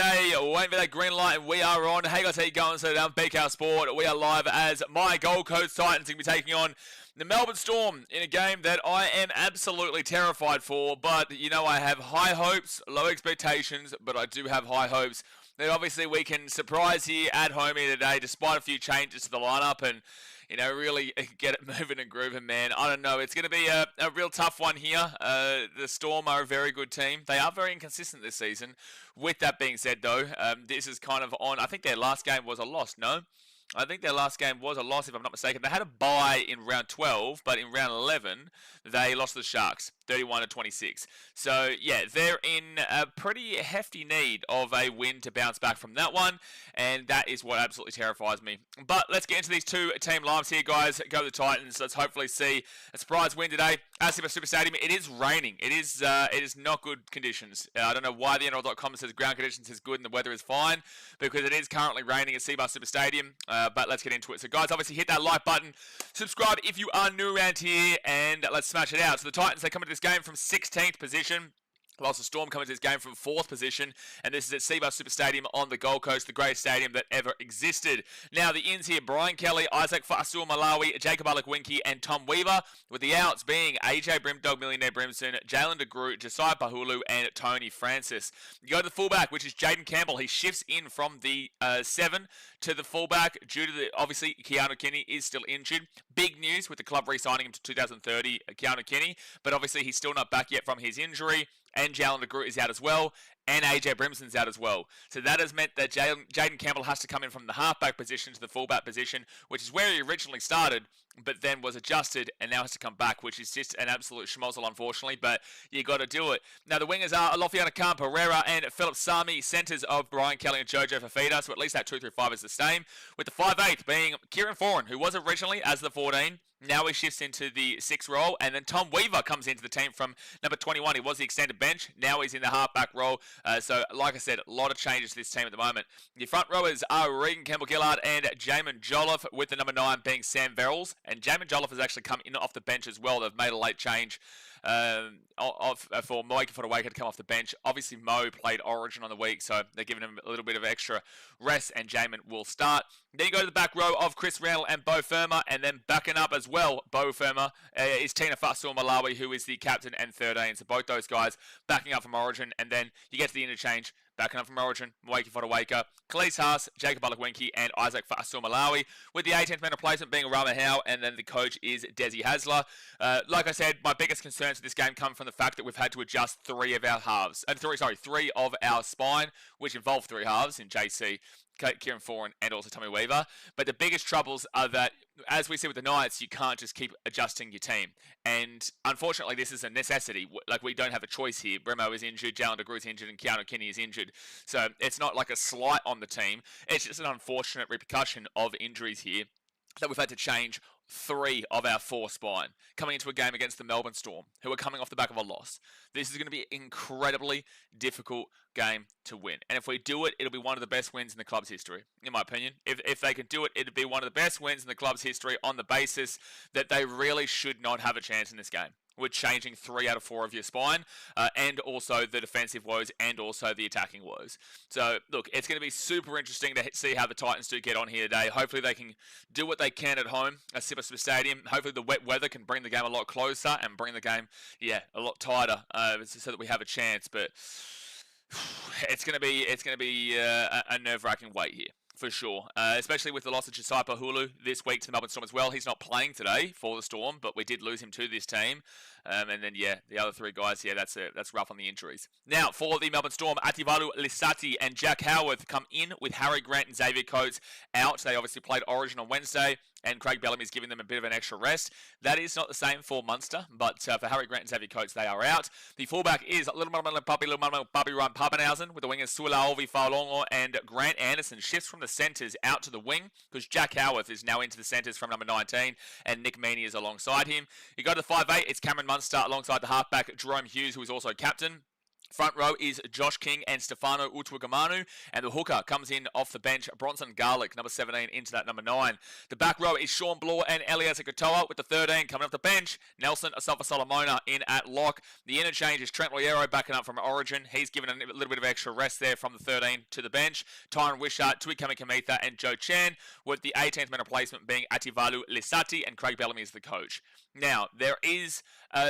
today. Waiting for that green light, and we are on. Hey guys, how you going? So down BKR Sport, we are live as my Gold Coast Titans going to be taking on the Melbourne Storm in a game that I am absolutely terrified for. But you know, I have high hopes, low expectations, but I do have high hopes that obviously we can surprise here at home here today, despite a few changes to the lineup and, you know, really get it moving and grooving, man. I don't know. It's going to be a real tough one here. The Storm are a very good team. They are very inconsistent this season. With that being said, though, this is kind of on. I think their last game was a loss, no? I think their last game was a loss, if I'm not mistaken. They had a bye in round 12, but in round 11, they lost to the Sharks, 31-26. So, yeah, they're in a pretty hefty need of a win to bounce back from that one, and that is what absolutely terrifies me. But let's get into these two team lives here, guys. Go the Titans. Let's hopefully see a surprise win today at Super Stadium. It is raining. It is not good conditions. I don't know why the NRL.com says ground conditions is good and the weather is fine, because it is currently raining at Super Stadium. But let's get into it. So, guys, obviously hit that like button. Subscribe if you are new around here, and let's smash it out. So the Titans, they come into this game from 16th position. Whilst the Storm come into this game from 4th position, and this is at Super Stadium on the Gold Coast, the greatest stadium that ever existed. Now, the ins here, Brian Kelly, Isaac Fa'asuamaleaui, Jacob Alec-Winky, and Tom Weaver, with the outs being AJ Brimdog, Millionaire Brimson, Jalen de Groot, Josiah Pahulu, and Tony Francis. You go to the fullback, which is Jaden Campbell. He shifts in from the 7 to the fullback due to obviously, Keanu Kenny is still injured. Big news with the club re-signing him to 2030, Keanu Kenny, but obviously he's still not back yet from his injury. And Jalen de Groot is out as well, and AJ Brimson's out as well. So that has meant that Jaden Campbell has to come in from the halfback position to the fullback position, which is where he originally started, but then was adjusted and now has to come back, which is just an absolute schmozzle, unfortunately, but you got to do it. Now, the wingers are Alofiana Khan, Pereira, and Philip Sami, centres of Brian Kelly and Jojo Fafita, so at least that 2-3-5 is the same, with the 5'8" being Kieran Foran, who was originally as the 14, now he shifts into the 6 role, and then Tom Weaver comes into the team from number 21. He was the extended bench. Now he's in the halfback role. So, like I said, a lot of changes to this team at the moment. The front rowers are Regan Campbell-Gillard and Jamin Jolliffe, with the number 9 being Sam Verrills. And Jamin Jolliffe has actually come in off the bench as well. They've made a late change for Moeke Fodawaker to come off the bench. Obviously, Mo played Origin on the week, so they're giving him a little bit of extra rest, and Jamin will start. Then you go to the back row of Chris Randall and Bo Firma, and then backing up as well, Bo Firma, is Tina Fa'asuamaleaui, who is the captain and 13. So both those guys backing up from Origin, and then you get to the interchange. Backing up from Origin, Moeke Fodawaker, Khalees Haas, Jacob Alec-Winky, and Isaac Fa'asuamaleaui, with the 18th man replacement being Rama Howe, and then the coach is Desi Hasler. Like I said, my biggest concerns for this game come from the fact that we've had to adjust three of our spine, which involve 3 halves in JC, Kieran Foran, and also Tommy Weaver. But the biggest troubles are that, as we see with the Knights, you can't just keep adjusting your team. And unfortunately, this is a necessity. Like, we don't have a choice here. Bremo is injured, Jalen de Groot's injured, and Keanu Kenny is injured. So it's not like a slight on the team. It's just an unfortunate repercussion of injuries here that we've had to change 3 of our 4 spine coming into a game against the Melbourne Storm, who are coming off the back of a loss. This is going to be an incredibly difficult game to win. And if we do it, it'll be one of the best wins in the club's history, in my opinion. If they can do it, it'll be one of the best wins in the club's history, on the basis that they really should not have a chance in this game. We're changing 3 out of 4 of your spine, and also the defensive woes, and also the attacking woes. So, look, it's going to be super interesting to see how the Titans do get on here today. Hopefully they can do what they can at home at Super Stadium. Hopefully the wet weather can bring the game a lot closer and bring the game, a lot tighter, so that we have a chance. But it's going to be a nerve-wracking wait here, for sure, especially with the loss of Josiah Pahulu this week to the Melbourne Storm as well. He's not playing today for the Storm, but we did lose him to this team. And then, the other 3 guys, that's rough on the injuries. Now, for the Melbourne Storm, Ativalu Lisati and Jack Howarth come in with Harry Grant and Xavier Coates out. They obviously played Origin on Wednesday, and Craig Bellamy's giving them a bit of an extra rest. That is not the same for Munster, but for Harry Grant and Xavier Coates, they are out. The fullback is Little Bobby Ryan Papenhausen, with the wingers Sualaovi Faolongo and Grant Anderson. Shifts from the centres out to the wing, because Jack Howarth is now into the centres from number 19, and Nick Meaney is alongside him. You go to the 5'8", it's Cameron Munster alongside the halfback Jerome Hughes, who is also captain. Front row is Josh King and Stefano Utuigamanu, and the hooker comes in off the bench, Bronson Garlick, number 17, into that number 9. The back row is Sean Bloor and Eliezer Katoa with the 13 coming off the bench. Nelson Asafa Solomona in at lock. The interchange is Trent Loiero backing up from Origin. He's given a little bit of extra rest there from the 13 to the bench. Tyron Wishart, Tuikami Kamitha, and Joe Chan, with the 18th man replacement being Ativalu Lisati, and Craig Bellamy is the coach. Now, there is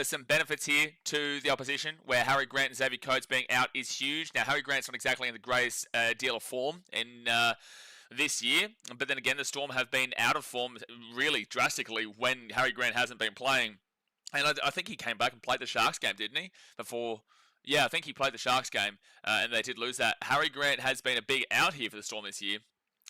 some benefits here to the opposition, where Harry Grant and Xavier Coates being out is huge. Now, Harry Grant's not exactly in the greatest deal of form in this year, but then again, the Storm have been out of form really drastically when Harry Grant hasn't been playing. And I think he came back and played the Sharks game, didn't he? Yeah, I think he played the Sharks game, and they did lose that. Harry Grant has been a big out here for the Storm this year.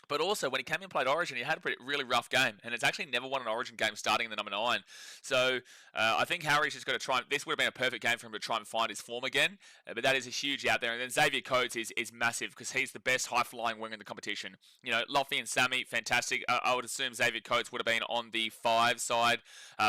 But also, when he came in and played Origin, he had a really rough game. And it's actually never won an Origin game starting in the number 9. So, I think Harry's just got to try. This would have been a perfect game for him to try and find his form again. But that is a huge out there. And then Xavier Coates is massive because he's the best high-flying winger in the competition. You know, Lofty and Sammy, fantastic. I would assume Xavier Coates would have been on the 5 side,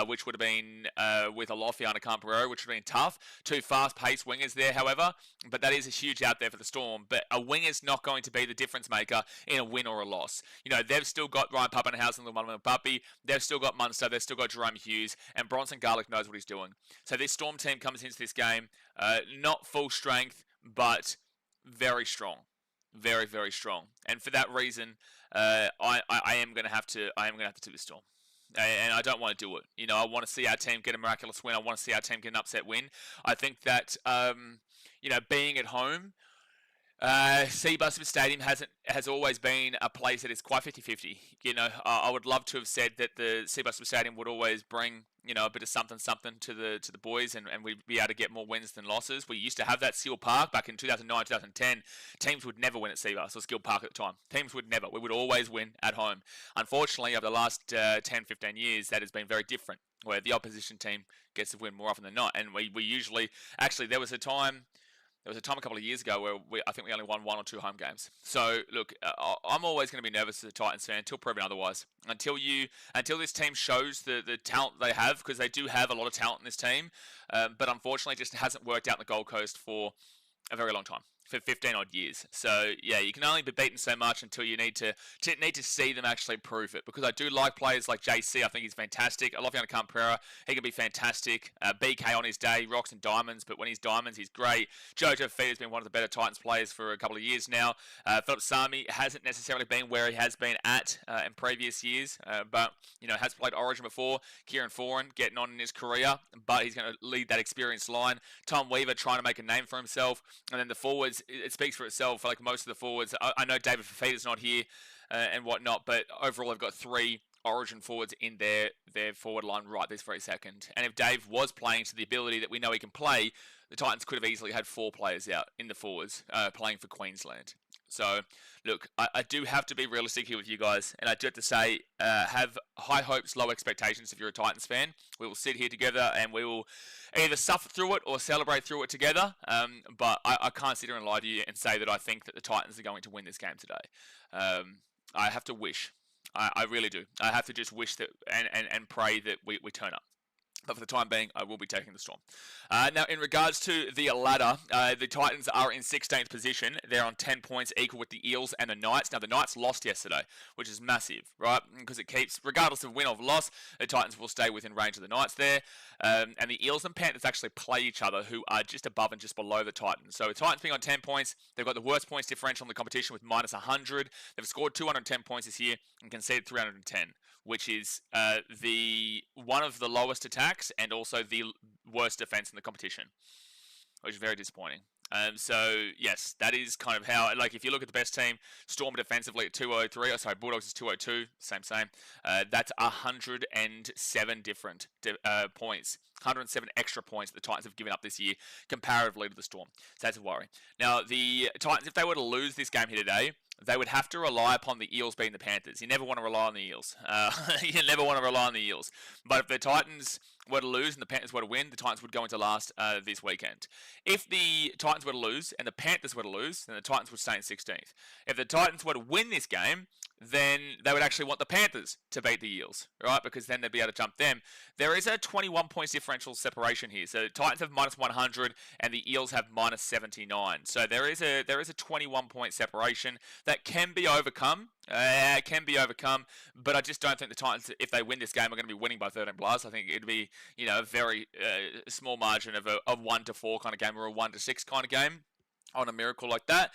which would have been with a Lofty and a Campero, which would have been tough. 2 fast-paced wingers there, however. But that is a huge out there for the Storm. But a winger's not going to be the difference maker in a win or a loss. You know, they've still got Ryan Pappenhausen and Lumumba Puppy. They've still got Munster. They've still got Jerome Hughes. And Bronson Garlick knows what he's doing. So this Storm team comes into this game not full strength, but very strong. Very, very strong. And for that reason, I am going to have to do the Storm. And I don't want to do it. You know, I want to see our team get a miraculous win. I want to see our team get an upset win. I think that, you know, being at home, Seabus Stadium has always been a place that is quite 50-50. You know, I would love to have said that the Seabus Stadium would always bring, you know, a bit of something to the boys, and we'd be able to get more wins than losses. We used to have that Seal Park back in 2009, 2010. Teams would never win at Seabus or Skill Park at the time. Teams would never. We would always win at home. Unfortunately, over the last 10, 15 years, that has been very different, where the opposition team gets to win more often than not. And we usually, actually, there was a time a couple of years ago where I think we only won 1 or 2 home games. So, look, I'm always going to be nervous as a Titans fan until proven otherwise. Until this team shows the talent they have, because they do have a lot of talent in this team. But unfortunately, it just hasn't worked out in the Gold Coast for a very long time. For 15 odd years. So yeah, you can only be beaten so much until you need to see them actually prove it. Because I do like players like JC. I think he's fantastic. I love Yana Campera. He can be fantastic. BK on his day, rocks and diamonds. But when he's diamonds, he's great. Jojo Feeder's been one of the better Titans players for a couple of years now. Philip Sami hasn't necessarily been where he has been at in previous years. But you know, has played Origin before. Kieran Foran getting on in his career, but he's going to lead that experienced line. Tom Weaver trying to make a name for himself, and then the forwards. It speaks for itself. Like most of the forwards, I know David Fafita's not here and whatnot, but overall they've got 3 Origin forwards in their forward line right this very second. And if Dave was playing to the ability that we know he can play, the Titans could have easily had 4 players out in the forwards playing for Queensland. So, look, I do have to be realistic here with you guys, and I do have to say, have high hopes, low expectations if you're a Titans fan. We will sit here together and we will either suffer through it or celebrate through it together. But I can't sit here and lie to you and say that I think that the Titans are going to win this game today. I have to wish. I really do. I have to just wish that and pray that we turn up. But for the time being, I will be taking the Storm. Now, in regards to the ladder, the Titans are in 16th position. They're on 10 points, equal with the Eels and the Knights. Now, the Knights lost yesterday, which is massive, right? Because it keeps, regardless of win or loss, the Titans will stay within range of the Knights there. And the Eels and Panthers actually play each other, who are just above and just below the Titans. So the Titans being on 10 points, they've got the worst points differential in the competition with minus 100. They've scored 210 points this year and conceded 310. Which is one of the lowest attacks and also the worst defense in the competition, which is very disappointing. So, yes, that is kind of how, like, if you look at the best team, Storm defensively at 203, Bulldogs is 202, same. That's 107 different points, 107 extra points that the Titans have given up this year, comparatively to the Storm. So that's a worry. Now, the Titans, if they were to lose this game here today, they would have to rely upon the Eels beating the Panthers. You never want to rely on the Eels. You never want to rely on the Eels. But if the Titans were to lose and the Panthers were to win, the Titans would go into last this weekend. If the Titans were to lose and the Panthers were to lose, then the Titans would stay in 16th. If the Titans were to win this game, then they would actually want the Panthers to beat the Eels, right? Because then they'd be able to jump them. There is a 21 points differential separation here. So Titans have minus 100 and the Eels have minus 79. So there is a 21 point separation that can be overcome. But I just don't think the Titans, if they win this game, are going to be winning by 13 plus. I think it'd be, a very small margin of a 1 to 4 kind of game or a 1 to 6 kind of game on a miracle like that.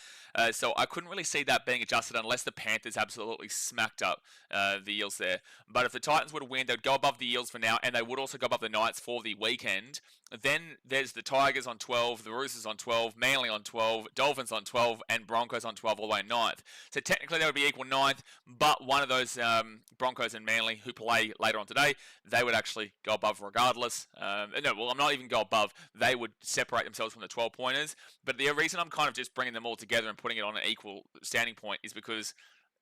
So I couldn't really see that being adjusted unless the Panthers absolutely smacked up the Eels there. But if the Titans were to win, they'd go above the Eels for now, and they would also go above the Knights for the weekend. Then there's the Tigers on 12, the Roosters on 12, Manly on 12, Dolphins on 12, and Broncos on 12 all the way 9th. So technically they would be equal 9th, but one of those Broncos and Manly who play later on today, they would actually go above regardless. I'm not even go above. They would separate themselves from the 12-pointers. But the reason I'm kind of just bringing them all together and putting it on an equal standing point is because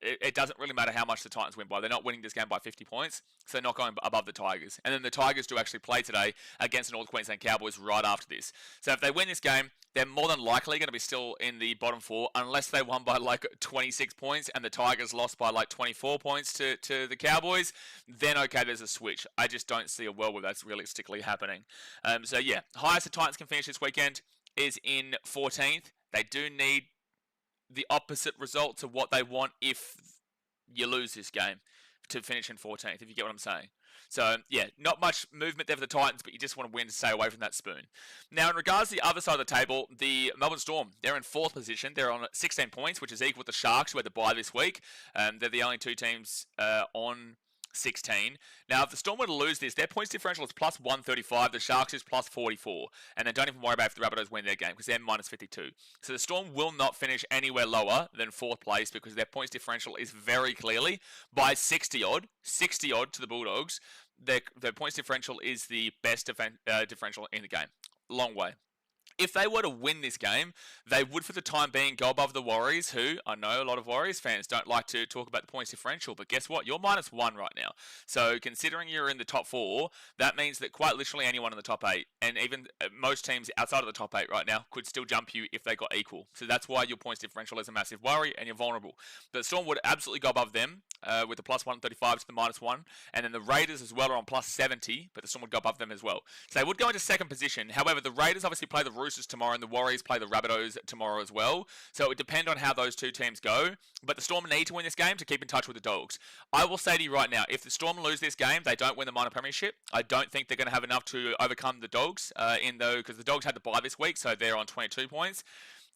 it doesn't really matter how much the Titans win by. They're not winning this game by 50 points, so they're not going above the Tigers. And then the Tigers do actually play today against the North Queensland Cowboys right after this. So if they win this game, they're more than likely going to be still in the bottom 4 unless they won by like 26 points and the Tigers lost by like 24 points to the Cowboys. Then, okay, there's a switch. I just don't see a world where that's realistically happening. So yeah, highest the Titans can finish this weekend is in 14th. They do need the opposite result to what they want if you lose this game to finish in 14th, if you get what I'm saying. So, yeah, not much movement there for the Titans, but you just want to win to stay away from that spoon. Now, in regards to the other side of the table, the Melbourne Storm, they're in 4th position. They're on 16 points, which is equal with the Sharks, who had the bye this week. They're the only two teams on 16. Now, if the Storm were to lose this, their points differential is plus 135. The Sharks is plus 44. And then don't even worry about if the Rabbitohs win their game because they're minus 52. So the Storm will not finish anywhere lower than 4th place because their points differential is very clearly by 60 odd to the Bulldogs. Their points differential is the best differential in the game. Long way. If they were to win this game, they would, for the time being, go above the Warriors, who I know a lot of Warriors fans don't like to talk about the points differential, but guess what? You're minus 1 right now. So considering you're in the top 4, that means that quite literally anyone in the top 8, and even most teams outside of the top 8 right now, could still jump you if they got equal. So that's why your points differential is a massive worry, and you're vulnerable. But Storm would absolutely go above them with the plus 135 to the minus 1, and then the Raiders as well are on plus 70, but the Storm would go above them as well. So they would go into 2nd position. However, the Raiders obviously play the Roosters tomorrow, and the Warriors play the Rabbitohs tomorrow as well. So it would depend on how those two teams go. But the Storm need to win this game to keep in touch with the Dogs. I will say to you right now, if the Storm lose this game, they don't win the minor premiership. I don't think they're going to have enough to overcome the Dogs because the Dogs had the bye this week, so they're on 22 points.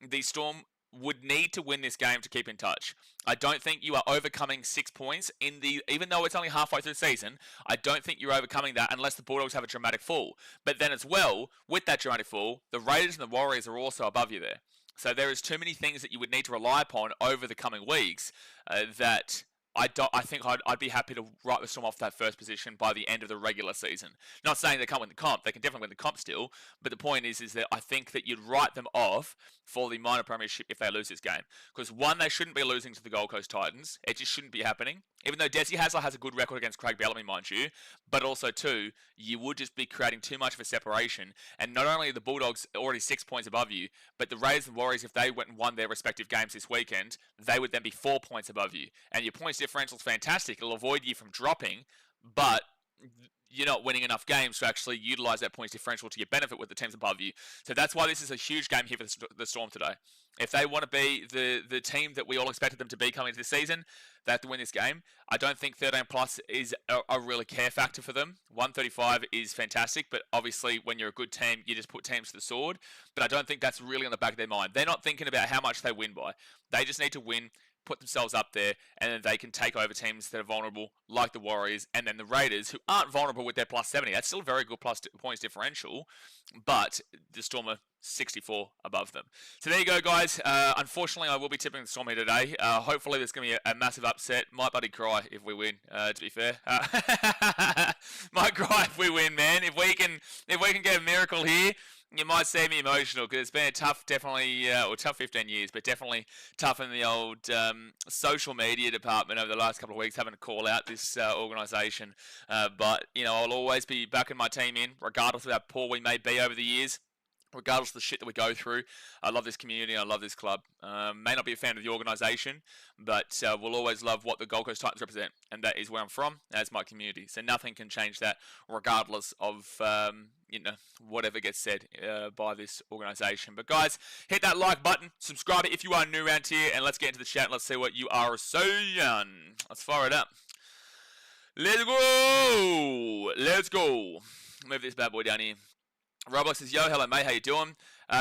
The Storm would need to win this game to keep in touch. I don't think you are overcoming 6 points even though it's only halfway through the season, I don't think you're overcoming that unless the Bulldogs have a dramatic fall. But then as well, with that dramatic fall, the Raiders and the Warriors are also above you there. So there is too many things that you would need to rely upon over the coming weeks that I think I'd be happy to write the Storm off that first position by the end of the regular season. Not saying they can't win the comp. They can definitely win the comp still. But the point is that I think that you'd write them off for the minor premiership if they lose this game. Because one, they shouldn't be losing to the Gold Coast Titans. It just shouldn't be happening. Even though Desi Hasler has a good record against Craig Bellamy, mind you. But also, two, you would just be creating too much of a separation. And not only are the Bulldogs already 6 points above you, but the Raiders and Warriors, if they went and won their respective games this weekend, they would then be 4 points above you. And your points differential is fantastic. It'll avoid you from dropping, but you're not winning enough games to actually utilize that points differential to your benefit with the teams above you. So that's why this is a huge game here for the Storm today. If they want to be the team that we all expected them to be coming into this season, they have to win this game. I don't think 13 plus is a really care factor for them. 135 is fantastic, but obviously when you're a good team, you just put teams to the sword. But I don't think that's really on the back of their mind. They're not thinking about how much they win by. They just need to win, put themselves up there, and then they can take over teams that are vulnerable, like the Warriors, and then the Raiders, who aren't vulnerable with their plus 70. That's still a very good points differential, but the Storm are 64 above them. So there you go, guys. Unfortunately, I will be tipping the Storm here today. Hopefully, there's going to be a massive upset. Might bloody cry if we win, to be fair. Might cry if we win, man. If we can get a miracle here, You might see me emotional because it's been a tough, definitely, or tough 15 years, but definitely tough in the old social media department over the last couple of weeks, having to call out this organisation. But, I'll always be backing my team in, regardless of how poor we may be over the years. Regardless of the shit that we go through, I love this community. I love this club. May not be a fan of the organisation, but we'll always love what the Gold Coast Titans represent, and that is where I'm from. That's my community. So nothing can change that, regardless of whatever gets said by this organisation. But guys, hit that like button, subscribe if you are new around here, and let's get into the chat. Let's see what you are saying. Let's fire it up. Let's go. Let's go. Move this bad boy down here. Roblox says, yo, hello mate, how you doing?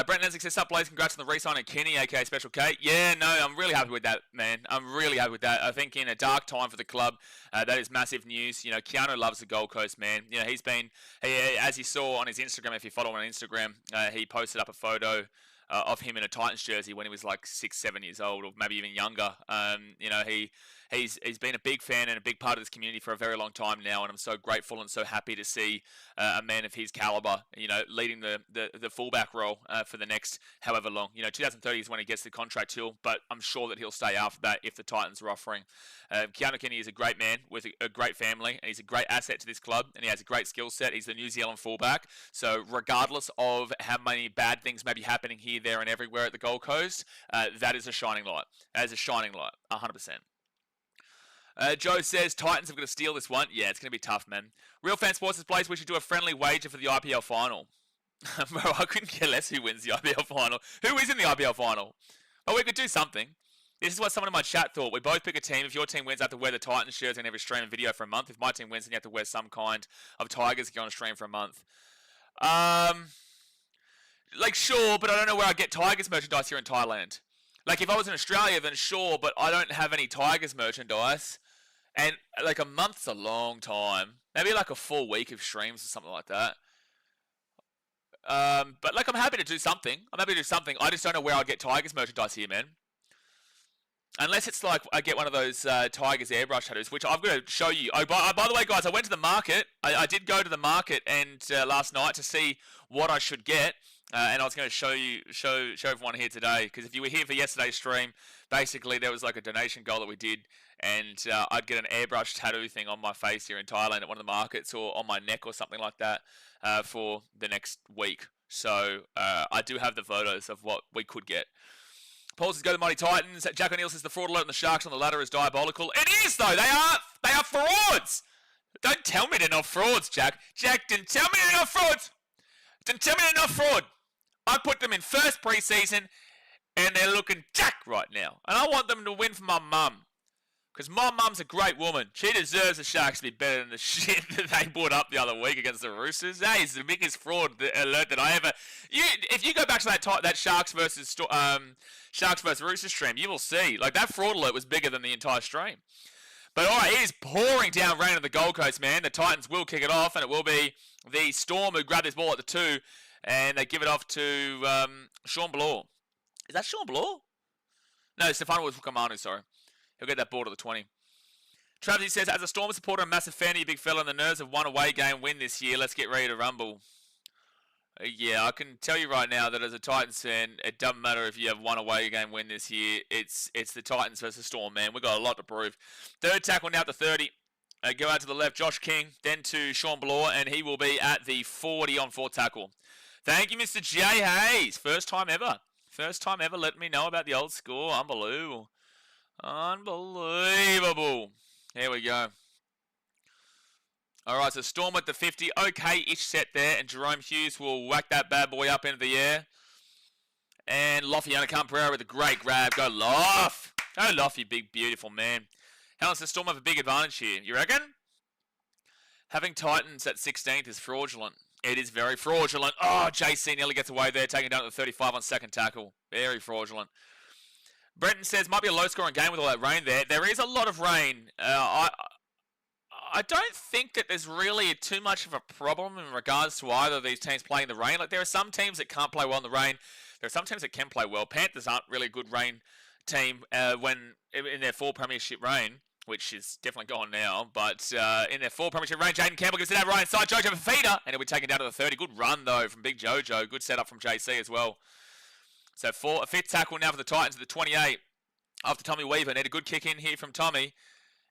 Brent Nesbitt says, sup Blaze, congrats on the re-sign of Kenny, aka Special K. Yeah, no, I'm really happy with that, man. I'm really happy with that. I think in a dark time for the club, that is massive news. Keanu loves the Gold Coast, man. He's been, as you saw on his Instagram, if you follow him on Instagram, he posted up a photo of him in a Titans jersey when he was like 6, 7 years old, or maybe even younger. He's been a big fan and a big part of this community for a very long time now, and I'm so grateful and so happy to see a man of his caliber, leading the fullback role for the next however long. 2030 is when he gets the contract till, but I'm sure that he'll stay after that if the Titans are offering. Keanu Kenny is a great man with a great family, and he's a great asset to this club, and he has a great skill set. He's the New Zealand fullback, so regardless of how many bad things may be happening here, there, and everywhere at the Gold Coast, that is a shining light. That is a shining light, 100%. Joe says, Titans have got to steal this one. Yeah, it's going to be tough, man. Real Fan Sports says, Blaze, we should do a friendly wager for the IPL final. Bro, I couldn't care less who wins the IPL final. Who is in the IPL final? Oh, we could do something. This is what someone in my chat thought. We both pick a team. If your team wins, I have to wear the Titans shirts and every stream and video for a month. If my team wins, then you have to wear some kind of Tigers go on a stream for a month. Sure, but I don't know where I get Tigers merchandise here in Thailand. Like, if I was in Australia, then sure, but I don't have any Tigers merchandise. And, a month's a long time. Maybe, a full week of streams or something like that. But, I'm happy to do something. I just don't know where I'll get Tigers merchandise here, man. Unless it's I get one of those Tigers airbrush tattoos, which I've got to show you. Oh, by the way, guys, I went to the market. I did go to the market and last night to see what I should get. And I was going to show everyone here today, because if you were here for yesterday's stream, basically there was a donation goal that we did, and I'd get an airbrush tattoo thing on my face here in Thailand at one of the markets, or on my neck or something like that, for the next week. So I do have the photos of what we could get. Paul says, go to the Mighty Titans. Jack O'Neill says, the fraud alert on the Sharks on the ladder is diabolical. It is, though. They are frauds. Don't tell me they're not frauds, Jack. Jack, didn't tell me they're not frauds. Didn't tell me they're not fraud. I put them in first preseason, and they're looking jack right now. And I want them to win for my mum. Because my mum's a great woman. She deserves the Sharks to be better than the shit that they put up the other week against the Roosters. That is the biggest fraud alert that I ever... If you go back to that Sharks versus Roosters stream, you will see. That fraud alert was bigger than the entire stream. But alright, it is pouring down rain on the Gold Coast, man. The Titans will kick it off, and it will be the Storm who grab this ball at the 2, and they give it off to Sean Bloor. Is that Sean Bloor? No, Stefano was Kamanu, sorry. He'll get that ball to the 20. Travis says, as a Storm supporter and massive fan of you, big fella, and the Nerves have one away game win this year. Let's get ready to rumble. Yeah, I can tell you right now that as a Titans fan, it doesn't matter if you have one away game win this year. It's the Titans versus Storm, man. We've got a lot to prove. Third tackle now to 30. Go out to the left, Josh King, then to Sean Bloor, and he will be at the 40 on 4 tackle. Thank you, Mr. J. Hayes. First time ever. First time ever letting me know about the old score. Unbelievable. Unbelievable. Here we go. Alright, so Storm at the 50. Okay-ish set there, and Jerome Hughes will whack that bad boy up into the air. And Lofiana Camprera with a great grab. Go Lof! Go Lof, you big, beautiful man. Helen says Storm have a big advantage here. You reckon? Having Titans at 16th is fraudulent. It is very fraudulent. Oh, JC nearly gets away there, taking down to the 35 on second tackle. Very fraudulent. Brenton says, might be a low-scoring game with all that rain there. There is a lot of rain. I don't think that there's really too much of a problem in regards to either of these teams playing the rain. There are some teams that can't play well in the rain. There are some teams that can play well. Panthers aren't really a good rain team when in their full premiership reign. which is definitely gone now. But in their 4 premiership range, Jaden Campbell gives it out right inside. Jojo for feeder, and he'll be taken down to the 30. Good run, though, from Big Jojo. Good setup from JC as well. So a fifth tackle now for the Titans at the 28. After Tommy Weaver. Need a good kick in here from Tommy.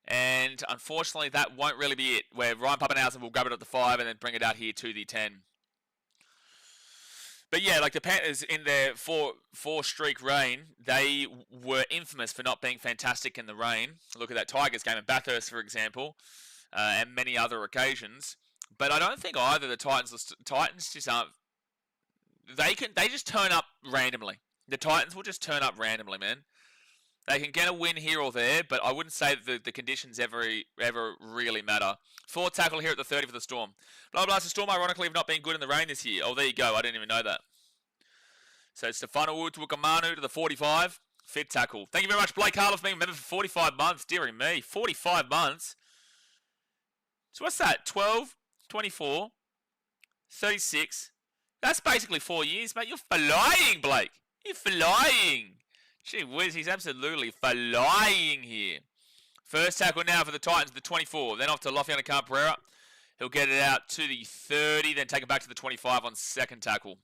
And unfortunately, that won't really be it, where Ryan Pappenhausen will grab it at the 5 and then bring it out here to the 10. But yeah, like the Panthers in their four-streak reign, they were infamous for not being fantastic in the rain. Look at that Tigers game in Bathurst, for example, and many other occasions. But I don't think either the Titans just aren't. They just turn up randomly. The Titans will just turn up randomly, man. They can get a win here or there, but I wouldn't say that the conditions ever really matter. 4 tackle here at the 30 for the Storm. Blah, blah, the Storm ironically have not been good in the rain this year. Oh, there you go. I didn't even know that. So Stefano Wukamanu to the 45. 5th tackle. Thank you very much, Blake Harlow, for being a member for 45 months. Dearie me. 45 months. So what's that? 12, 24, 36. That's basically 4 years, mate. You're flying, Blake. You're flying. Gee whiz, he's absolutely flying here. First tackle now for the Titans, the 24. Then off to Lofiana Cabrera. He'll get it out to the 30, then take it back to the 25 on second tackle.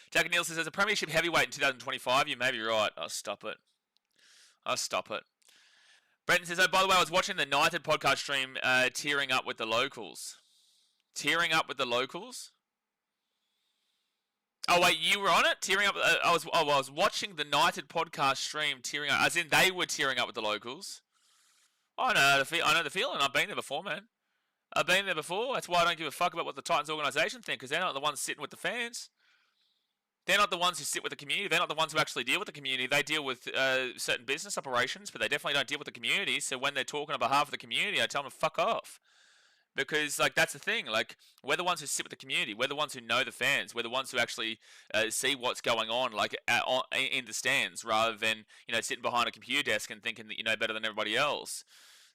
Jackie Nielsen says, a premiership heavyweight in 2025. You may be right. I'll stop it. Brenton says, oh, by the way, I was watching the United podcast stream tearing up with the locals. Tearing up with the locals? Oh, wait, you were on it? Tearing up? I was watching the United podcast stream tearing up, as in they were tearing up with the locals. I know the feeling. I've been there before, man. I've been there before. That's why I don't give a fuck about what the Titans organisation think, because they're not the ones sitting with the fans. They're not the ones who sit with the community. They're not the ones who actually deal with the community. They deal with certain business operations, but they definitely don't deal with the community. So when they're talking on behalf of the community, I tell them to fuck off. Because, like, that's the thing. Like, we're the ones who sit with the community. We're the ones who know the fans. We're the ones who actually see what's going on, like, in the stands, rather than, sitting behind a computer desk and thinking that you know better than everybody else.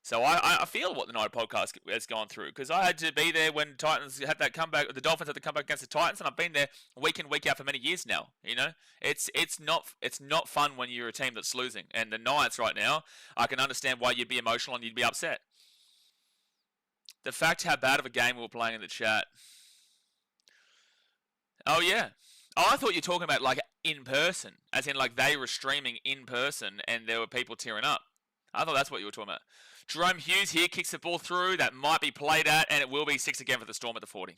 So I feel what the Night podcast has gone through, because I had to be there when Titans had that comeback. The Dolphins had to come back against the Titans, and I've been there week in, week out for many years now. It's not fun when you're a team that's losing. And the Knights right now, I can understand why you'd be emotional and you'd be upset. The fact how bad of a game we were playing in the chat. Oh, yeah. Oh, I thought you were talking about, like, in person. As in, like, they were streaming in person and there were people tearing up. I thought that's what you were talking about. Jerome Hughes here kicks the ball through. That might be played at, and it will be 6 again for the Storm at the 40.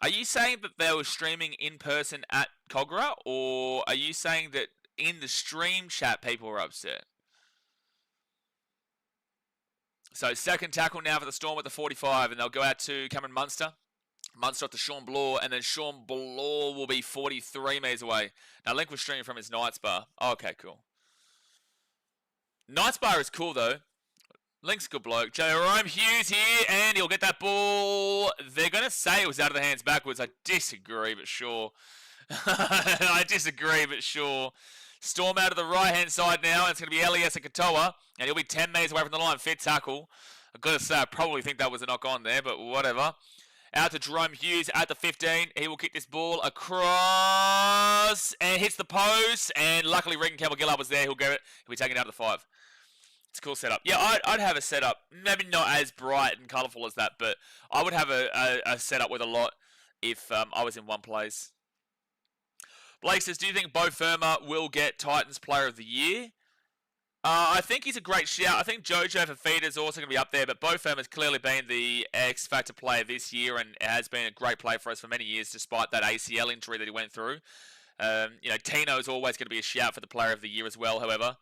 Are you saying that they were streaming in person at Cogra, or are you saying that in the stream chat people were upset? So second tackle now for the Storm at the 45, and they'll go out to Cameron Munster. Munster off to Sean Bloor, and then Sean Bloor will be 43 metres away. Now, Link was streaming from his Knights bar. Oh, okay, cool. Knights bar is cool, though. Link's a good bloke. Jerome Hughes here, and he'll get that ball. They're going to say it was out of the hands backwards. I disagree, but sure. I disagree, but sure. Storm out of the right-hand side now. It's going to be Elias Katoa, and he'll be 10 metres away from the line. Fit tackle. I've got to say, I probably think that was a knock-on there, but whatever. Out to Jerome Hughes at the 15. He will kick this ball across and hits the post. And luckily, Regan Campbell-Gillard was there. He'll get it. He'll be taken out to the 5. It's a cool setup. Yeah, I'd have a setup. Maybe not as bright and colourful as that, but I would have a setup with a lot if I was in one place. Blake says, do you think Bo Firma will get Titans Player of the Year? I think he's a great shout. I think Jojo Fafita is also going to be up there, but Bo Firma has clearly been the X-Factor player this year and has been a great player for us for many years despite that ACL injury that he went through. Tino is always going to be a shout for the Player of the Year as well, however.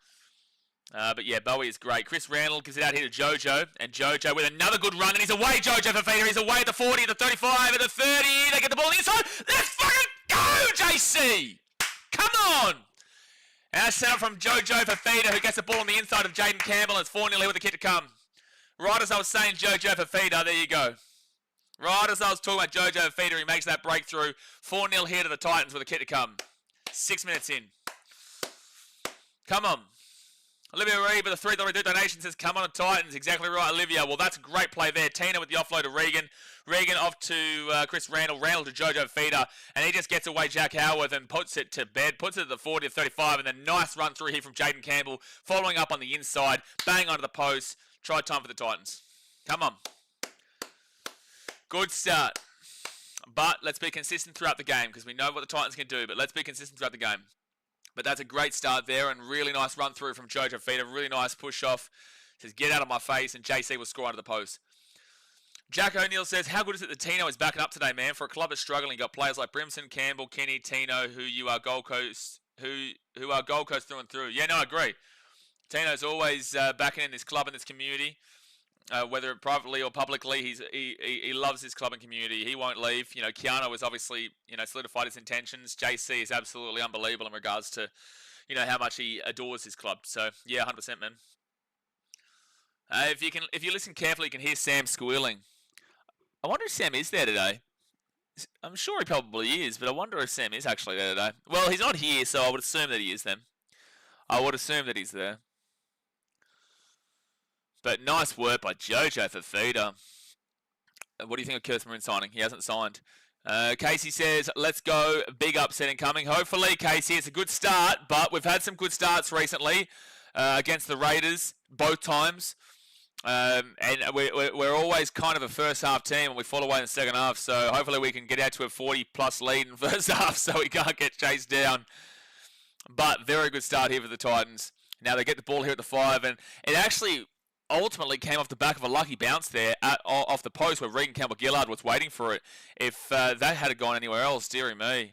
But yeah, Bowie is great. Chris Randall gives it out here to Jojo, and Jojo with another good run, and he's away, Jojo Fafita. He's away at the 40, at the 35, at the 30. They get the ball on the inside. Let's fucking go, JC! Come on! And a setup from Jojo Fafita, who gets the ball on the inside of Jaden Campbell, and it's 4-0 here with the kick to come. Right as I was saying Jojo Fafita, there you go. Right as I was talking about Jojo Fafita, he makes that breakthrough. 4-0 here to the Titans with a kick to come. 6 minutes in. Come on. Olivia Reed with a $3 donation says, come on Titans. Exactly right, Olivia. Well, that's a great play there. Tina with the offload to Regan. Regan off to Chris Randall. Randall to Jojo Feeder. And he just gets away Jack Howarth and puts it to bed. Puts it at the 40 of 35. And then nice run through here from Jaden Campbell. Following up on the inside. Bang onto the post. Try time for the Titans. Come on. Good start. But let's be consistent throughout the game because we know what the Titans can do. But let's be consistent throughout the game. But that's a great start there and really nice run through from Jojo Feeder. Really nice push off. Says, get out of my face, and JC will score under the post. Jack O'Neill says, how good is it that Tino is backing up today, man? For a club that's struggling, you got players like Brimson, Campbell, Kenny, Tino, who are Gold Coast through and through. Yeah, no, I agree. Tino's always backing in this club and this community. Whether privately or publicly, he loves his club and community. He won't leave. You know, Keanu has obviously, solidified his intentions. JC is absolutely unbelievable in regards to, how much he adores his club. So, yeah, 100%, man. If you listen carefully, you can hear Sam squealing. I wonder if Sam is there today. I'm sure he probably is, but I wonder if Sam is actually there today. Well, he's not here, so I would assume that he is then. I would assume that he's there. But nice work by Jojo for Feeder. What do you think of Kurth Maroon signing? He hasn't signed. Casey says, let's go. Big upset incoming. Hopefully, Casey, it's a good start, but we've had some good starts recently against the Raiders, both times. And we're always kind of a first half team and we fall away in the second half. So hopefully we can get out to a 40-plus lead in the first half so we can't get chased down. But very good start here for the Titans. Now they get the ball here at the 5, and it actually ultimately came off the back of a lucky bounce there off the post where Regan Campbell-Gillard was waiting for it. If that had gone anywhere else, dearie me,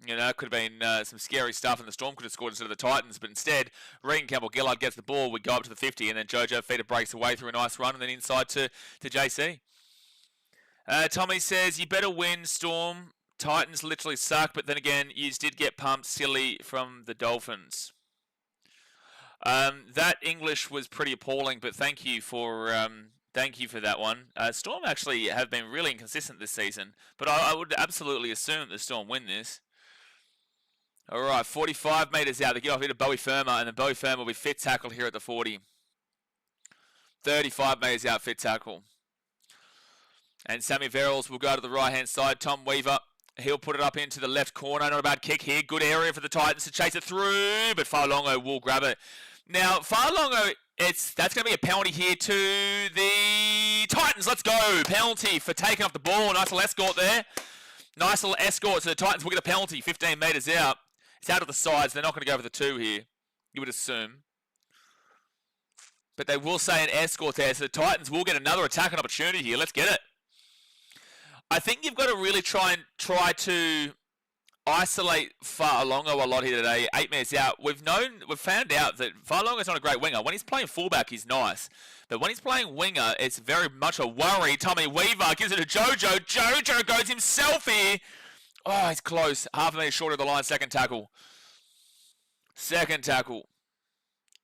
it could have been some scary stuff and the Storm could have scored instead of the Titans. But instead, Regan Campbell-Gillard gets the ball, we go up to the 50, and then Jojo Feeder breaks away through a nice run and then inside to JC. Tommy says, you better win, Storm. Titans literally suck, but then again, you did get pumped silly from the Dolphins. That English was pretty appalling, but thank you for that one. Storm actually have been really inconsistent this season, but I would absolutely assume the Storm win this. All right, 45 metres out. They get off here to Bowie Firma, and then Bowie Firma will be fit tackle here at the 40. 35 metres out, fit tackle. And Sammy Verrills will go to the right-hand side. Tom Weaver, he'll put it up into the left corner. Not a bad kick here. Good area for the Titans to chase it through, but Farlongo will grab it. Now, Farlongo, that's going to be a penalty here to the Titans. Let's go. Penalty for taking off the ball. Nice little escort there. Nice little escort. So the Titans will get a penalty 15 metres out. It's out of the sides. They're not going to go for the 2 here, you would assume. But they will say an escort there. So the Titans will get another attacking opportunity here. Let's get it. I think you've got to really try to isolate Farlongo a lot here today. 8 minutes out. We've found out that Farlongo's not a great winger. When he's playing fullback, he's nice. But when he's playing winger, it's very much a worry. Tommy Weaver gives it to Jojo. Jojo goes himself here. Oh, he's close. Half a minute short of the line. Second tackle.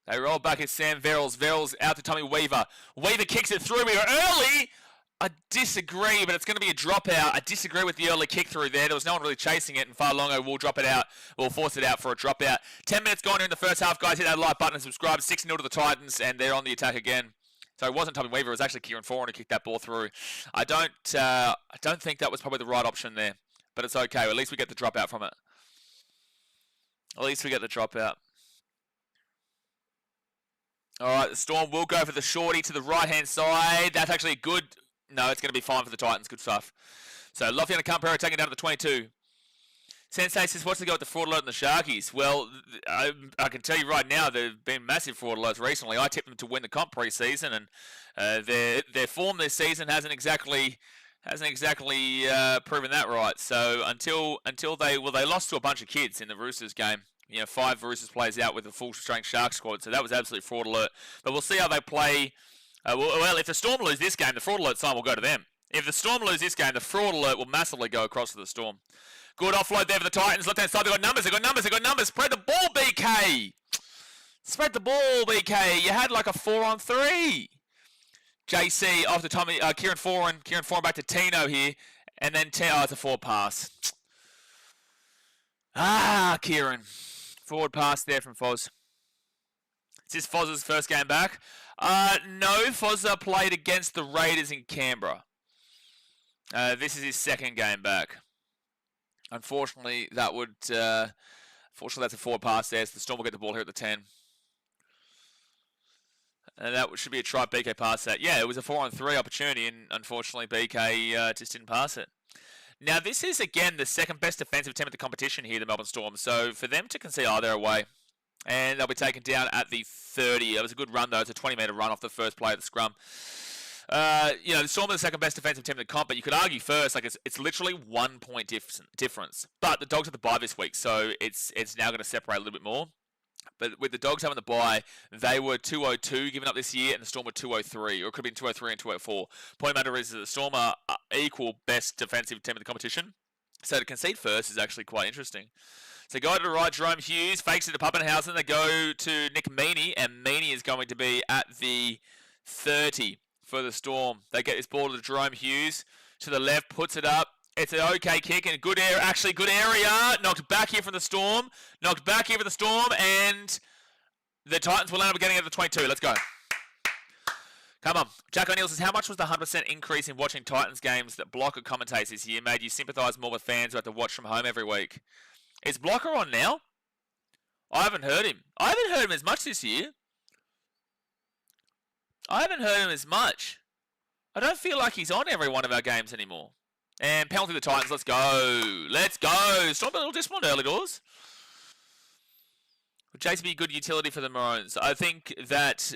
They roll back at Sam Verrills. Verrills out to Tommy Weaver. Weaver kicks it through here early. I disagree, but it's going to be a dropout. I disagree with the early kick through there. There was no one really chasing it, and Farlongo will drop it out. Will force it out for a dropout. 10 minutes gone here in the first half, guys. Hit that like button and subscribe. 6-0 to the Titans, and they're on the attack again. So it wasn't Tommy Weaver. It was actually Kieran Foran who kicked that ball through. I don't think that was probably the right option there, but it's okay. At least we get the dropout from it. All right, the Storm will go for the shorty to the right-hand side. That's actually good. No, it's going to be fine for the Titans. Good stuff. So, Lofiana Campero taking down to the 22. Sensei says, what's the go with the fraud alert and the Sharkies? Well, I can tell you right now, there have been massive fraud alerts recently. I tipped them to win the comp pre-season, and their form this season hasn't exactly proven that right. So until they lost to a bunch of kids in the Roosters game. 5 Roosters players out with a full-strength Shark squad. So that was absolutely fraud alert. But we'll see how they play. Well, if the Storm lose this game, the fraud alert sign will go to them. If the Storm lose this game, the fraud alert will massively go across to the Storm. Good offload there for the Titans. Left-hand side, they've got numbers. Spread the ball, BK. You had like a 4-on-3. JC off to Tommy, Kieran Foran back to Tino here. And then it's a forward pass. Kieran. Forward pass there from Foz. Is this Foz's first game back? No, Fozza played against the Raiders in Canberra. This is his second game back. Unfortunately, that's a forward pass there, so the Storm will get the ball here at the 10. And that should be a try. BK pass that. Yeah, it was a 4-on-3 opportunity, and unfortunately, BK just didn't pass it. Now, this is, again, the second best defensive team at the competition here, the Melbourne Storm. So, for them to concede, they're away. And they'll be taken down at the 30. It was a good run, though. It's a 20-metre run off the first play of the scrum. The Storm are the second best defensive team in the comp, but you could argue first, like it's literally 1 point difference. But the Dogs have the bye this week, so it's now going to separate a little bit more. But with the Dogs having the bye, they were 202 given up this year, and the Storm were 203, or it could have been 203 and 204. Point matter is that the Storm are equal best defensive team in the competition. So to concede first is actually quite interesting. So go to the right, Jerome Hughes fakes it to Pappenhausen. They go to Nick Meaney, and Meaney is going to be at the 30 for the Storm. They get this ball to Jerome Hughes to the left, puts it up. It's an okay kick and good area. Actually, good area. Knocked back here from the Storm. And the Titans will end up getting it at the 22. Let's go. Come on. Jack O'Neill says, how much was the 100% increase in watching Titans games that Blocker commentates this year made you sympathise more with fans who have to watch from home every week? Is Blocker on now? I haven't heard him. I haven't heard him as much this year. I don't feel like he's on every one of our games anymore. And penalty to the Titans. Let's go. Let's go. Stop a little disciplined early doors. Would Jace be a good utility for the Maroons? I think that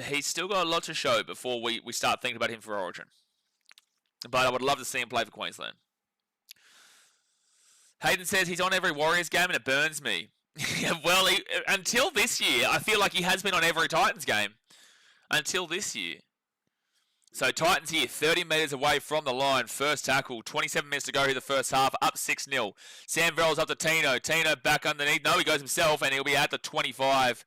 he's still got a lot to show before we start thinking about him for Origin. But I would love to see him play for Queensland. Hayden says he's on every Warriors game and it burns me. Well, until this year, I feel like he has been on every Titans game. Until this year. So Titans here, 30 metres away from the line. First tackle, 27 minutes to go here the first half, up 6-0. Sam Verrills up to Tino. Tino back underneath. No, he goes himself, and he'll be at the 25.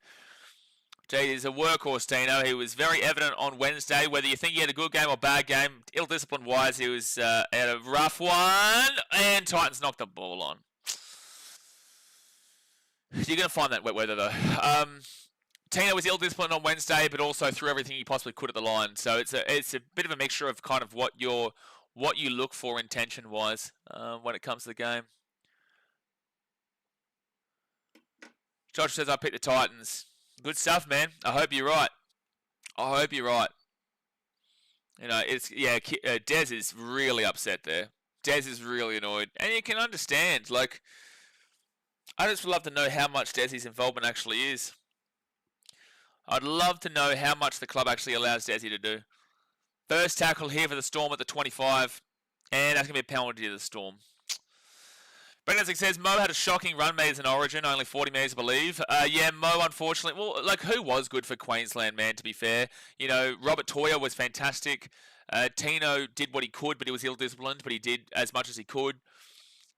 Gee, he's a workhorse, Tino. He was very evident on Wednesday. Whether you think he had a good game or bad game, ill-disciplined-wise, he was at a rough one. And Titans knocked the ball on. You're going to find that wet weather, though. Tino was ill-disciplined on Wednesday, but also threw everything he possibly could at the line. So it's a bit of a mixture of kind of what you look for intention-wise when it comes to the game. Josh says, I picked the Titans. Good stuff, man. I hope you're right. You know, Des is really upset there. Des is really annoyed. And you can understand, like, I just would love to know how much Desi's involvement actually is. I'd love to know how much the club actually allows Desi to do. First tackle here for the Storm at the 25. And that's going to be a penalty to the Storm. Brendan says, Mo had a shocking run made as an Origin, only 40 metres, I believe. Yeah, Mo, unfortunately. Well, like, who was good for Queensland, man, to be fair? You know, Robert Toya was fantastic. Tino did what he could, but he was ill-disciplined, but he did as much as he could.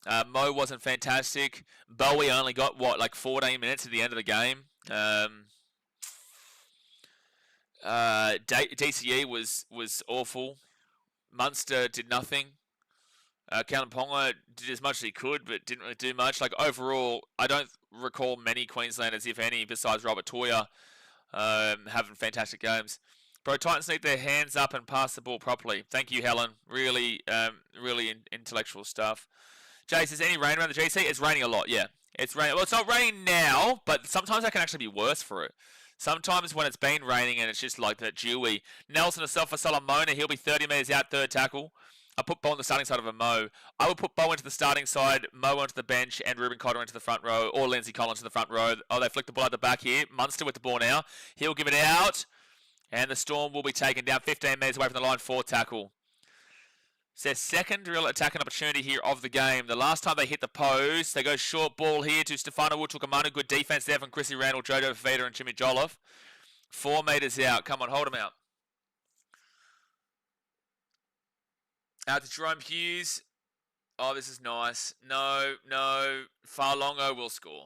Mo wasn't fantastic. Bowie only got, 14 minutes at the end of the game. DCE was awful. Munster did nothing. Kalimpong did as much as he could, but didn't really do much. Like, overall, I don't recall many Queenslanders, if any, besides Robert Toya, having fantastic games. Bro, Titans need their hands up and pass the ball properly. Thank you, Helen. Really intellectual stuff. Jay says, any rain around the GC? It's raining a lot, yeah. It's raining. Well, it's not raining now, but sometimes that can actually be worse for it. Sometimes when it's been raining and it's just like that dewy. Nelson himself for Solomona. He'll be 30 metres out, third tackle. I put Bo on the starting side of a Mo. I would put Bo into the starting side, Mo onto the bench, and Ruben Cotter into the front row, or Lindsay Collins to the front row. Oh, they flick the ball at the back here. Munster with the ball now. He'll give it out. And the Storm will be taken down 15 metres away from the line, fourth tackle. It's their second real attacking opportunity here of the game. The last time they hit the post, they go short ball here to Stefano Wutukamanu. Good defense there from Chrissy Randall, Jojo Fafita, and Jimmy Jolliffe. 4 metres out. Come on, hold him out. Out to Jerome Hughes. Oh, this is nice. No. Farlongo will score.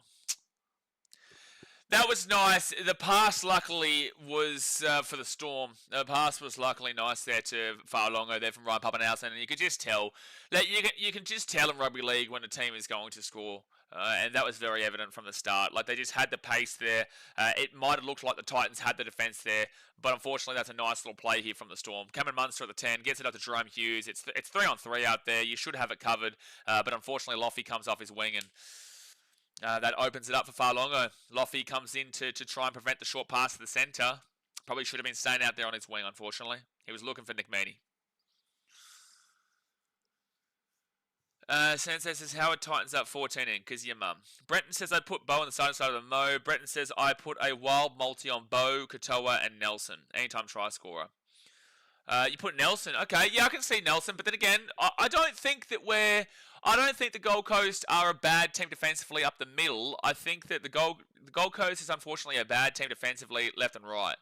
That was nice. The pass, luckily, was for the Storm. The pass was luckily nice there to Farlongo there from Ryan Pappenhausen. And you could just tell that you can just tell in rugby league when a team is going to score. And that was very evident from the start. Like, they just had the pace there. It might have looked like the Titans had the defence there, but unfortunately that's a nice little play here from the Storm. Cameron Munster at the 10, gets it up to Jerome Hughes. It's 3-on-3 out there. You should have it covered, but unfortunately Loffy comes off his wing, and that opens it up for Farlongo. Loffy comes in to try and prevent the short pass to the centre. Probably should have been staying out there on his wing, unfortunately. He was looking for Nick Meaney. Sensei says, Howard tightens up 14 in, because your mum. Brenton says, I put Bo on the side of the Mo. Brenton says, I put a wild multi on Bo, Katoa, and Nelson. Anytime try scorer. You put Nelson. Okay, yeah, I can see Nelson, but then again, I don't think that I don't think the Gold Coast are a bad team defensively up the middle. I think that the Gold Coast is unfortunately a bad team defensively left and right.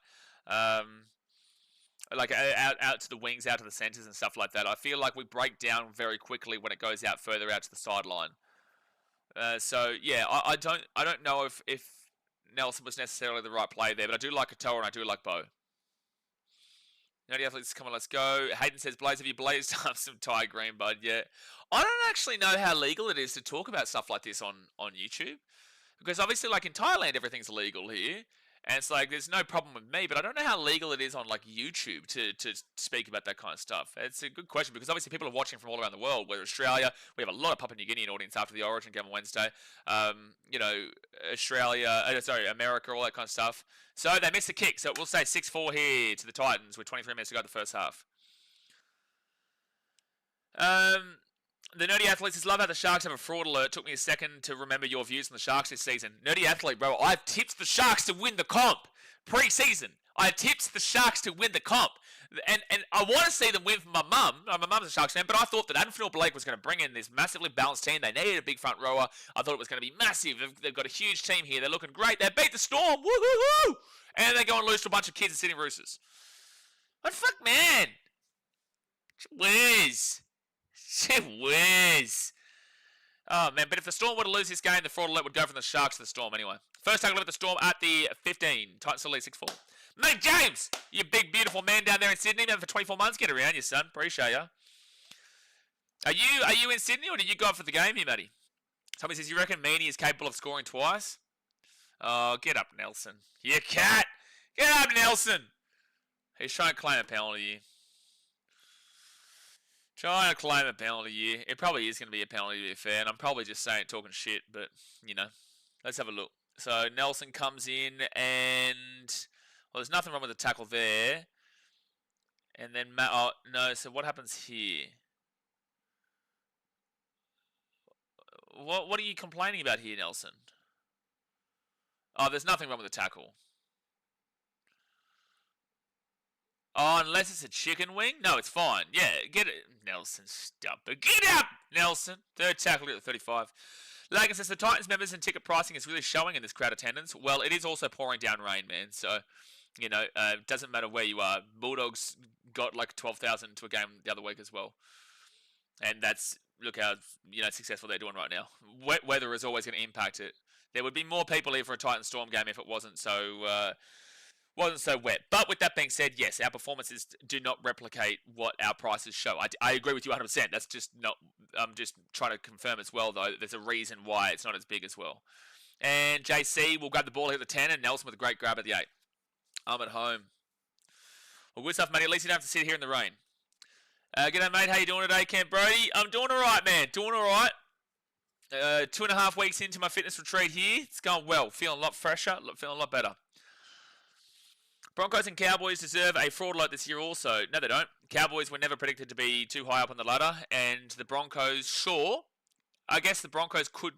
Like out to the wings, out to the centres and stuff like that. I feel like we break down very quickly when it goes out further out to the sideline. So yeah, I don't know if Nelson was necessarily the right play there, but I do like Katoa and I do like Bo. The athletes, come on, let's go. Hayden says, Blaze, have you blazed up some Thai green, bud? Yeah. I don't actually know how legal it is to talk about stuff like this on YouTube. Because obviously, like in Thailand, everything's legal here. And it's like, there's no problem with me, but I don't know how legal it is on like YouTube to speak about that kind of stuff. It's a good question because obviously people are watching from all around the world. We're Australia. We have a lot of Papua New Guinean audience after the Origin game on Wednesday. America, all that kind of stuff. So they missed the kick. So we'll say 6-4 here to the Titans with 23 minutes to go in the first half. The Nerdy Athlete says, love how the Sharks have a fraud alert. Took me a second to remember your views on the Sharks this season. Nerdy Athlete, bro, I've tipped the Sharks to win the comp pre-season. I tipped the Sharks to win the comp. And I want to see them win for my mum. My mum's a Sharks fan, but I thought that Anfield Blake was going to bring in this massively balanced team. They needed a big front rower. I thought it was going to be massive. They've got a huge team here. They're looking great. They beat the Storm. Woo-hoo-hoo! And they go and lose to a bunch of kids at Sydney Roosters. What the fuck, man? Whiz. Whiz. Oh, man, but if the Storm were to lose this game, the fraud alert would go from the Sharks to the Storm anyway. First tackle at the Storm at the 15. Titans to lead 6-4. Mate James, you big, beautiful man down there in Sydney. Been for 24 months. Get around you, son. Appreciate ya. Are you in Sydney or did you go up for the game here, Matty? Tommy says, you reckon Meaney is capable of scoring twice? Oh, get up, Nelson. You cat. Get up, Nelson. He's trying to claim a penalty here. Trying to claim a penalty here. It probably is going to be a penalty, to be fair. And I'm probably just saying, talking shit. But, you know, let's have a look. So, Nelson comes in and... Well, there's nothing wrong with the tackle there. And then... Oh, no. So, what happens here? What are you complaining about here, Nelson? Oh, there's nothing wrong with the tackle. Oh, unless it's a chicken wing? No, it's fine. Yeah, get it. Nelson, stop it. Get up, Nelson. Third tackle at the 35. Lagan says, the Titans members and ticket pricing is really showing in this crowd attendance. Well, it is also pouring down rain, man. So, you know, it doesn't matter where you are. Bulldogs got like 12,000 to a game the other week as well. And that's, look how, you know, successful they're doing right now. Wet weather is always going to impact it. There would be more people here for a Titan Storm game if it wasn't so wet. But with that being said, yes, our performances do not replicate what our prices show. I agree with you 100%. That's just not... I'm just trying to confirm as well, though, that there's a reason why it's not as big as well. And JC will grab the ball here at the 10, and Nelson with a great grab at the 8. I'm at home. Well, good stuff, mate. At least you don't have to sit here in the rain. G'day, mate. How you doing today, Camp Brody? I'm doing all right, man. Doing all right. 2.5 weeks into my fitness retreat here. It's going well. Feeling a lot fresher. Feeling a lot better. Broncos and Cowboys deserve a fraud alert this year also. No, they don't. Cowboys were never predicted to be too high up on the ladder, and the Broncos, sure. I guess the Broncos could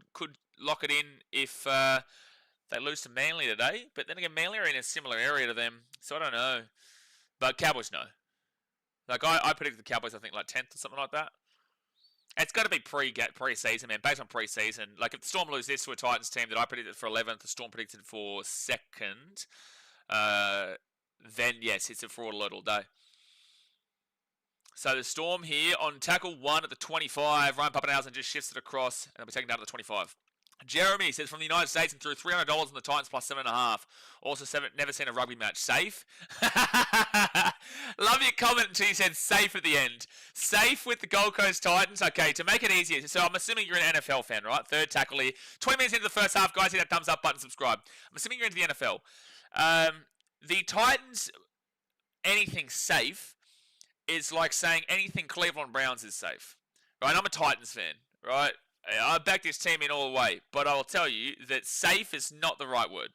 lock it in if they lose to Manly today, but then again, Manly are in a similar area to them, so I don't know. But Cowboys, no. Like, I predicted the Cowboys, I think, like 10th or something like that. It's got to be pre-season, man, based on pre-season. Like, if the Storm lose this to a Titans team that I predicted for 11th, the Storm predicted for 2nd, then yes, it's a fraud alert all day. So the Storm here on tackle 1 at the 25. Ryan Pappenhausen just shifts it across, and they'll be taken down to the 25. Jeremy says, from the United States and threw $300 on the Titans plus 7.5. Also, never seen a rugby match. Safe? Love your comment until you said safe at the end. Safe with the Gold Coast Titans. Okay, to make it easier. So I'm assuming you're an NFL fan, right? Third tackle here. 20 minutes into the first half, guys. Hit that thumbs up button, subscribe. I'm assuming you're into the NFL. The Titans, anything safe is like saying anything Cleveland Browns is safe. Right? I'm a Titans fan, right? I back this team in all the way, but I will tell you that safe is not the right word.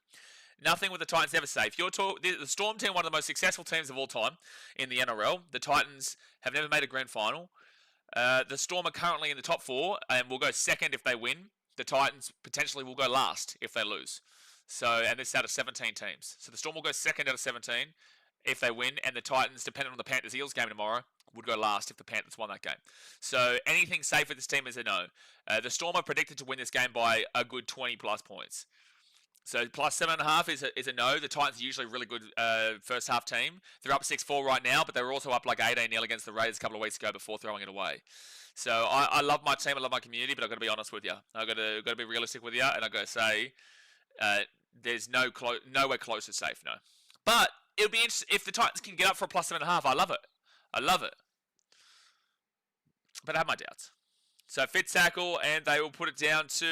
Nothing with the Titans ever safe. The Storm team, one of the most successful teams of all time in the NRL. The Titans have never made a grand final. The Storm are currently in the top 4 and will go second if they win. The Titans potentially will go last if they lose. So, and this is out of 17 teams. So the Storm will go second out of 17 if they win, and the Titans, depending on the Panthers-Eels game tomorrow, would go last if the Panthers won that game. So anything safe with this team is a no. The Storm are predicted to win this game by a good 20-plus points. So plus 7.5 is a no. The Titans are usually a really good first half team. They're up 6-4 right now, but they were also up like 18-0 against the Raiders a couple of weeks ago before throwing it away. So I love my team, I love my community, but I've got to be honest with you. I've got to be realistic with you, and I've got to say there's nowhere close to safe, no. But it'll be interesting if the Titans can get up for a plus 7.5. I love it. I love it. But I have my doubts. So Fitz tackle, and they will put it down to...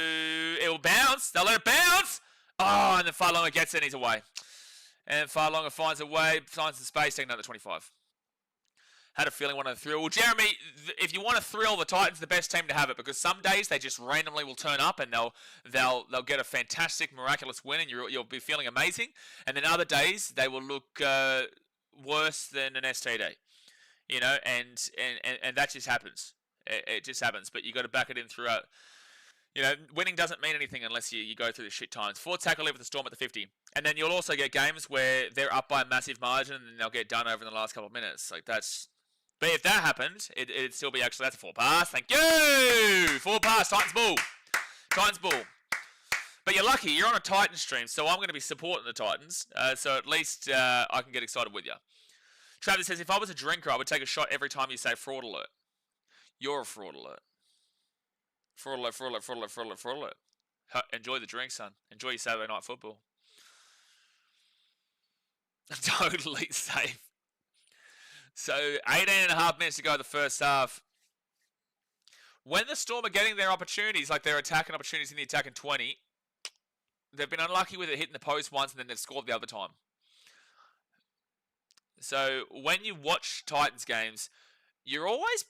It will bounce. They'll let it bounce. Oh, and then Farlonger gets it and he's away. And Farlonger finds a way, finds the space, taking another 25. Had a feeling wanted to thrill. Well, Jeremy, if you want to thrill, the Titans the best team to have it, because some days they just randomly will turn up and they'll get a fantastic, miraculous win, and you'll be feeling amazing. And then other days they will look worse than an STD, you know, and that just happens. It just happens. But you got to back it in throughout. You know, winning doesn't mean anything unless you go through the shit times. 4 tackle lead with the Storm at the 50. And then you'll also get games where they're up by a massive margin and they'll get done over in the last couple of minutes. Like, that's... But if that happened, it'd still be actually... That's a 4 pass. Thank you! 4 pass. Titans ball. Titans ball. But you're lucky. You're on a Titans stream, so I'm going to be supporting the Titans. So at least I can get excited with you. Travis says, if I was a drinker, I would take a shot every time you say fraud alert. You're a fraud alert. Fraud alert, fraud alert, fraud alert, fraud alert, fraud alert. Enjoy the drink, son. Enjoy your Saturday night football. Totally safe. So, 18.5 minutes to go in the first half. When the Storm are getting their opportunities, like their attacking opportunities in the attacking 20, they've been unlucky with it hitting the post once and then they've scored the other time. So, when you watch Titans games, you're always...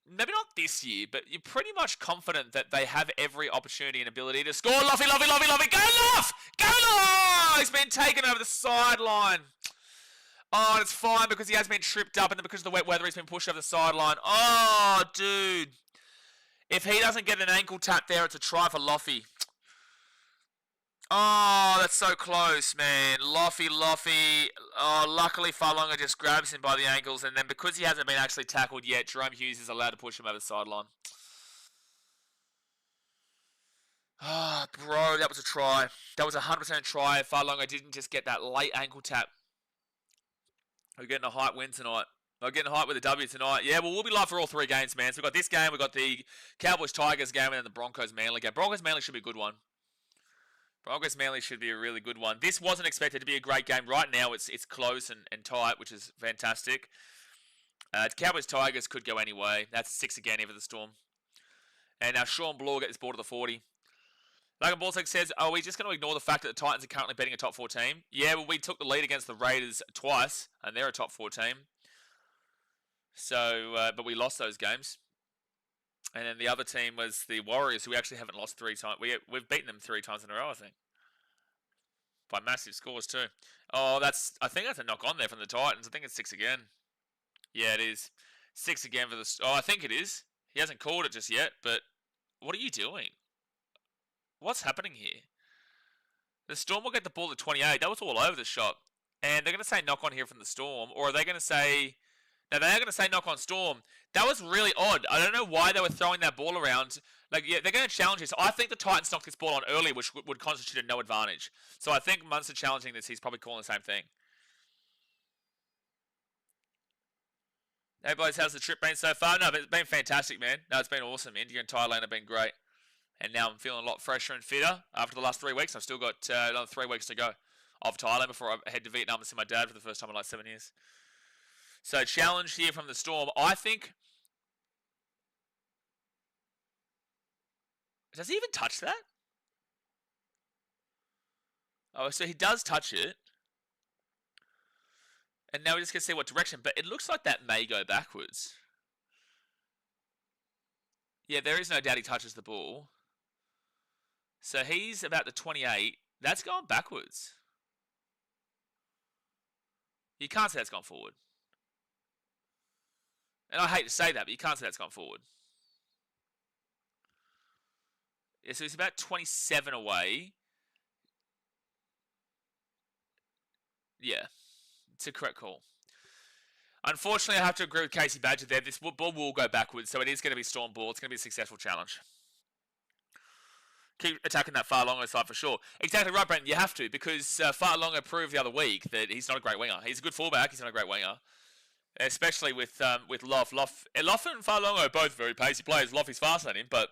Maybe not this year, but you're pretty much confident that they have every opportunity and ability to score. Luffy, Luffy, Luffy, Luffy. Go, Luff! Go, Luff! He's been taken over the sideline. Oh, and it's fine because he has been tripped up, and then because of the wet weather, he's been pushed over the sideline. Oh, dude. If he doesn't get an ankle tap there, it's a try for Luffy. Oh, that's so close, man. Luffy. Oh, luckily Farlonger just grabs him by the ankles, and then because he hasn't been actually tackled yet, Jerome Hughes is allowed to push him over the sideline. Oh, bro, that was a try. That was a 100% try. Farlonger didn't just get that late ankle tap. We're getting a height win tonight. We're getting a height with a W tonight. Yeah, well, we'll be live for all 3 games, man. So we've got this game, we've got the Cowboys-Tigers game, and then the Broncos-Manly game. Broncos-Manly should be a good one. Broncos-Manly should be a really good one. This wasn't expected to be a great game. Right now, it's close and tight, which is fantastic. Cowboys-Tigers could go anyway. That's a 6 again here for the Storm. And now Sean Bloor get this ball to the 40. Logan Ballsec says, are we just going to ignore the fact that the Titans are currently beating a top 4 team? Yeah, well, we took the lead against the Raiders twice, and they're a top 4 team. So, but we lost those games. And then the other team was the Warriors, who we actually haven't lost 3 times. We've beaten them 3 times in a row, I think. By massive scores, too. Oh, I think that's a knock on there from the Titans. I think it's 6 again. Yeah, it is. 6 again for the... Oh, I think it is. He hasn't called it just yet, but what are you doing? What's happening here? The Storm will get the ball at 28. That was all over the shot. And they're going to say knock on here from the Storm. Or are they going to say... No, they are going to say knock on Storm. That was really odd. I don't know why they were throwing that ball around. Like, yeah, they're going to challenge this. I think the Titans knocked this ball on early, which would constitute a no advantage. So I think Munster challenging this, he's probably calling the same thing. Hey, boys, how's the trip been so far? No, it's been fantastic, man. No, it's been awesome. India and Thailand have been great. And now I'm feeling a lot fresher and fitter after the last 3 weeks. I've still got another 3 weeks to go of Thailand before I head to Vietnam and see my dad for the first time in like 7 years. So challenge here from the Storm. I think... Does he even touch that? Oh, so he does touch it. And now we're just going to see what direction. But it looks like that may go backwards. Yeah, there is no doubt he touches the ball. So he's about the 28. That's going backwards. You can't say that's gone forward. And I hate to say that, but you can't say that's gone forward. Yeah, so he's about 27 away. Yeah, it's a correct call. Unfortunately, I have to agree with Casey Badger there. This ball will go backwards, so it is going to be Storm ball. It's going to be a successful challenge. Keep attacking that Fa'alogo side for sure. Exactly right, Brent. You have to, because Fa'alogo proved the other week that he's not a great winger. He's a good fullback. He's not a great winger. Especially with Loff. Loff and Fa'alogo are both very pacey players. Loff is faster than him, but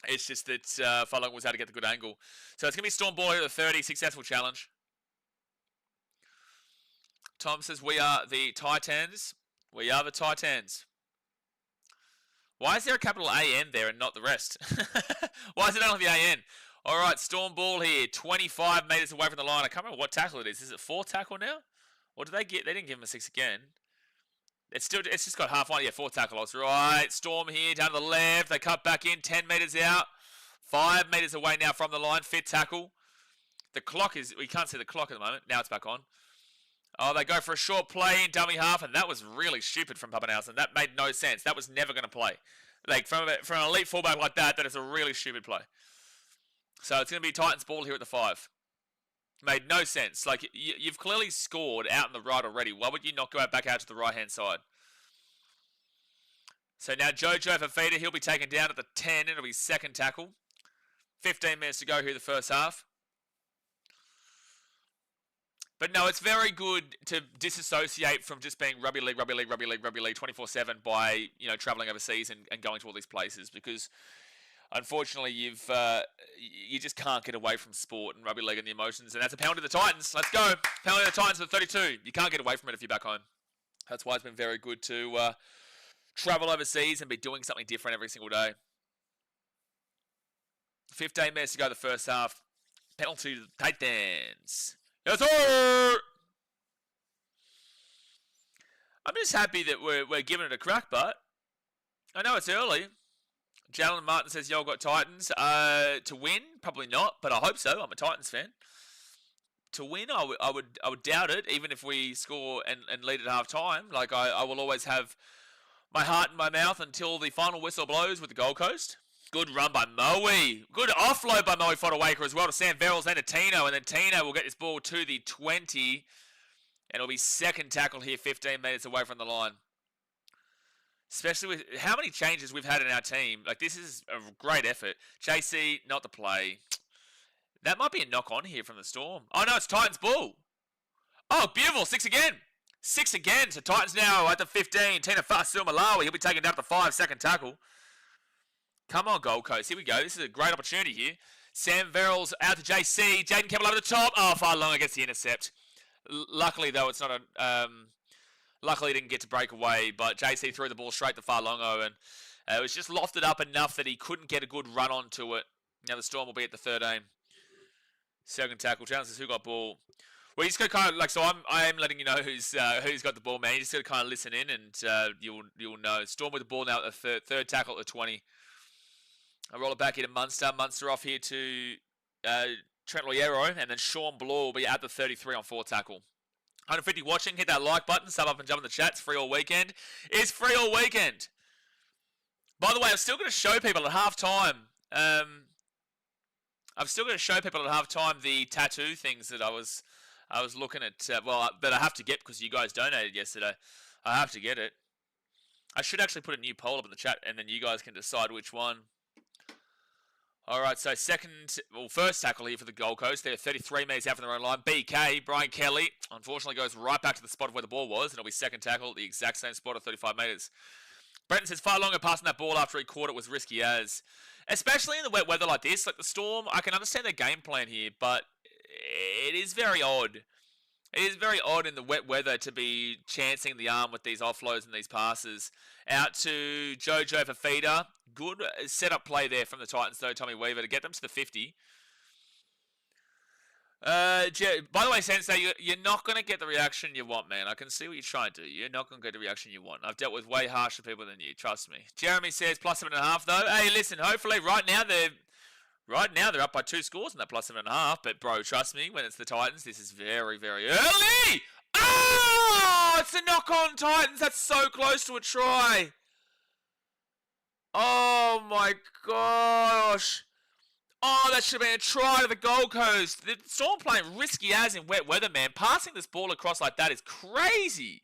it's just that Fa'alogo was able to get the good angle. So it's going to be Storm ball here at the 30. Successful challenge. Tom says, we are the Titans. We are the Titans. Why is there a capital AN there and not the rest? Why is it only the AN? All right, Storm ball here. 25 metres away from the line. I can't remember what tackle it is. Is it 4 tackle now? Or did they get... They didn't give him a 6 again. It's just got half on. Yeah, 4 tackle. That's right. Storm here down to the left. They cut back in. 10 metres out. 5 metres away now from the line. 5th tackle. The clock is... We can't see the clock at the moment. Now it's back on. Oh, they go for a short play in dummy half, and that was really stupid from Pappenhausen. That made no sense. That was never going to play. Like, from an elite fullback like that, that is a really stupid play. So it's going to be Titans ball here at the 5. Made no sense. Like, you've clearly scored out in the right already. Why would you not go back out to the right-hand side? So now Jojo Fafita, he'll be taken down at the 10. It'll be 2nd tackle. 15 minutes to go here the first half. But no, it's very good to disassociate from just being rugby league 24/7 by, you know, travelling overseas and going to all these places, because unfortunately you just can't get away from sport and rugby league and the emotions, and that's a penalty to the Titans. Let's go. Penalty to the Titans for 32. You can't get away from it if you're back home. That's why it's been very good to travel overseas and be doing something different every single day. 15 minutes to go the first half. Penalty to the Titans. Yes, sir! I'm just happy that we're giving it a crack, but I know it's early. Jalen Martin says, yo, got Titans. To win? Probably not, but I hope so. I'm a Titans fan. To win, I would doubt it, even if we score and lead at half time. Like, I will always have my heart in my mouth until the final whistle blows with the Gold Coast. Good run by Moe. Good offload by Moe Fodawaker as well to Sam Verrills and to Tino. And then Tino will get this ball to the 20. And it'll be 2nd tackle here, 15 metres away from the line. Especially with how many changes we've had in our team. Like, this is a great effort. JC, not the play. That might be a knock on here from the Storm. Oh, no, it's Titans ball. Oh, beautiful. 6 again. 6 again. So Titans now at the 15. Tina Fa'asuamaleaui. He'll be taken down to the 5, 2nd tackle. Come on, Gold Coast. Here we go. This is a great opportunity here. Sam Verrills out to JC. Jaden Campbell over the top. Oh, Fa'alogo gets the intercept. Luckily, though, it's not a... luckily, he didn't get to break away, but JC threw the ball straight to Fa'alogo, and it was just lofted up enough that he couldn't get a good run onto it. Now the Storm will be at the 13. 2nd tackle. Challenge says, who got ball? Well, you just got to kind of, like, so I am letting you know who's got the ball, man. You just got to kind of listen in, and you'll know. Storm with the ball now at the third tackle at the 20. I roll it back here to Munster. Munster off here to Trent Loiero, and then Sean Bloor will be at the 33 on 4 tackle. 150 watching. Hit that like button. Sub up and jump in the chat. It's free all weekend. It's free all weekend. By the way, I'm still going to show people at halftime. I'm still going to show people at halftime the tattoo things that I was looking at. That I have to get because you guys donated yesterday. I have to get it. I should actually put a new poll up in the chat, and then you guys can decide which one. All right, so first tackle here for the Gold Coast. They're 33 metres out from their own line. BK, Brian Kelly, unfortunately goes right back to the spot of where the ball was, and it'll be 2nd tackle at the exact same spot at 35 metres. Brenton says, Fa'alogo passing that ball after he caught it was risky as. Especially in the wet weather like this, like the Storm, I can understand their game plan here, but it is very odd It is very odd in the wet weather to be chancing the arm with these offloads and these passes. Out to Jojo for feeder. Good setup play there from the Titans, though, Tommy Weaver, to get them to the 50. By the way, Sensei, you're not going to get the reaction you want, man. I can see what you're trying to do. You're not going to get the reaction you want. I've dealt with way harsher people than you, trust me. Jeremy says +7.5, though. Hey, listen, hopefully right now they're up by 2 scores in that +7.5. But, bro, trust me, when it's the Titans, this is very, very early. Oh, it's a knock-on Titans. That's so close to a try. Oh, my gosh. Oh, that should have been a try to the Gold Coast. The Storm playing risky as in wet weather, man. Passing this ball across like that is crazy.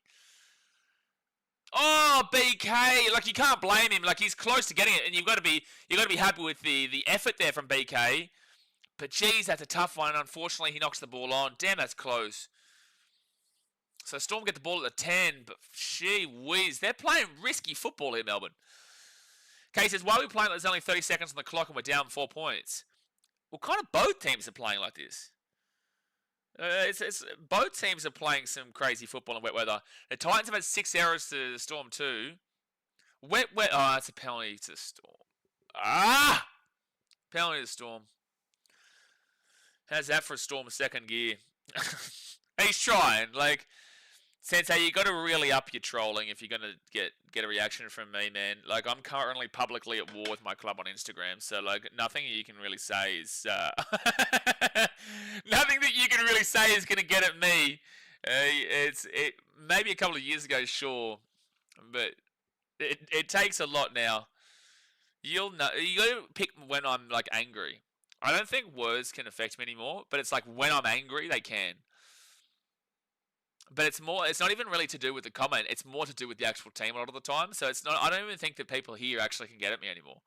Oh, BK. Like, you can't blame him. Like, he's close to getting it, and you've got to be happy with the effort there from BK. But, geez, that's a tough one. Unfortunately, he knocks the ball on. Damn, that's close. So, Storm get the ball at the 10, but, gee whiz. They're playing risky football here, Melbourne. Kay says, why are we playing like there's only 30 seconds on the clock and we're down 4 points? Well, kind of both teams are playing like this. Both teams are playing some crazy football in wet weather. The Titans have had 6 errors to the Storm too. Oh, that's a penalty to the Storm. Penalty to the Storm. How's that for a Storm second gear? He's trying. Like, Sensei, you got to really up your trolling if you're going to get a reaction from me, man. Like, I'm currently publicly at war with my club on Instagram, so, like, nothing you can really say is... nothing that you can really say is going to get at me. Maybe a couple of years ago, sure, but it takes a lot now. You'll know. You got to pick when I'm, like, angry. I don't think words can affect me anymore, but it's like when I'm angry, they can. But it's not even really to do with the comment. It's more to do with the actual team a lot of the time. So it's not. I don't even think that people here actually can get at me anymore.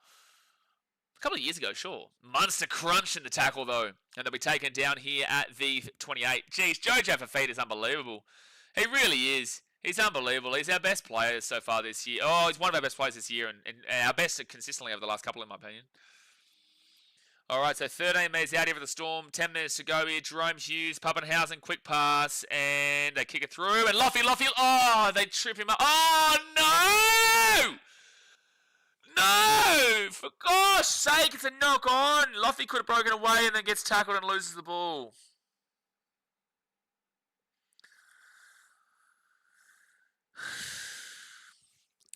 A couple of years ago, sure. Monster crunch in the tackle, though. And they'll be taken down here at the 28. Jeez, Jojo for feed is unbelievable. He really is. He's unbelievable. He's our best player so far this year. Oh, he's one of our best players this year. And our best consistently over the last couple, in my opinion. All right, so 13 metres out here for the Storm. 10 minutes to go here. Jerome Hughes, Pappenhausen, quick pass, and they kick it through. And Luffy, oh, they trip him up. Oh, no! No! For gosh sake, it's a knock on. Luffy could have broken away and then gets tackled and loses the ball.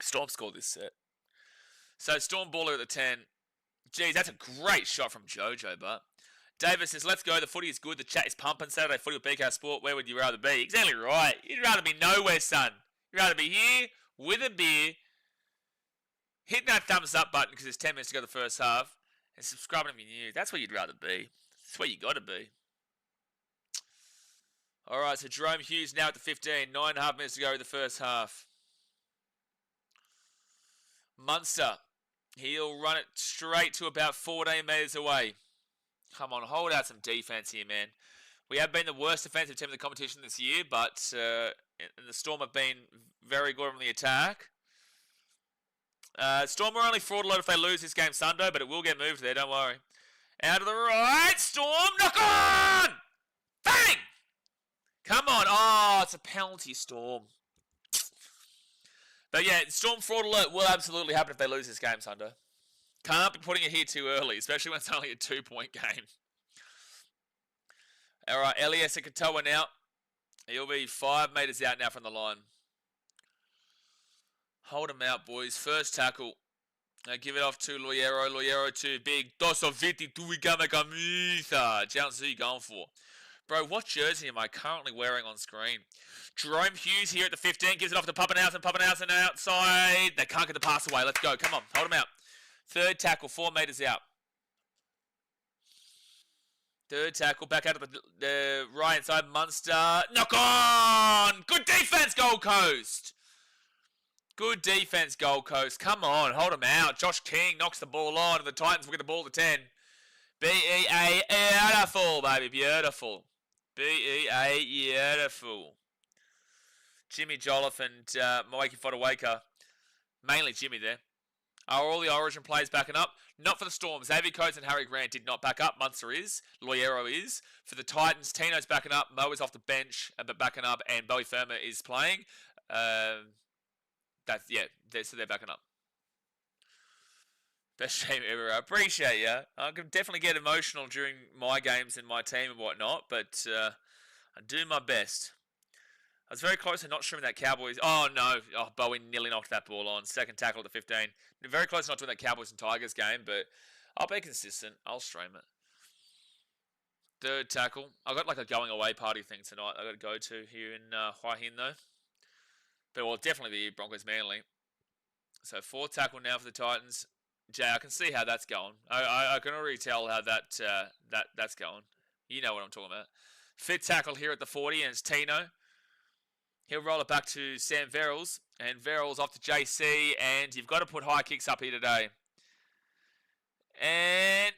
Storm scored this set. So Storm baller at the 10. Geez, that's a great shot from Jojo, but Davis says, let's go. The footy is good. The chat is pumping. Saturday footy with BK Sport. Where would you rather be? Exactly right. You'd rather be nowhere, son. You'd rather be here with a beer, hitting that thumbs up button because there's 10 minutes to go the first half, and subscribing if you're new. That's where you'd rather be. That's where you got to be. All right, so Jerome Hughes now at the 15. 9.5 minutes to go in the first half. Munster. He'll run it straight to about 14 metres away. Come on, hold out some defence here, man. We have been the worst defensive team in the competition this year, but the Storm have been very good on the attack. Storm are only fraudulent if they lose this game Sunday, but it will get moved there, don't worry. Out of the right, Storm, knock on! Bang! Come on, oh, it's a penalty, Storm. But yeah, Storm fraud alert will absolutely happen if they lose this game Sunday. Can't be putting it here too early, especially when it's only a 2-point game. All right, Elias Katoa now. He'll be 5 metres out now from the line. Hold him out, boys. First tackle. Now give it off to Loyero. Loyero too big. Dosso Viti Tuigame Camisa. Jones, who are you going for? Bro, what jersey am I currently wearing on screen? Jerome Hughes here at the 15. Gives it off to Pappenhausen. Pappenhausen outside. They can't get the pass away. Let's go. Come on. Hold him out. Third tackle. 4 metres out. Third tackle. Back out of the right inside. Munster. Knock on. Good defense, Gold Coast. Good defense, Gold Coast. Come on. Hold him out. Josh King knocks the ball on. And the Titans will get the ball to 10. B-E-A. Beautiful, baby. Beautiful. B-E-A. Beautiful. Jimmy Jolliffe and Mikey Fodawaker. Mainly Jimmy there. Are all the Origin players backing up? Not for the Storm. Xavier Coates and Harry Grant did not back up. Munster is. Loiero is. For the Titans, Tino's backing up. Mo is off the bench, but backing up. And Bowie Firma is playing. So they're backing up. Best shame ever. I appreciate you. I can definitely get emotional during my games and my team and whatnot, but I do my best. I was very close to not streaming that Cowboys. Oh, no. Oh, Bowie nearly knocked that ball on. Second tackle at the 15. Very close to not doing that Cowboys and Tigers game, but I'll be consistent. I'll stream it. Third tackle. I've got like a going away party thing tonight I've got to go to here in Hua Hin, though. But well, definitely the Broncos Manly. So fourth tackle now for the Titans. Jay, I can see how that's going. I can already tell how that's going. You know what I'm talking about. Fifth tackle here at the 40, and it's Tino. He'll roll it back to Sam Verrills, and Verrills off to JC, and you've got to put high kicks up here today. And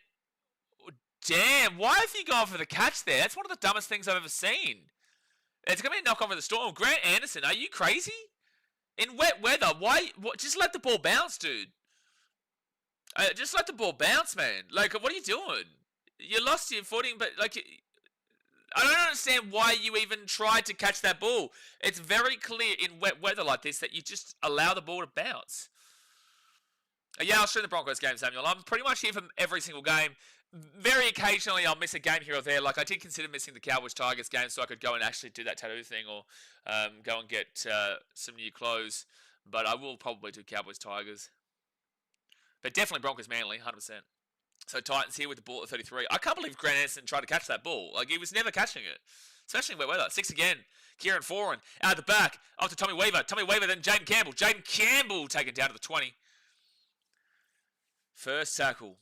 damn, why have you gone for the catch there? That's one of the dumbest things I've ever seen. It's going to be a knock over the Storm. Grant Anderson, are you crazy? In wet weather, why? Just let the ball bounce, dude. Just let the ball bounce, man. Like, what are you doing? You lost your footing, but like, I don't understand why you even tried to catch that ball. It's very clear in wet weather like this that you just allow the ball to bounce. Yeah, I'll stream the Broncos game, Samuel. I'm pretty much here for every single game. Very occasionally, I'll miss a game here or there. Like, I did consider missing the Cowboys-Tigers game so I could go and actually do that tattoo thing or go and get some new clothes. But I will probably do Cowboys-Tigers. But definitely Broncos-Manly, 100%. So Titans here with the ball at 33. I can't believe Grant Anderson tried to catch that ball. Like, he was never catching it. Especially in wet weather. 6 again. Kieran Foran out the back. Off to Tommy Weaver. Tommy Weaver, then Jaden Campbell. Jaden Campbell taken down to the 20. First tackle.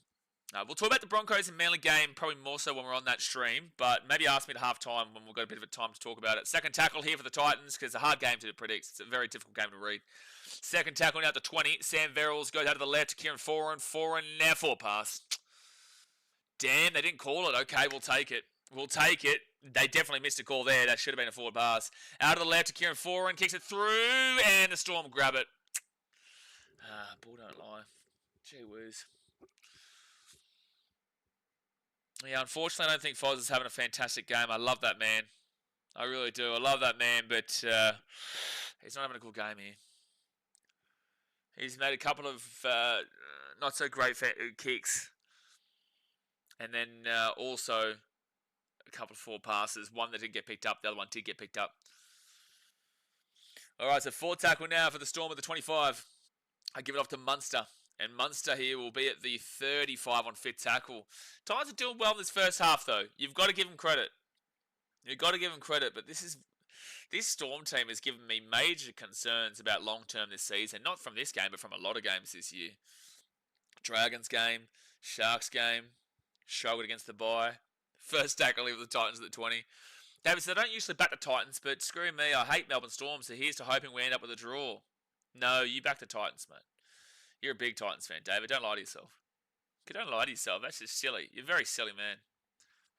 We'll talk about the Broncos and Manly game probably more so when we're on that stream. But maybe ask me at halftime when we've got a bit of a time to talk about it. Second tackle here for the Titans because it's a hard game to predict. It's a very difficult game to read. Second tackle now at the 20. Sam Verrills goes out to the left to Kieran Foran. Foran now for a pass. Damn, they didn't call it. Okay, we'll take it. We'll take it. They definitely missed a call there. That should have been a forward pass. Out of the left to Kieran Foran. Kicks it through. And the Storm grab it. Ball don't lie. Gee whiz. Yeah, unfortunately, I don't think Foz is having a fantastic game. I love that man. I really do. I love that man, but he's not having a good game here. He's made a couple of not so great kicks. And then also a couple of forward passes. One that didn't get picked up. The other one did get picked up. All right, so fourth tackle now for the Storm at the 25. I give it off to Munster. And Munster here will be at the 35 on fifth tackle. Titans are doing well in this first half, though. You've got to give them credit. You've got to give them credit. But this Storm team has given me major concerns about long-term this season. Not from this game, but from a lot of games this year. Dragons game. Sharks game. Struggled against the bye. First tackle here with the Titans at the 20. David said, I don't usually back the Titans, but screw me, I hate Melbourne Storm, so here's to hoping we end up with a draw. No, you back the Titans, mate. You're a big Titans fan, David. Don't lie to yourself. Don't lie to yourself. That's just silly. You're very silly, man.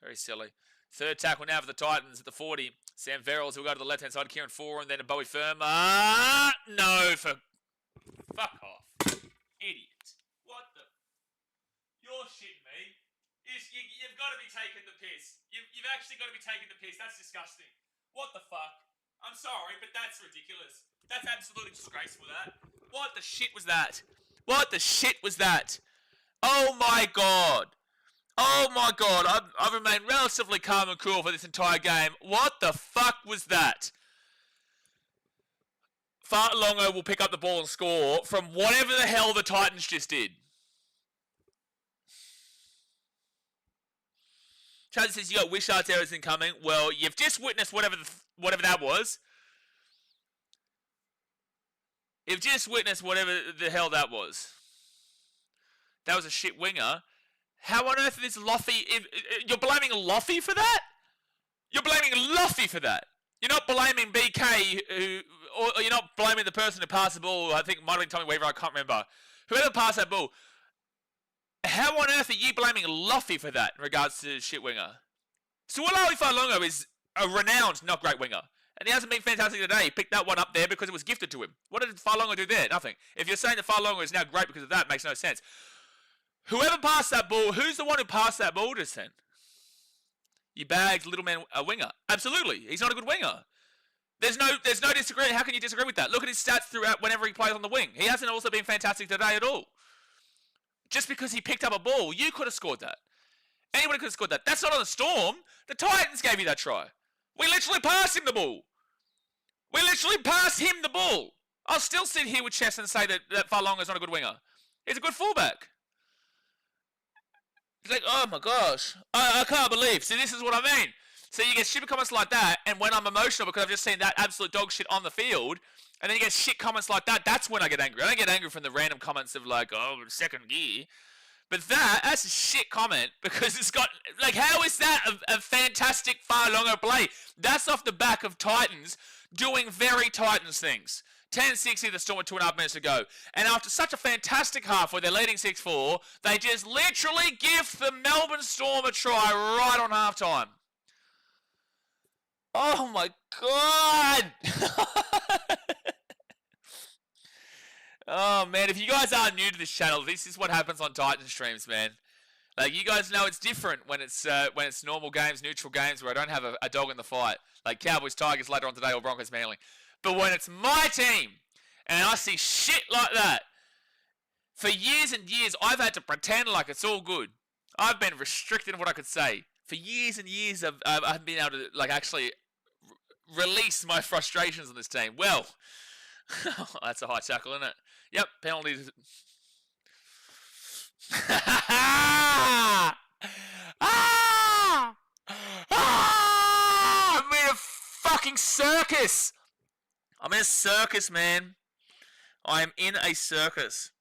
Very silly. Third tackle now for the Titans at the 40. Sam Verrills will go to the left-hand side. Kieran Foran, then a Bowie Firma. No, for... Fuck off. Idiot. What the... You're shitting me. You've got to be taking the piss. You've actually got to be taking the piss. That's disgusting. What the fuck? I'm sorry, but that's ridiculous. That's absolutely disgraceful, that. What the shit was that? What the shit was that? Oh my god. Oh my god. I've remained relatively calm and cool for this entire game. What the fuck was that? Fa'alongo will pick up the ball and score from whatever the hell the Titans just did. Chad says you got Wishart's errors incoming. Well, you've just witnessed whatever that was. You've just witnessed whatever the hell that was. That was a shit winger. How on earth is Loffy... You're blaming Loffy for that? You're blaming Loffy for that. You're not blaming BK, or you're not blaming the person who passed the ball. I think it might have been Tommy Weaver, I can't remember. Whoever passed that ball. How on earth are you blaming Loffy for that in regards to shit winger? Suolali Fa'alongo is a renowned, not great winger. And he hasn't been fantastic today. He picked that one up there because it was gifted to him. What did Farlonga do there? Nothing. If you're saying that Farlonga is now great because of that, it makes no sense. Whoever passed that ball, who's the one who passed that ball just then? You bagged little man a winger. Absolutely. He's not a good winger. There's no disagreement. How can you disagree with that? Look at his stats throughout whenever he plays on the wing. He hasn't also been fantastic today at all. Just because he picked up a ball, you could have scored that. Anybody could have scored that. That's not on the Storm. The Titans gave you that try. We literally passed him the ball. We literally passed him the ball. I'll still sit here with chest and say that Farlonga is not a good winger. He's a good fullback. It's like, oh my gosh. I can't believe. See, this is what I mean. So you get stupid comments like that, and when I'm emotional because I've just seen that absolute dog shit on the field, and then you get shit comments like that, that's when I get angry. I don't get angry from the random comments of like, oh, second gear. But that's a shit comment because it's got, like, how is that a fantastic Farlonga play? That's off the back of Titans doing very Titans things. 10-6 the Storm with 2.5 minutes to go. And after such a fantastic half where they're leading 6-4, they just literally gift the Melbourne Storm a try right on halftime. Oh my God! Oh man, if you guys are new to this channel, this is what happens on Titan streams, man. Like, you guys know it's different when it's normal games, neutral games where I don't have a dog in the fight. Like Cowboys, Tigers later on today or Broncos, Manly. But when it's my team and I see shit like that, for years and years I've had to pretend like it's all good. I've been restricted in what I could say. For years and years I haven't been able to like actually release my frustrations on this team. Well, that's a high tackle, isn't it? Yep, penalties. I'm in a fucking circus. I'm in a circus, man. I am in a circus.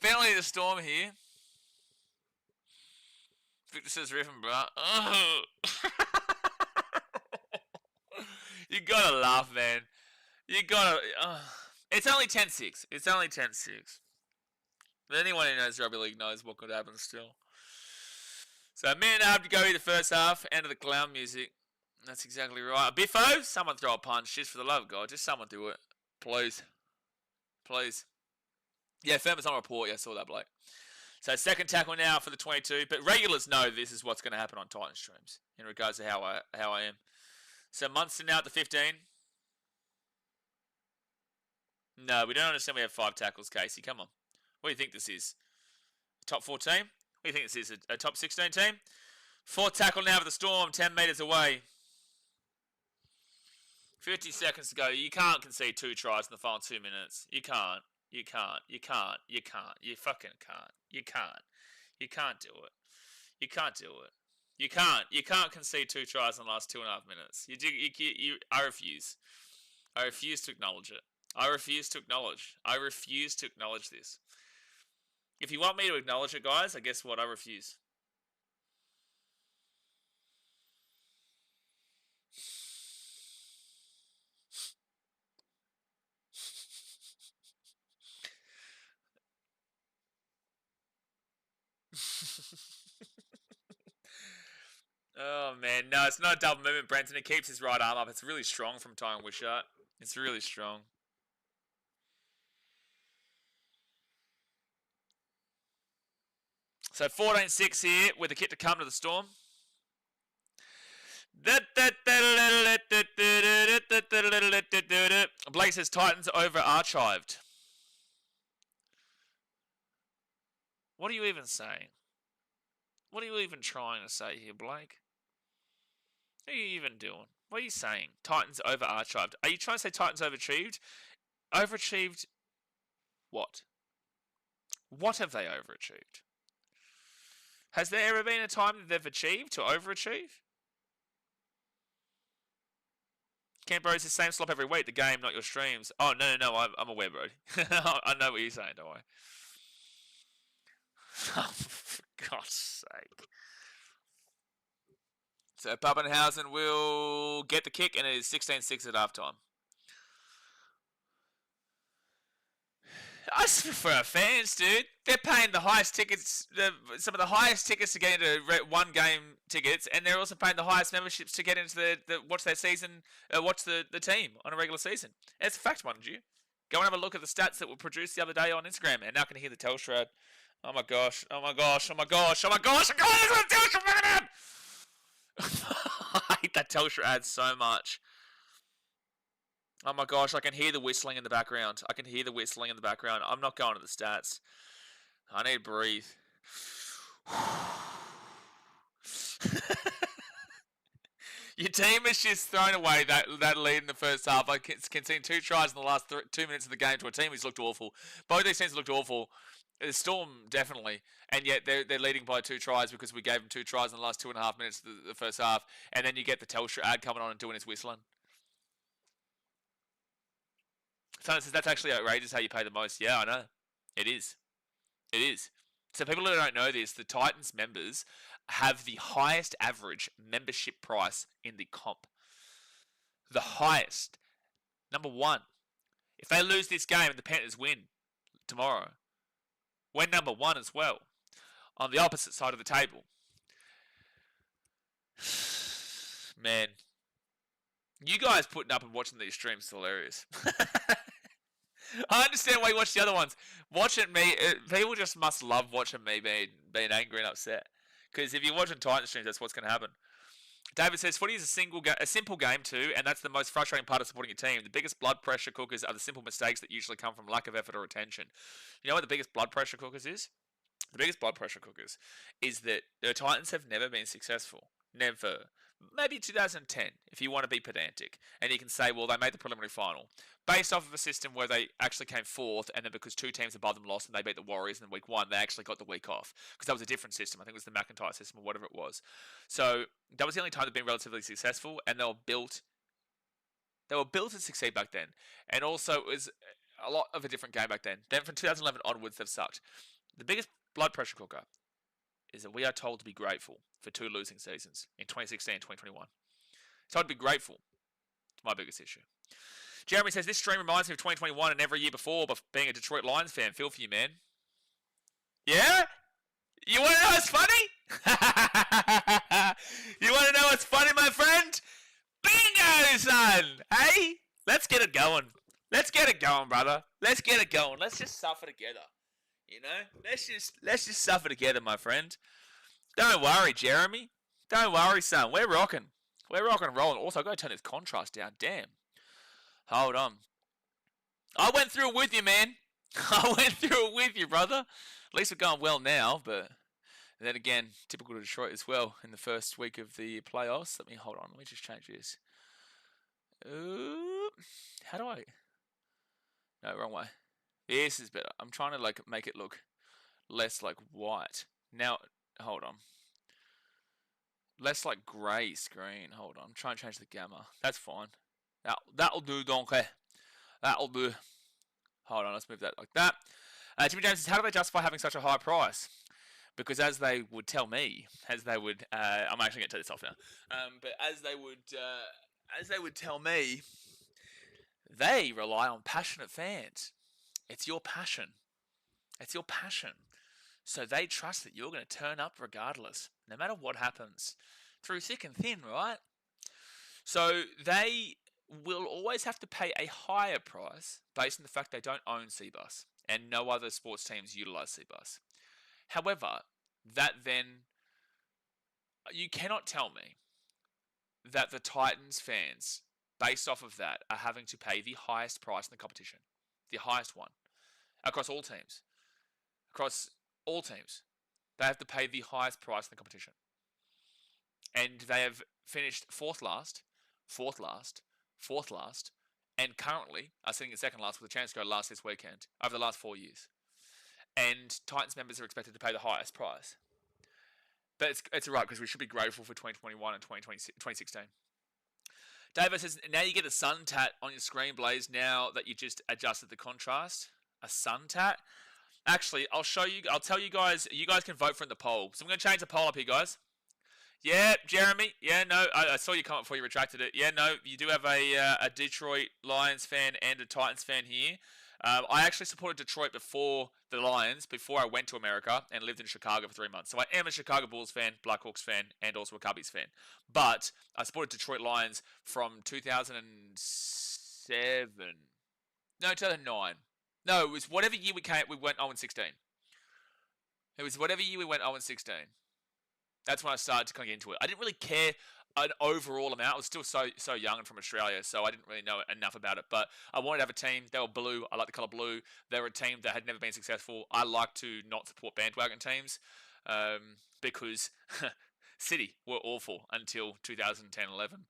Penalty the Storm here. Victor says riffing, bro. You gotta laugh, man. You gotta. It's only 10-6. It's only 10-6. But anyone who knows rugby league knows what could happen still. So a minute and a half to go here the first half. End of the clown music. That's exactly right. Biffo, someone throw a punch. Just for the love of God. Just someone do it. Please. Please. Yeah, Firma's on report. Yeah, I saw that, Blake. So second tackle now for the 22. But regulars know this is what's going to happen on Titan streams in regards to how I am. So Munson now at the 15. No, we don't understand we have 5 tackles, Casey. Come on. What do you think this is? Top 4 team? What do you think this is? A top 16 team? 4th tackle now for the Storm, 10 metres away. 50 seconds to go. You can't concede 2 tries in the final 2 minutes. You can't. You can't. You can't. You can't. You fucking can't. You can't. You can't do it. You can't do it. You can't. You can't concede 2 tries in the last 2.5 minutes. I refuse. I refuse to acknowledge it. I refuse to acknowledge. I refuse to acknowledge this. If you want me to acknowledge it, guys, I guess what? I refuse. Oh, man. No, it's not a double movement, Brenton. It keeps his right arm up. It's really strong from Tyron Wishart. It's really strong. So 14-6 here with the kit to come to the Storm. Blake says Titans over archived. What are you even saying? What are you even trying to say here, Blake? What are you even doing? What are you saying? Titans over archived. Are you trying to say Titans overachieved? Overachieved what? What have they overachieved? Has there ever been a time that they've achieved to overachieve? Camp Bro, it's the same slop every week. The game, not your streams. Oh, no, I'm aware, bro. I know what you're saying, don't worry. Oh, for God's sake. So Pappenhausen will get the kick, and it is 16-6 at halftime. I just prefer fans, dude. They're paying the highest tickets, some of the highest tickets to get into one game tickets, and they're also paying the highest memberships to get into watch their season, watch the team on a regular season. And it's a fact, mind you. Go and have a look at the stats that were produced the other day on Instagram, and now I can hear the Telstra ad. Oh my gosh! Oh my gosh! Oh my gosh! Oh my gosh! Oh my gosh! There's a Telstra ad! I hate that Telstra ad so much. Oh my gosh, I can hear the whistling in the background. I can hear the whistling in the background. I'm not going to the stats. I need to breathe. Your team has just thrown away that lead in the first half. I conceded 2 tries in the last 2 minutes of the game to a team who's looked awful. Both these teams looked awful. The Storm, definitely. And yet they're leading by 2 tries because we gave them 2 tries in the last 2.5 minutes of the first half. And then you get the Telstra ad coming on and doing his whistling. Someone says, that's actually outrageous how you pay the most. Yeah, I know. It is. It is. So people who don't know this, the Titans members have the highest average membership price in the comp. The highest. Number 1. If they lose this game and the Panthers win tomorrow, we're number 1 as well. On the opposite side of the table. Man. You guys putting up and watching these streams is hilarious. I understand why you watch the other ones. Watching me, people just must love watching me being angry and upset. Because if you're watching Titan streams, that's what's going to happen. David says, footy is a simple game too, and that's the most frustrating part of supporting your team. The biggest blood pressure cookers are the simple mistakes that usually come from lack of effort or attention. You know what the biggest blood pressure cookers is? The biggest blood pressure cookers is that the Titans have never been successful. Never. Maybe 2010, if you want to be pedantic. And you can say, well, they made the preliminary final. Based off of a system where they actually came 4th, and then because 2 teams above them lost and they beat the Warriors in week 1, they actually got the week off. Because that was a different system. I think it was the McIntyre system or whatever it was. So that was the only time they've been relatively successful, and they were built to succeed back then. And also, it was a lot of a different game back then. Then from 2011 onwards, they've sucked. The biggest blood pressure cooker is that we are told to be grateful for 2 losing seasons in 2016 and 2021. Told to be grateful. It's my biggest issue. Jeremy says, this stream reminds me of 2021 and every year before, but being a Detroit Lions fan, feel for you, man. Yeah? You want to know what's funny? You want to know what's funny, my friend? Bingo, son! Hey? Let's get it going. Let's get it going, brother. Let's get it going. Let's just suffer together. You know? Let's just suffer together, my friend. Don't worry, Jeremy. Don't worry, son. We're rocking. We're rocking and rolling. Also, I've got to turn this contrast down. Damn. Hold on. I went through it with you, man. I went through it with you, brother. At least we're going well now, but then again, typical of Detroit as well in the first week of the playoffs. Hold on. Let me just change this. How do I? No, wrong way. This is better. I'm trying to make it look less like white. Now, hold on. Less like grey screen. Hold on. I'm trying to change the gamma. That's fine. That'll do, donkey. That'll do. Hold on, let's move that like that. Jimmy James says, how do they justify having such a high price? Because as they would tell me, I'm actually going to turn this off now. But as they would tell me, they rely on passionate fans. It's your passion. It's your passion. So they trust that you're going to turn up regardless, no matter what happens, through thick and thin, right? So they will always have to pay a higher price based on the fact they don't own Cbus, and no other sports teams utilize Cbus. However, you cannot tell me that the Titans fans, based off of that, are having to pay the highest price in the competition. The highest one. Across all teams. Across all teams. They have to pay the highest price in the competition. And they have finished 4th last, 4th last, 4th last, and currently are sitting in 2nd last with a chance to go last this weekend over the last 4 years. And Titans members are expected to pay the highest price. But it's alright because we should be grateful for 2021 and 2016. David says, now you get a sun tat on your screen, Blaze, now that you just adjusted the contrast. A sun tat? Actually, I'll tell you guys can vote for in the poll. So I'm going to change the poll up here, guys. Yeah, Jeremy. Yeah, no, I saw you comment before you retracted it. Yeah, no, you do have a Detroit Lions fan and a Titans fan here. I actually supported Detroit before the Lions, before I went to America and lived in Chicago for 3 months. So I am a Chicago Bulls fan, Blackhawks fan, and also a Cubbies fan. But I supported Detroit Lions from 2007. No, 2009. No, it was whatever year we went 0-16. It was whatever year we went 0-16. That's when I started to kind of get into it. I didn't really care an overall amount. I was still so young and from Australia, so I didn't really know enough about it. But I wanted to have a team. They were blue. I like the colour blue. They were a team that had never been successful. I like to not support bandwagon teams because City were awful until 2010-11.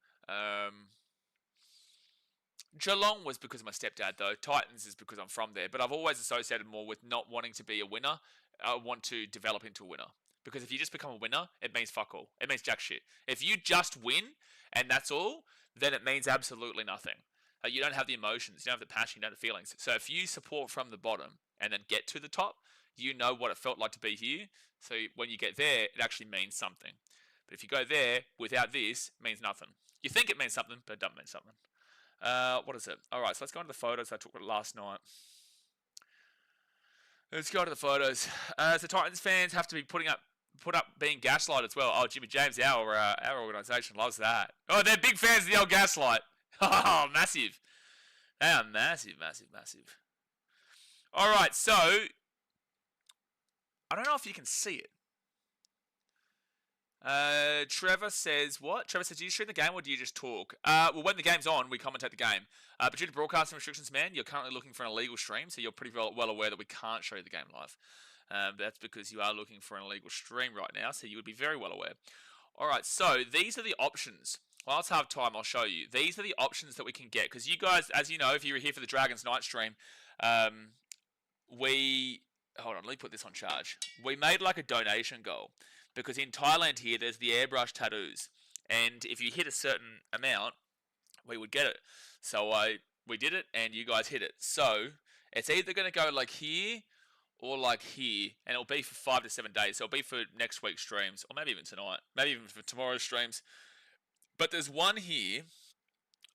Geelong was because of my stepdad, though. Titans is because I'm from there. But I've always associated more with not wanting to be a winner. I want to develop into a winner. Because if you just become a winner, it means fuck all. It means jack shit. If you just win, and that's all, then it means absolutely nothing. You don't have the emotions, you don't have the passion, you don't have the feelings. So if you support from the bottom and then get to the top, you know what it felt like to be here. So when you get there, it actually means something. But if you go there without this, it means nothing. You think it means something, but it doesn't mean something. What is it? Alright, so let's go into the photos I took last night. Let's go to the photos. So Titans fans have to be put up being gaslight as well. Oh, Jimmy James, our organisation loves that. Oh, they're big fans of the old gaslight. Oh, massive. They are massive, massive, massive. All right, so I don't know if you can see it. Trevor says, what? Trevor says, do you stream the game or do you just talk? Well, when the game's on, we commentate the game. But due to broadcasting restrictions, man, you're currently looking for an illegal stream, so you're pretty well aware that we can't show you the game live. That's because you are looking for an illegal stream right now, so you would be very well aware. Alright, so these are the options. While it's half time, I'll show you. These are the options that we can get. Because you guys, as you know, if you were here for the Dragons Night stream, hold on, let me put this on charge. We made like a donation goal. Because in Thailand here, there's the airbrush tattoos. And if you hit a certain amount, we would get it. So we did it, and you guys hit it. So it's either going to go like here, or like here, and it'll be for 5 to 7 days. So it'll be for next week's streams, or maybe even tonight, maybe even for tomorrow's streams. But there's one here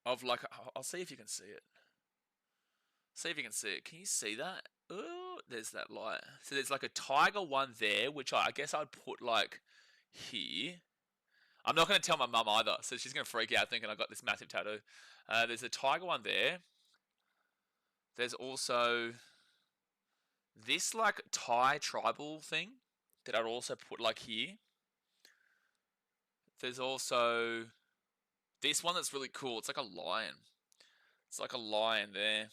of like, I'll see if you can see it. See if you can see it. Can you see that? Oh, there's that light. So there's like a tiger one there, which I guess I'd put like here. I'm not going to tell my mum either, so she's going to freak out thinking I got this massive tattoo. There's a tiger one there. There's also this like Thai tribal thing that I'd also put like here. There's also this one that's really cool. It's like a lion. It's like a lion there.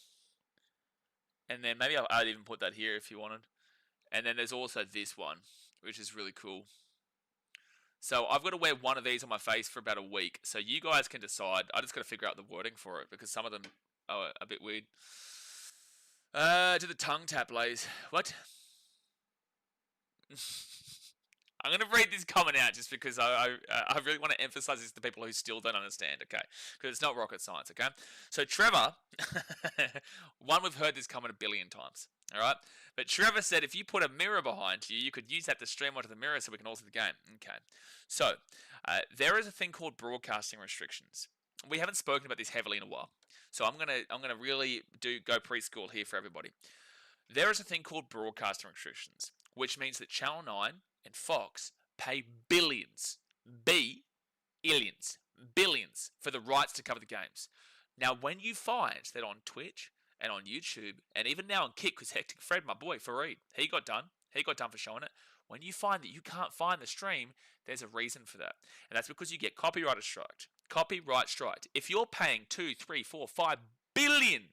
And then maybe I'd even put that here if you wanted. And then there's also this one, which is really cool. So I've got to wear one of these on my face for about a week. So you guys can decide. I just got to figure out the wording for it because some of them are a bit weird. Do the tongue tap, Blaze. What? I'm going to read this comment out just because I really want to emphasize this to people who still don't understand, okay? Because it's not rocket science, okay? So Trevor, one, we've heard this comment a billion times, all right? But Trevor said if you put a mirror behind you, you could use that to stream onto the mirror so we can all see the game. Okay. So there is a thing called broadcasting restrictions. We haven't spoken about this heavily in a while. So I'm gonna really go preschool here for everybody. There is a thing called broadcasting restrictions, which means that Channel 9 and Fox pay billions for the rights to cover the games. Now, when you find that on Twitch and on YouTube, and even now on Kick, because Hectic Fred, my boy, Fareed, he got done for showing it. When you find that you can't find the stream, there's a reason for that. And that's because you get copyright striked. Copyright striked. If you're paying $2, $3, $4, $5 billion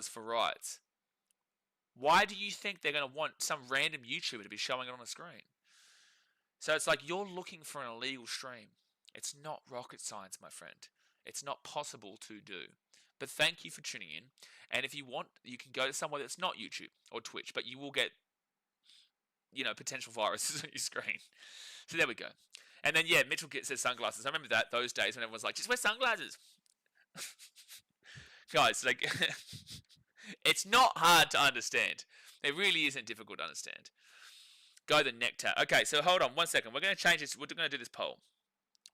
for rights, why do you think they're going to want some random YouTuber to be showing it on the screen? So it's like you're looking for an illegal stream. It's not rocket science, my friend. It's not possible to do. But thank you for tuning in. And if you want, you can go to somewhere that's not YouTube or Twitch, but you will get, potential viruses on your screen. So there we go. And then, yeah, Mitchell says sunglasses. I remember that, those days when everyone was like, just wear sunglasses. Guys, like, it's not hard to understand. It really isn't difficult to understand. Go the neck tat. Okay, so hold on 1 second. We're going to change this. We're going to do this poll.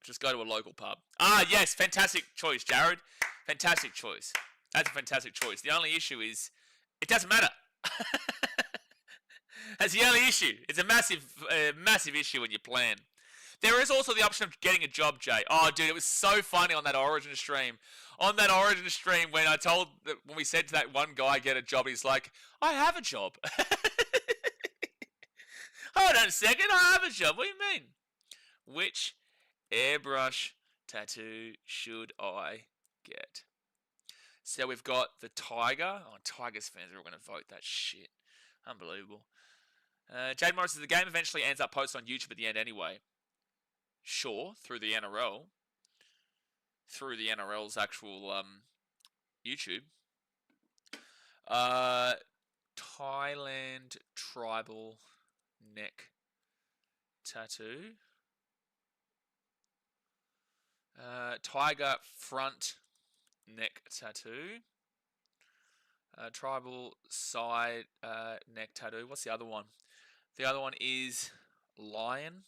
Just go to a local pub. Ah, yes, fantastic choice, Jared. Fantastic choice. That's a fantastic choice. The only issue is It doesn't matter. That's the only issue. It's a massive issue when you plan. There is also the option of getting a job, Jay. Oh, dude, it was so funny on that Origin stream. On that Origin stream, when we said to that one guy get a job, he's like, I have a job. Hold on a second, I have a job. What do you mean? Which airbrush tattoo should I get? So we've got the Tiger. Oh, Tigers fans are all going to vote that shit. Unbelievable. Jade Morris says the game eventually ends up posted on YouTube at the end anyway. Sure, through the NRL. Through the NRL's actual YouTube. Thailand tribal neck tattoo. Tiger front neck tattoo. Tribal side neck tattoo. What's the other one? The other one is lion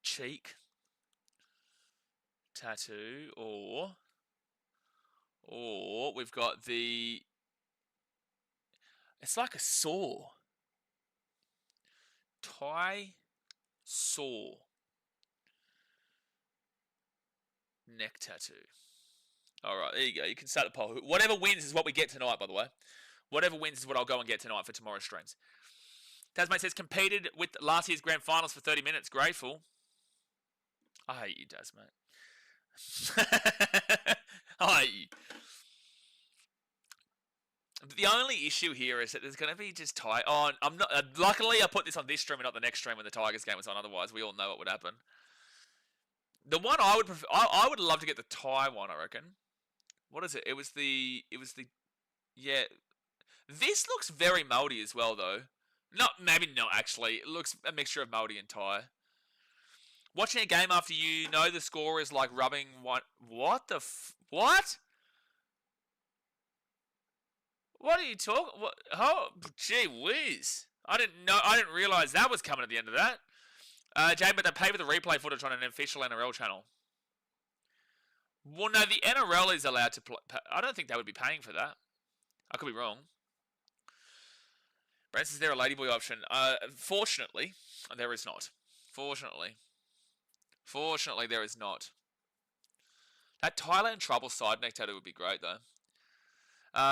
cheek tattoo, or we've got the, it's like a saw. Thai saw neck tattoo. All right, there you go. You can start the poll. Whatever wins is what we get tonight, by the way. Whatever wins is what I'll go and get tonight for tomorrow's streams. Tasmate says, competed with last year's grand finals for 30 minutes. Grateful. I hate you, Tasmate. I hate you. The only issue here is that there's going to be just I'm not. Luckily, I put this on this stream and not the next stream when the Tigers game was on. Otherwise, we all know what would happen. The one I would prefer, I would love to get the Thai one. I reckon. What is it? It was the. Yeah. This looks very Māori as well, though. Maybe not actually. It looks a mixture of Māori and Thai. Watching a game after you know the score is like rubbing one. What the what? What are you talking? What? Oh, gee whiz! I didn't know. I didn't realize that was coming at the end of that. Jane, but they pay for the replay footage on an official NRL channel. Well, no, the NRL is allowed to play. I don't think they would be paying for that. I could be wrong. Brent, is there a ladyboy option? Fortunately, there is not. Fortunately, there is not. That Thailand trouble side neck tattoo would be great, though.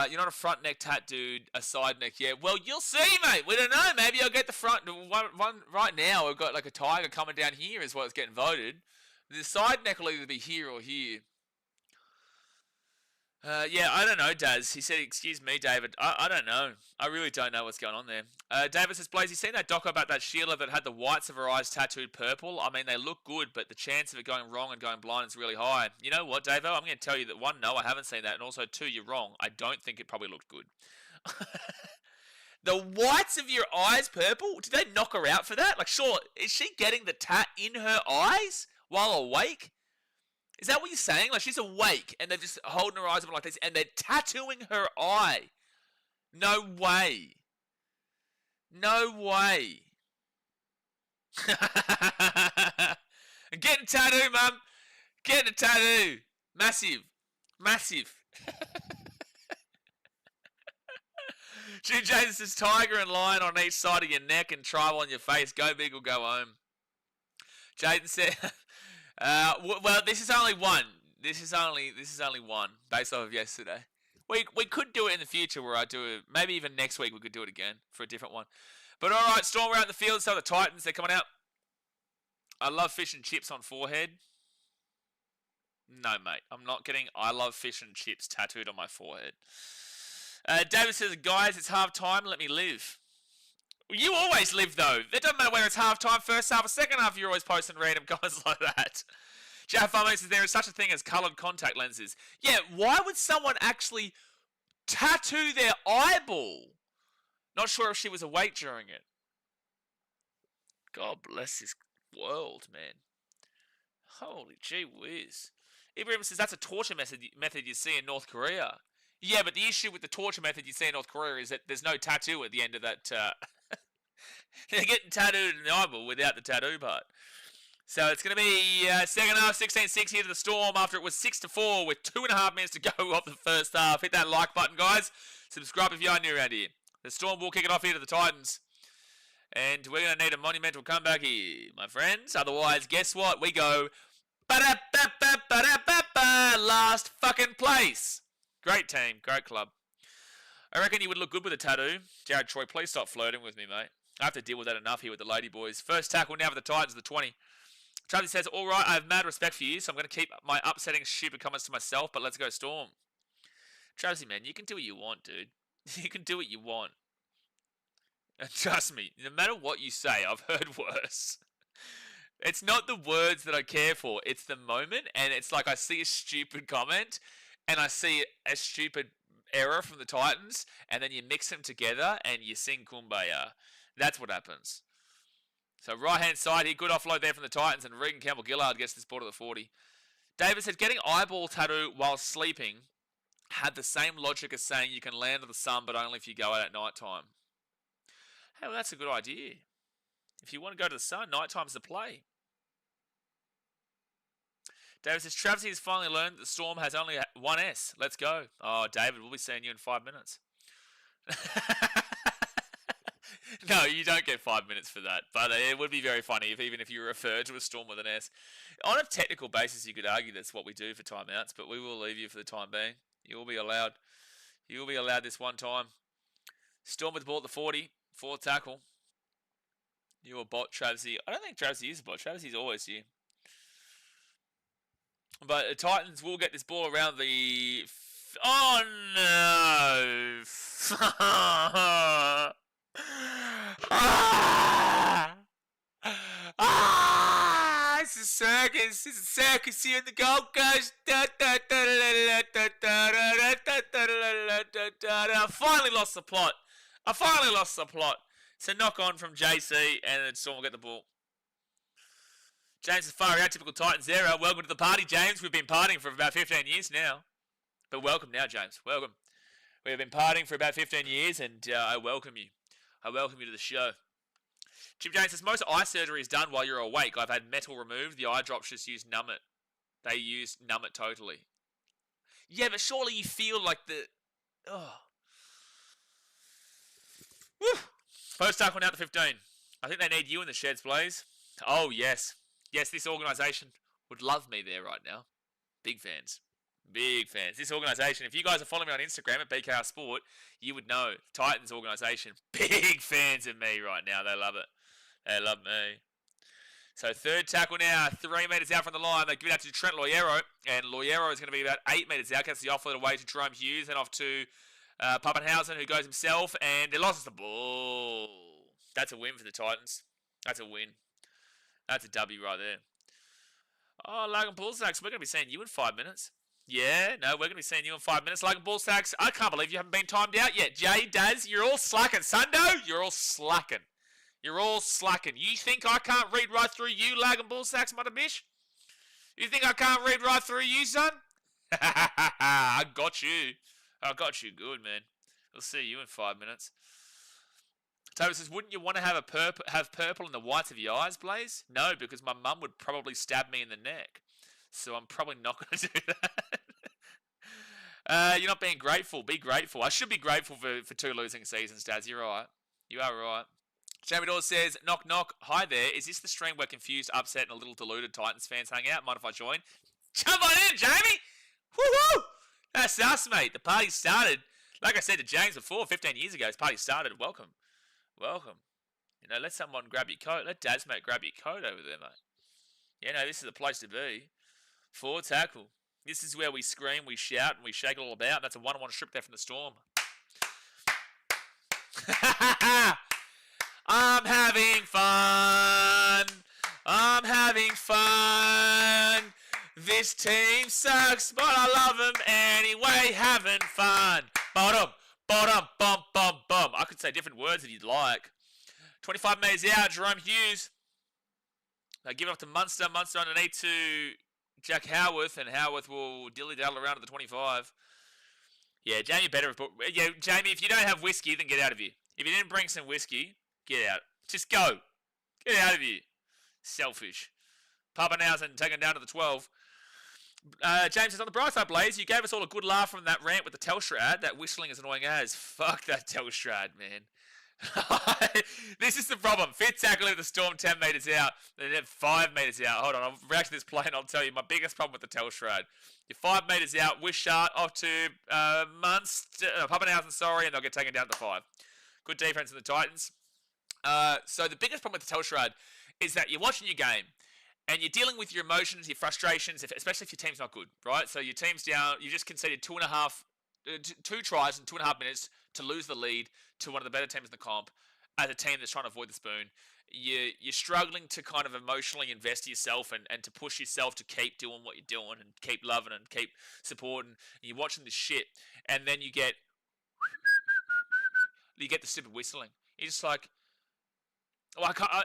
You're not a front neck tat dude, a side neck, yeah. Well, you'll see, mate. We don't know. Maybe I'll get the front one right now. We've got like a tiger coming down here is what's getting voted. The side neck will either be here or here. Yeah, I don't know, Daz. He said, excuse me, David. I don't know. I really don't know what's going on there. David says, Blaze, you seen that doco about that Sheila that had the whites of her eyes tattooed purple? I mean, they look good, but the chance of it going wrong and going blind is really high. You know what, Davo? I'm going to tell you that, one, no, I haven't seen that, and also, two, you're wrong. I don't think it probably looked good. The whites of your eyes purple? Did they knock her out for that? Like, sure, is she getting the tat in her eyes while awake? Is that what you're saying? Like, she's awake, and they're just holding her eyes open like this, and they're tattooing her eye. No way. No way. Getting a tattoo, Mum. Getting a tattoo. Massive. Massive. June Jason says, tiger and lion on each side of your neck and tribal on your face. Go big or go home. Jaden said... well, this is only one. This is only one based off of yesterday. We could do it in the future where I do it. Maybe even next week we could do it again for a different one. But all right, Storm, we're out in the field. So the Titans, they're coming out. I love fish and chips on forehead. No, mate, I'm not getting I love fish and chips tattooed on my forehead. David says, guys, it's half time. Let me live. You always live, though. It doesn't matter whether it's half-time, first half, or second half, you're always posting random comments like that. Jeff Farmer says there is such a thing as coloured contact lenses. Yeah, why would someone actually tattoo their eyeball? Not sure if she was awake during it. God bless this world, man. Holy gee whiz. Ibrahim says that's a torture method you see in North Korea. Yeah, but the issue with the torture method you see in North Korea is that there's no tattoo at the end of that... They're getting tattooed in the eyeball without the tattoo part. So it's going to be second half, 16-6 here to the Storm after it was 6-4 with 2.5 minutes to go off the first half. Hit that like button, guys. Subscribe if you are new around here. The Storm will kick it off here to the Titans. And we're going to need a monumental comeback here, my friends. Otherwise, guess what? We go last fucking place. Great team, great club. I reckon you would look good with a tattoo. Jared Troy, please stop flirting with me, mate. I have to deal with that enough here with the lady boys. First tackle now for the Titans, the 20. Travis says, all right, I have mad respect for you, so I'm going to keep my upsetting, stupid comments to myself, but let's go Storm. Travisy, man, you can do what you want, dude. You can do what you want. And trust me, no matter what you say, I've heard worse. It's not the words that I care for. It's the moment, and it's like I see a stupid comment, and I see a stupid error from the Titans, and then you mix them together, and you sing Kumbaya. That's what happens. So right-hand side here, good offload there from the Titans, and Regan Campbell-Gillard gets this ball to the 40. David said, getting eyeball tattoo while sleeping had the same logic as saying you can land on the sun, but only if you go out at night time. Hey, well, that's a good idea. If you want to go to the sun, night time's the play. David says, Travis has finally learned that the Storm has only one S. Let's go. Oh, David, we'll be seeing you in 5 minutes. No, you don't get 5 minutes for that. But it would be very funny if even if you refer to a Storm with an S. On a technical basis, you could argue that's what we do for timeouts, but we will leave you for the time being. You will be allowed. You will be allowed this one time. Storm with the ball at the 40. Fourth tackle. You're a bot, Travesy. I don't think Travesy is a bot. Travesy's always here. But the Titans will get this ball around the... Oh, no. It's a circus. It's a circus here in the Gold Coast. I finally lost the plot. It's a knock on from JC, and then Storm will get the ball. James is far out, typical Titans era. Welcome to the party, James. We've been partying for about 15 years now. But welcome now, James. Welcome. We've been partying for about 15 years, and I welcome you. I welcome you to the show. Jim James says, most eye surgery is done while you're awake. I've had metal removed. The eye drops just use numb it. They use numb it totally. Yeah, but surely you feel like the... Oh. Woo. Post tackle now to 15. I think they need you in the sheds, Blaze. Oh, yes. Yes, this organisation would love me there right now. Big fans. Big fans. This organisation, if you guys are following me on Instagram at BKR Sport, you would know. Titans organisation, big fans of me right now. They love it. They love me. So third tackle now, 3 metres out from the line. They give it out to Trent Loiero, and Loiero is going to be about 8 metres out. Gets the offload away to Jerome Hughes, and off to Pappenhausen, who goes himself, and he loses the ball. That's a win for the Titans. That's a win. That's a W right there. Oh, Logan Bullsacks, we're going to be seeing you in 5 minutes. Yeah, no, we're going to be seeing you in 5 minutes. Logan Bullsacks, I can't believe you haven't been timed out yet. Jay, Daz, you're all slacking. Sundo, you're all slacking. You're all slacking. You think I can't read right through you, Logan Bullsacks, mother bish? You think I can't read right through you, son? I got you. I got you good, man. We'll see you in 5 minutes. Toby says, wouldn't you want to have purple in the whites of your eyes, Blaze? No, because my mum would probably stab me in the neck. So I'm probably not going to do that. You're not being grateful. Be grateful. I should be grateful for 2 losing seasons, Daz. You're right. You are right. Jamie Dawes says, knock, knock. Hi there. Is this the stream where confused, upset, and a little deluded Titans fans hang out? Mind if I join? Jump on in, Jamie! Woo-hoo! That's us, mate. The party started. Like I said to James before, 15 years ago, this party started. Welcome. Welcome. You know, let someone grab your coat. Let Daz, mate, grab your coat over there, mate. You know, this is the place to be. Forward tackle. This is where we scream, we shout, and we shake it all about. That's a one-on-one strip there from the Storm. I'm having fun. I'm having fun. This team sucks, but I love them anyway. Having fun. Bottom, bottom, bum, bum, bum. I could say different words if you'd like. 25 metres out, Jerome Hughes. They give it up to Munster. Munster underneath to Jack Howarth, and Howarth will dilly-daddle around to the 25. Yeah, Jamie better. Yeah, Jamie, if you don't have whiskey, then get out of here. If you didn't bring some whiskey, get out. Just go. Get out of here. Selfish. Pappenhausen taken down to the 12. James says, on the bright side, Blaze, you gave us all a good laugh from that rant with the Telstra ad. That whistling is annoying as. Fuck that Telstra ad, man. This is the problem. Fit tackle at the Storm 10 metres out. And then 5 metres out. Hold on, I'll react to this play and I'll tell you my biggest problem with the Telstra ad. You're 5 metres out, Wishart off to Pappenhausen, sorry, and they'll get taken down to 5. Good defense in the Titans. So the biggest problem with the Telstra ad is that you're watching your game and you're dealing with your emotions, your frustrations, especially if your team's not good, right? So your team's down, you just conceded 2 tries in 2.5 minutes to lose the lead to one of the better teams in the comp as a team that's trying to avoid the spoon. You're struggling to kind of emotionally invest yourself and to push yourself to keep doing what you're doing and keep loving and keep supporting. And you're watching this shit, and then you get the stupid whistling. You're just like, well, I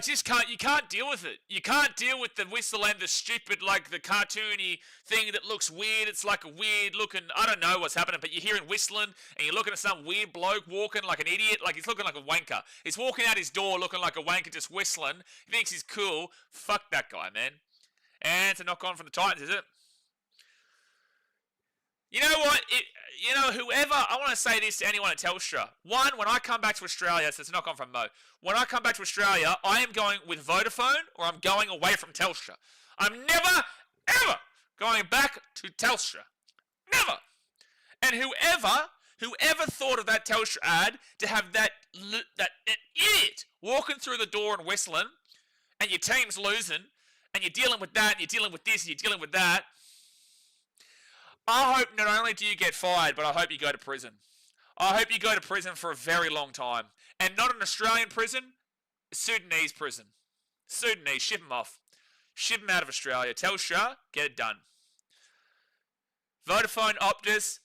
just can't. You can't deal with it. You can't deal with the whistle and the stupid, like the cartoony thing that looks weird. It's like a weird looking. I don't know what's happening, but you're hearing whistling and you're looking at some weird bloke walking like an idiot. Like he's looking like a wanker. He's walking out his door looking like a wanker, just whistling. He thinks he's cool. Fuck that guy, man. And it's a knock on from the Titans, is it? You know what? Whoever, I want to say this to anyone at Telstra. One, when I come back to Australia, so it's a knock on from Mo. When I come back to Australia, I am going with Vodafone or I'm going away from Telstra. I'm never, ever going back to Telstra. Never. And whoever thought of that Telstra ad to have that idiot walking through the door and whistling, and your team's losing, and you're dealing with that, and you're dealing with this, and you're dealing with that. I hope not only do you get fired, but I hope you go to prison. I hope you go to prison for a very long time. And not an Australian prison, Sudanese prison. Sudanese, ship them off. Ship them out of Australia. Telstra, get it done. Vodafone, Optus,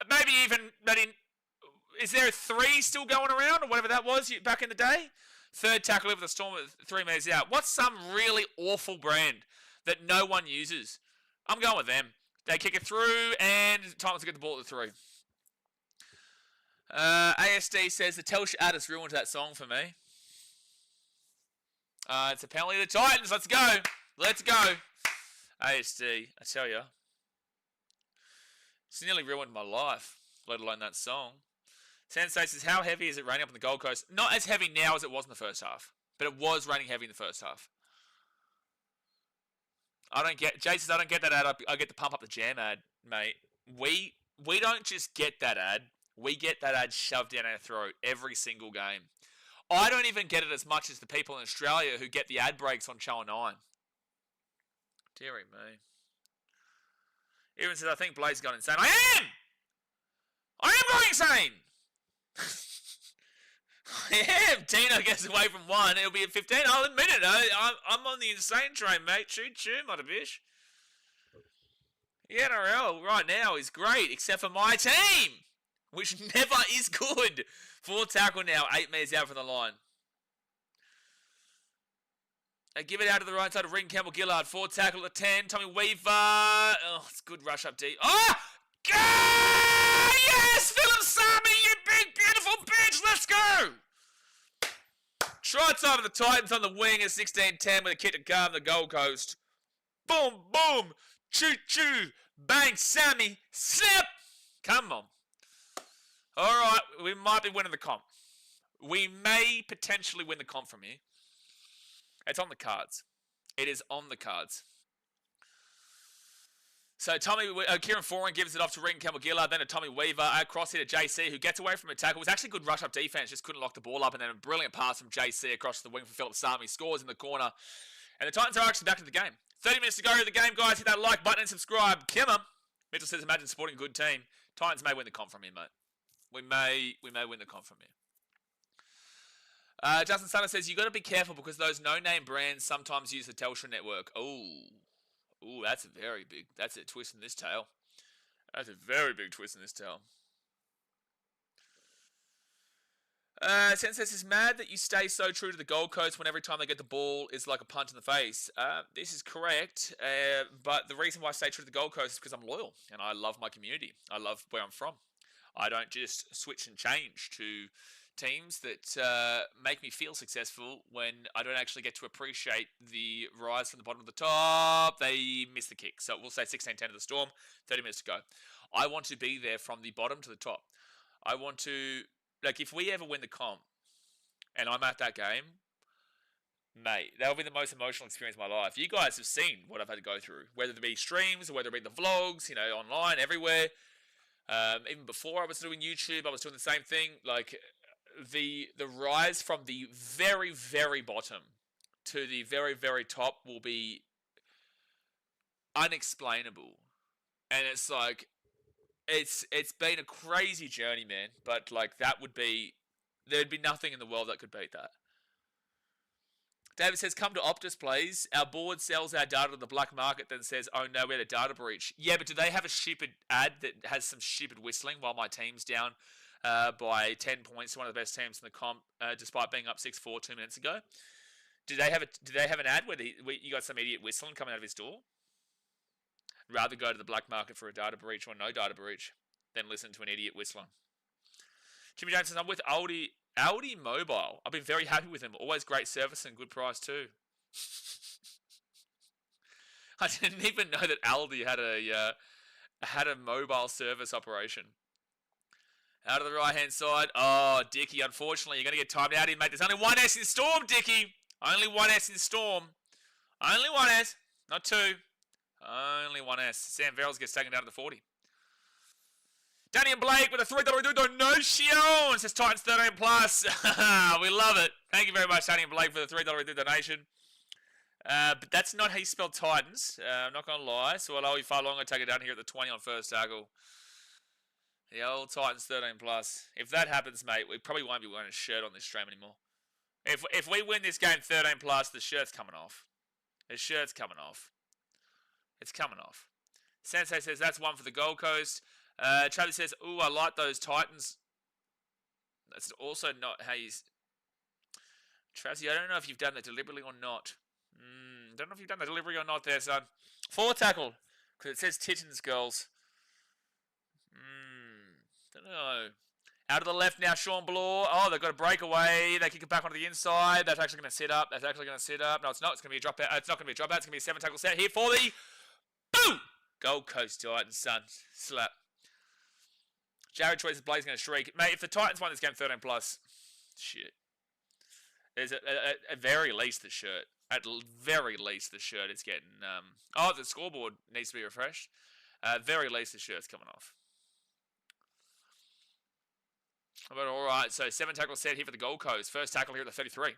maybe is there a 3 still going around, or whatever that was back in the day? Third tackle over the Storm at 3 metres out. What's some really awful brand that no one uses? I'm going with them. They kick it through, and Titans will get the ball at the 3. ASD says the Telstra ad has ruined that song for me. It's a penalty to the Titans. Let's go. Let's go. ASD, I tell you. It's nearly ruined my life, let alone that song. Sensei says, how heavy is it raining up on the Gold Coast? Not as heavy now as it was in the first half, but it was raining heavy in the first half. Jay says, I don't get that ad. I get to pump up the jam ad, mate. We don't just get that ad. We get that ad shoved down our throat every single game. I don't even get it as much as the people in Australia who get the ad breaks on Channel 9. Deary me. Even says, I think Blaze got insane. I am going insane! I am! Tino gets away from 1. It'll be at 15. I'll admit it. I'm on the insane train, mate. Choo, mother bitch. The NRL right now is great, except for my team, which never is good. 4 tackle now, 8 metres out from the line. They give it out to the right side of Regan Campbell-Gillard. 4 tackle at 10. Tommy Weaver. Oh, it's good rush up deep. Oh! Yes! Philip Sami, you big, beautiful bitch! Let's go! Try time of the Titans on the wing at 16-10 with a kick to calm the Gold Coast. Boom, boom! Choo-choo! Bang, Sammy! Snap! Come on. Alright, we might be winning the comp. We may potentially win the comp from here. It's on the cards. It is on the cards. So Kieran Foran gives it off to Regan Campbell-Gillard, then to Tommy Weaver, across here to JC, who gets away from a tackle. It was actually good rush-up defense, just couldn't lock the ball up, and then a brilliant pass from JC across the wing for Philip Sami, scores in the corner. And the Titans are actually back in the game. 30 minutes to go in the game, guys. Hit that like button and subscribe. Kimmer. Mitchell says, imagine supporting a good team. Titans may win the comp from here, mate. We may win the comp from here. Justin Sutter says, you got to be careful because those no-name brands sometimes use the Telstra network. Ooh, that's a twist in this tale. That's a very big twist in this tale. Sensei says, mad that you stay so true to the Gold Coast when every time they get the ball is like a punch in the face. This is correct, but the reason why I stay true to the Gold Coast is because I'm loyal and I love my community. I love where I'm from. I don't just switch and change to teams that make me feel successful when I don't actually get to appreciate the rise from the bottom to the top. They miss the kick. So we'll say 16-10 to the Storm, 30 minutes to go. I want to be there from the bottom to the top. I want to, like, if we ever win the comp and I'm at that game, mate, that'll be the most emotional experience of my life. You guys have seen what I've had to go through, whether it be streams or whether it be the vlogs, you know, online, everywhere. Even before I was doing YouTube, I was doing the same thing. Like, the rise from the very, very bottom to the very, very top will be unexplainable. And it's like, it's been a crazy journey, man. But like, there'd be nothing in the world that could beat that. David says, come to Optus, please. Our board sells our data to the black market, then says, oh no, we had a data breach. Yeah, but do they have a stupid ad that has some stupid whistling while my team's down by 10 points to one of the best teams in the comp, despite being up 6-4 2 minutes ago? Do they have an ad where you got some idiot whistling coming out of his door? Rather go to the black market for a data breach or no data breach than listen to an idiot whistling. Jimmy James says, I'm with Aldi Mobile. I've been very happy with them. Always great service and good price too. I didn't even know that Aldi had a mobile service operation. Out of the right-hand side. Oh, Dickie, unfortunately, you're going to get timed out here, mate. There's only one S in Storm, Dickie. Only one S in Storm. Only one S, not two. Only one S. Sam Verrills gets taken down to the 40. Danny and Blake with a $3 donation. Says Titans 13 plus. We love it. Thank you very much, Danny and Blake, for the $3 donation. But that's not how you spell Titans. I'm not going to lie. So I'll be far longer. Take it down here at the 20 on first tackle. The old Titans 13 plus. If that happens, mate, we probably won't be wearing a shirt on this stream anymore. If we win this game 13 plus, the shirt's coming off. The shirt's coming off. It's coming off. Sensei says that's one for the Gold Coast. Travis says, ooh, I like those Titans. That's also not how you... Travis, I don't know if you've done that deliberately or not. Don't know if you've done the delivery or not there, son. 4 tackle. Because it says Titans, girls. Don't know. Out of the left now, Sean Bloor. Oh, they've got a breakaway. They kick it back onto the inside. That's actually going to sit up. No, it's not. It's going to be a dropout. It's not going to be a dropout. It's going to be a 7 tackle set here for the... Boom! Gold Coast Titans, son. Slap. Jared Troy says Blake's going to shriek. Mate, if the Titans won this game 13 plus, shit. There's at very least the shirt. At very least the shirt is getting... the scoreboard needs to be refreshed. Very least the shirt's coming off. But alright, so 7 tackle set here for the Gold Coast. First tackle here at the 33.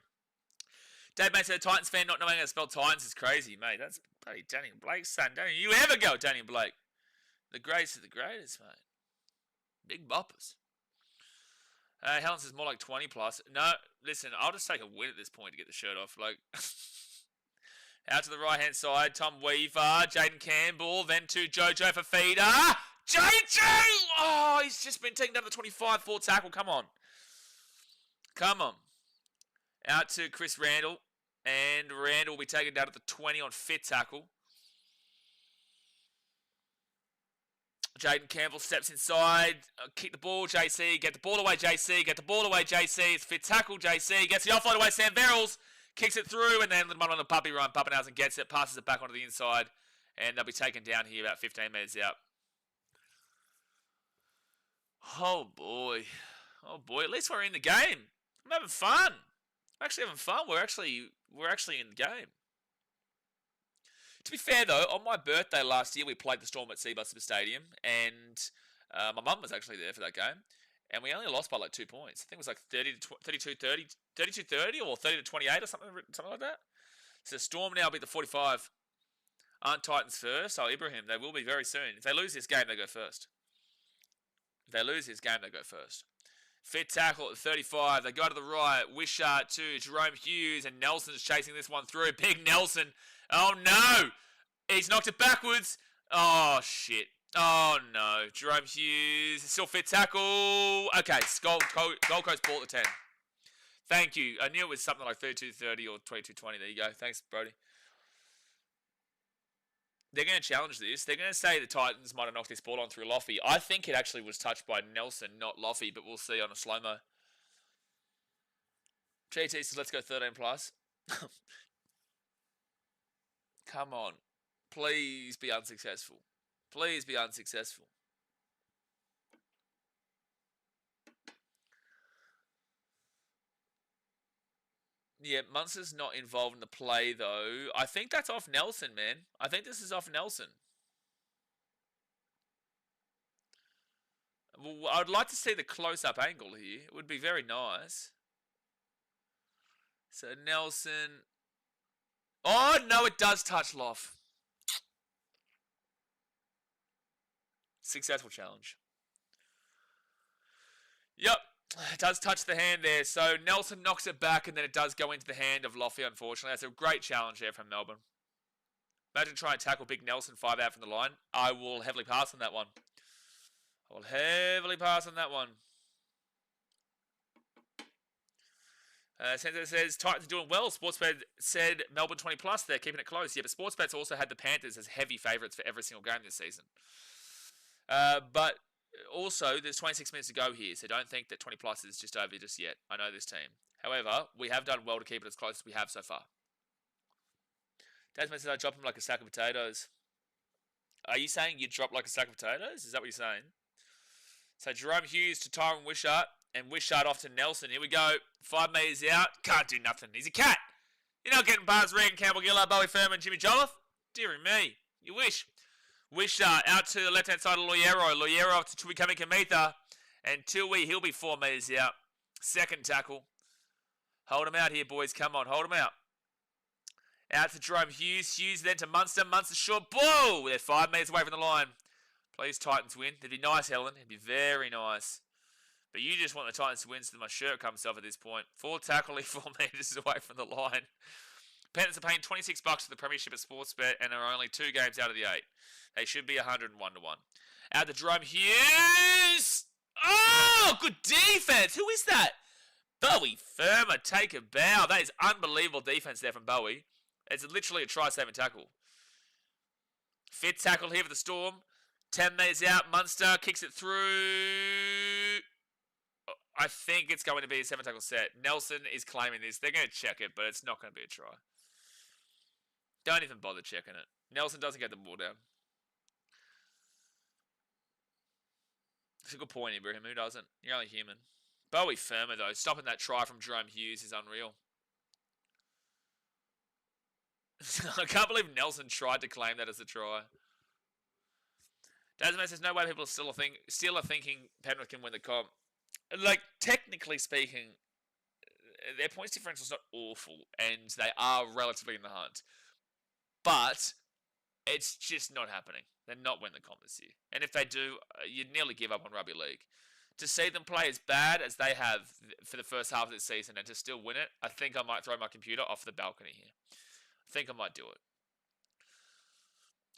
Dave Mate said, Titans fan not knowing how to spell Titans is crazy. Mate, that's bloody Danny Blake's son. Don't you ever go, Danny Blake. The greatest of the greatest, mate. Big boppers. Helen says more like 20 plus. No, listen, I'll just take a win at this point to get the shirt off. Like, out to the right-hand side, Tom Weaver, Jaden Campbell, then to Jojo for feeder. JJ! Oh, he's just been taken down to the 25, 4 tackle. Come on. Come on. Out to Chris Randall. And Randall will be taken down to the 20 on 5th tackle. Jaden Campbell steps inside. Kick the ball, JC. Get the ball away, JC. Get the ball away, JC. It's 5th tackle, JC. Gets the offload away, Sam Verrills. Kicks it through, and then on the puppy run. Pappenhausen gets it, passes it back onto the inside. And they'll be taken down here about 15 metres out. Oh, boy. Oh, boy. At least we're in the game. I'm having fun. I'm actually having fun. We're actually in the game. To be fair, though, on my birthday last year, we played the Storm at Seabus Stadium, and my mum was actually there for that game, and we only lost by like 2 points. I think it was like 32-30 or 30-28 or something like that. So Storm now beat the 45. Aren't Titans first? Oh, Ibrahim, they will be very soon. If they lose this game, they go first. If they lose this game, they go first. 5th tackle at 35. They go to the right. Wishart to Jerome Hughes, and Nelson's chasing this one through. Big Nelson. Oh, no. He's knocked it backwards. Oh, shit. Oh, no. Jerome Hughes. Still 5th tackle. Okay, Gold Coast ball at 10. Thank you. I knew it was something like 32-30 or 22-20. There you go. Thanks, Brody. They're going to challenge this. They're going to say the Titans might have knocked this ball on through Loffy. I think it actually was touched by Nelson, not Loffy, but we'll see on a slow-mo. GT says, let's go 13 plus. Come on. Please be unsuccessful. Please be unsuccessful. Yeah, Munster's not involved in the play, though. I think that's off Nelson, man. I think this is off Nelson. Well, I'd like to see the close-up angle here. It would be very nice. So, Nelson... Oh, no, it does touch Loff. Successful challenge. Yep, it does touch the hand there. So, Nelson knocks it back, and then it does go into the hand of Loffy, unfortunately. That's a great challenge there from Melbourne. Imagine trying to tackle Big Nelson 5 out from the line. I will heavily pass on that one. Sensor says, Titans are doing well. Sportsbet said Melbourne 20 plus. They're keeping it close. Yeah, but Sportsbet's also had the Panthers as heavy favourites for every single game this season. But also, there's 26 minutes to go here, so don't think that 20 plus is just over just yet. I know this team. However, we have done well to keep it as close as we have so far. Desmond says, I drop him like a sack of potatoes. Are you saying you drop like a sack of potatoes? Is that what you're saying? So Jerome Hughes to Tyron Wishart, and Wishart off to Nelson. Here we go. 5 metres out. Can't do nothing. He's a cat. You're not getting past Regan Campbell-Gillard, Bowie Furman, Jimmy Jolliffe. Dearie me. You wish. Wishart out to the left-hand side of Loiero. Loiero off to Tui Kamikamitha. And Tui, he'll be 4 metres out. Second tackle. Hold him out here, boys. Come on, hold him out. Out to Jerome Hughes. Hughes then to Munster. Munster short. Whoa! They're 5 metres away from the line. Please, Titans win. It'd be nice, Helen. It'd be very nice. But you just want the Titans to win so that my shirt comes off at this point. 4 tackle, 4 metres away from the line. Panthers are paying $26 for the Premiership at Sportsbet and are only 2 games out of the 8. They should be 101 to 1. Out to Jerome Hughes. Oh, good defense. Who is that? Bowie Firma, take a bow. That is unbelievable defense there from Bowie. It's literally a try-saving tackle. Fifth tackle here for the Storm. 10 metres out. Munster kicks it through. I think it's going to be a 7-tackle set. Nelson is claiming this. They're going to check it, but it's not going to be a try. Don't even bother checking it. Nelson doesn't get the ball down. It's a good point, Ibrahim. Who doesn't? You're only human. Bowie Firma, though. Stopping that try from Jerome Hughes is unreal. I can't believe Nelson tried to claim that as a try. Dasman says, no way people still are thinking Penrith can win the comp. Like, technically speaking, their points differential is not awful, and they are relatively in the hunt. But it's just not happening. They're not winning the comp this year. And if they do, you'd nearly give up on rugby league. To see them play as bad as they have for the first half of this season and to still win it, I think I might throw my computer off the balcony here. I think I might do it.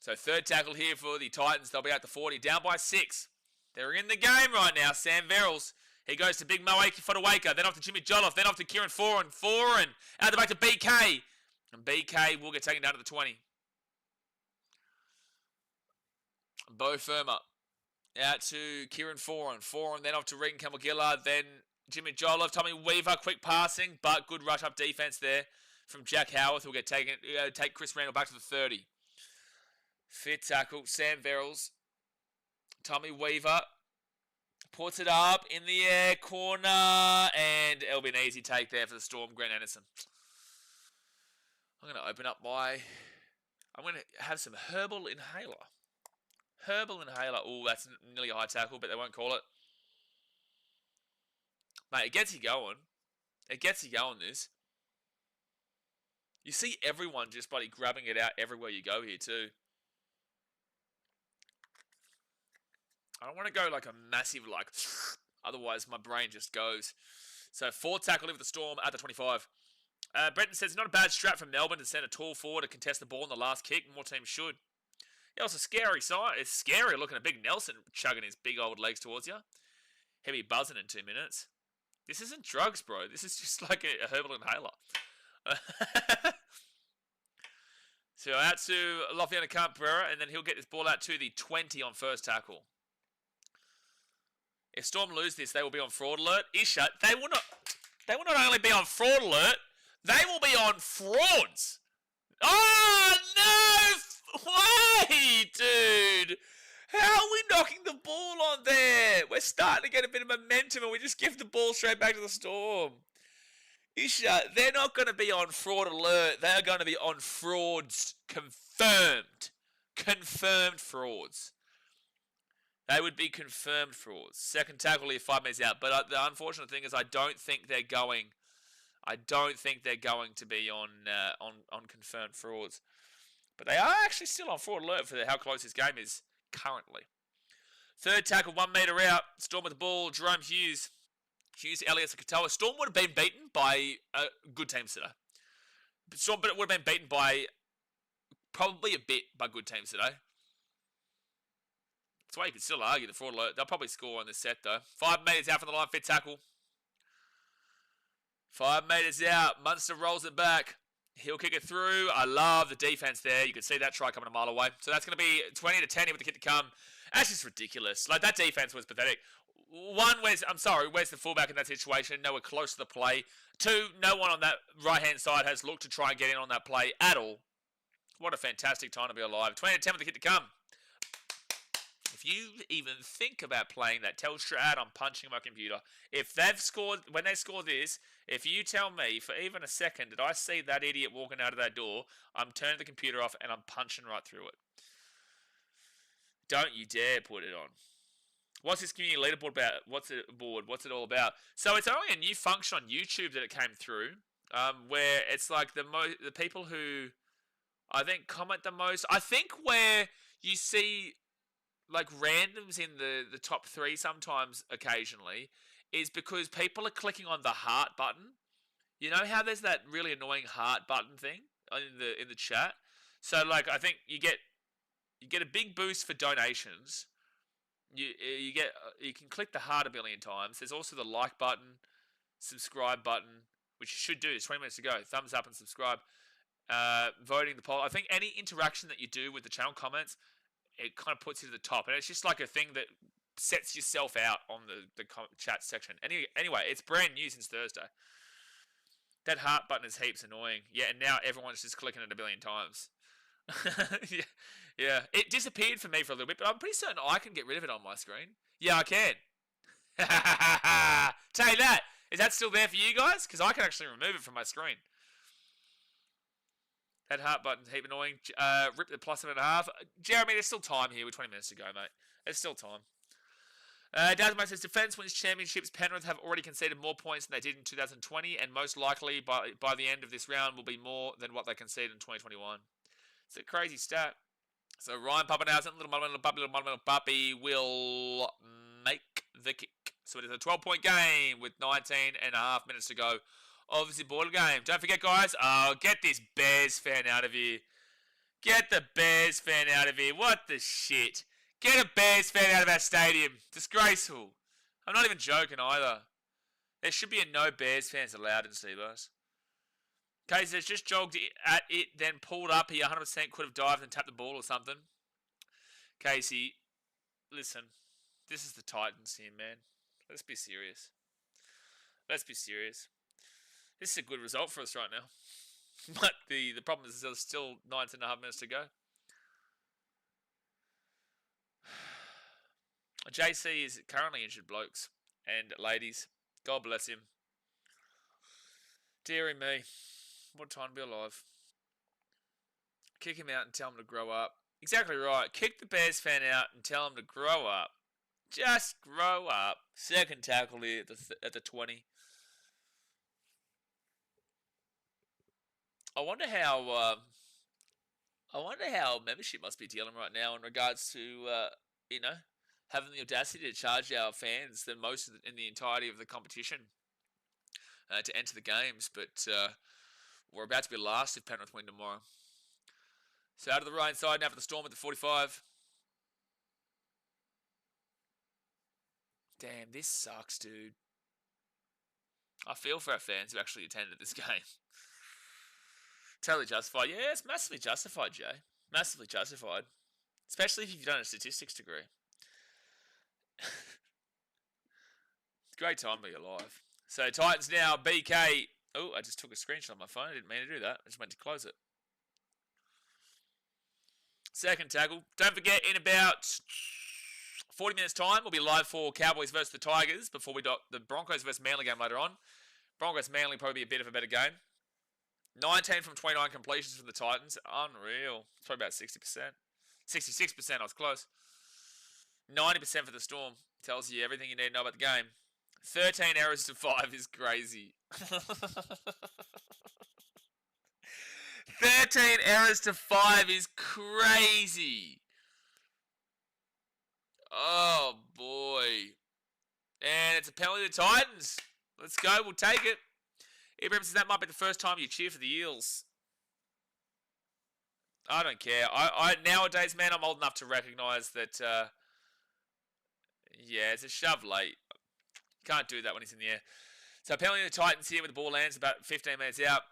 So third tackle here for the Titans. They'll be at the 40, down by 6. They're in the game right now. Sam Verrills. He goes to Big Mo Fodawaker, then off to Jimmy Jolliffe, then off to Kieran Foran. Foran out the back to BK. And BK will get taken down to the 20. Bo Firma out to Kieran Foran. Foran then off to Regan Campbell-Gillard, then Jimmy Jolliffe. Tommy Weaver, quick passing, but good rush-up defense there from Jack Howarth, who will take Chris Randall back to the 30. Fifth tackle, Sam Verrills. Tommy Weaver puts it up in the air, corner, and it'll be an easy take there for the Storm, Grant Anderson. I'm going to open up I'm going to have some Herbal Inhaler. Herbal Inhaler. Oh, that's nearly a high tackle, but they won't call it. Mate, it gets you going. It gets you going, this. You see everyone just bloody grabbing it out everywhere you go here, too. I don't want to go like a massive, otherwise my brain just goes. So, fourth tackle with the Storm at the 25. Brenton says, not a bad strat from Melbourne to send a tall forward to contest the ball in the last kick. More teams should. Yeah, it's a scary sight. It's scary looking at Big Nelson chugging his big old legs towards you. He'll be buzzing in 2 minutes. This isn't drugs, bro. This is just like a herbal inhaler. So out to Lofiana Cabrera, and then he'll get this ball out to the 20 on first tackle. If Storm lose this, they will be on fraud alert. Isha, they will not. They will not only be on fraud alert, they will be on frauds. Oh, no way, dude. How are we knocking the ball on there? We're starting to get a bit of momentum and we just give the ball straight back to the Storm. Isha, they're not going to be on fraud alert. They're going to be on frauds. Confirmed. Confirmed frauds. They would be confirmed frauds. Second tackle here, 5 minutes out. But the unfortunate thing is I don't think they're going to be on confirmed frauds. But they are actually still on fraud alert for how close this game is currently. Third tackle, 1 metre out. Storm with the ball. Jerome Hughes, Elias, and Katoa. Storm would have been beaten by good teams today. Storm would have been beaten by probably a bit by good teams today. That's why you can still argue the fraud alert. They'll probably score on this set though. 5 metres out from the line, fit tackle. 5 metres out. Munster rolls it back. He'll kick it through. I love the defense there. You can see that try coming a mile away. So that's going to be 20 to 10 here with the kick to come. That's just ridiculous. Like, that defense was pathetic. One, where's the fullback in that situation? Nowhere close to the play. Two, no one on that right-hand side has looked to try and get in on that play at all. What a fantastic time to be alive. 20 to 10 with the kick to come. If you even think about playing that Telstra ad, I'm punching my computer. If they've scored, when they score this, if you tell me for even a second that I see that idiot walking out of that door, I'm turning the computer off and I'm punching right through it. Don't you dare put it on. What's this community leaderboard about? What's it all about? So it's only a new function on YouTube that it came through, where it's like the people who I think comment the most. I think where you see like randoms in the top 3 sometimes occasionally is because people are clicking on the heart button. You know how there's that really annoying heart button thing in the chat? So like I think you get a big boost for donations. You can click the heart a billion times. There's also the like button, subscribe button, which you should do. It's 20 minutes to go. Thumbs up and subscribe. Voting the poll. I think any interaction that you do with the channel comments, it kind of puts you to the top. And it's just like a thing that sets yourself out on the chat section. Anyway, it's brand new since Thursday. That heart button is heaps annoying. Yeah, and now everyone's just clicking it a billion times. Yeah. It disappeared for me for a little bit, but I'm pretty certain I can get rid of it on my screen. Yeah, I can. Tell you that. Is that still there for you guys? Because I can actually remove it from my screen. That heart button's heap annoying. Rip the +7.5. Jeremy, there's still time here. We're 20 minutes to go, mate. There's still time. Dazmate says, Defence wins championships. Penrith have already conceded more points than they did in 2020, and most likely by the end of this round will be more than what they conceded in 2021. It's a crazy stat. So Ryan Pappenhausen, little puppy will make the kick. So it is a 12-point game with 19.5 minutes to go. Obviously, ball game. Don't forget, guys. Oh, get this Bears fan out of here. Get the Bears fan out of here. What the shit? Get a Bears fan out of our stadium. Disgraceful. I'm not even joking either. There should be a no Bears fans allowed in Seabass. Casey's just jogged at it, then pulled up. He 100% could have dived and tapped the ball or something. Casey, listen. This is the Titans here, man. Let's be serious. Let's be serious. This is a good result for us right now. But the problem is there's still 9.5 minutes to go. JC is currently injured, blokes and ladies. God bless him. Deary me. What time to be alive. Kick him out and tell him to grow up. Exactly right. Kick the Bears fan out and tell him to grow up. Just grow up. Second tackle here at the 20. I wonder how membership must be dealing right now in regards to having the audacity to charge our fans the most in the entirety of the competition to enter the games. But we're about to be last if Penrith win tomorrow. So out of the right side now for the Storm at the 45. Damn, this sucks, dude. I feel for our fans who actually attended this game. Totally justified. Yeah, it's massively justified, Jay. Massively justified. Especially if you've done a statistics degree. Great time to be alive. So Titans now, BK. Oh, I just took a screenshot on my phone. I didn't mean to do that. I just meant to close it. Second tackle. Don't forget, in about 40 minutes' time, we'll be live for Cowboys versus the Tigers before we do the Broncos versus Manly game later on. Broncos Manly probably be a bit of a better game. 19 from 29 completions from the Titans. Unreal. It's probably about 60%. 66%, I was close. 90% for the Storm. Tells you everything you need to know about the game. 13 errors to 5 is crazy. 13 errors to 5 is crazy. Oh, boy. And it's a penalty to the Titans. Let's go. We'll take it. Ibrahim says that might be the first time you cheer for the Eels. I don't care. I nowadays, man, I'm old enough to recognise that, yeah, it's a shove late. Can't do that when he's in the air. So penalty to the Titans here with the ball lands about 15 minutes out.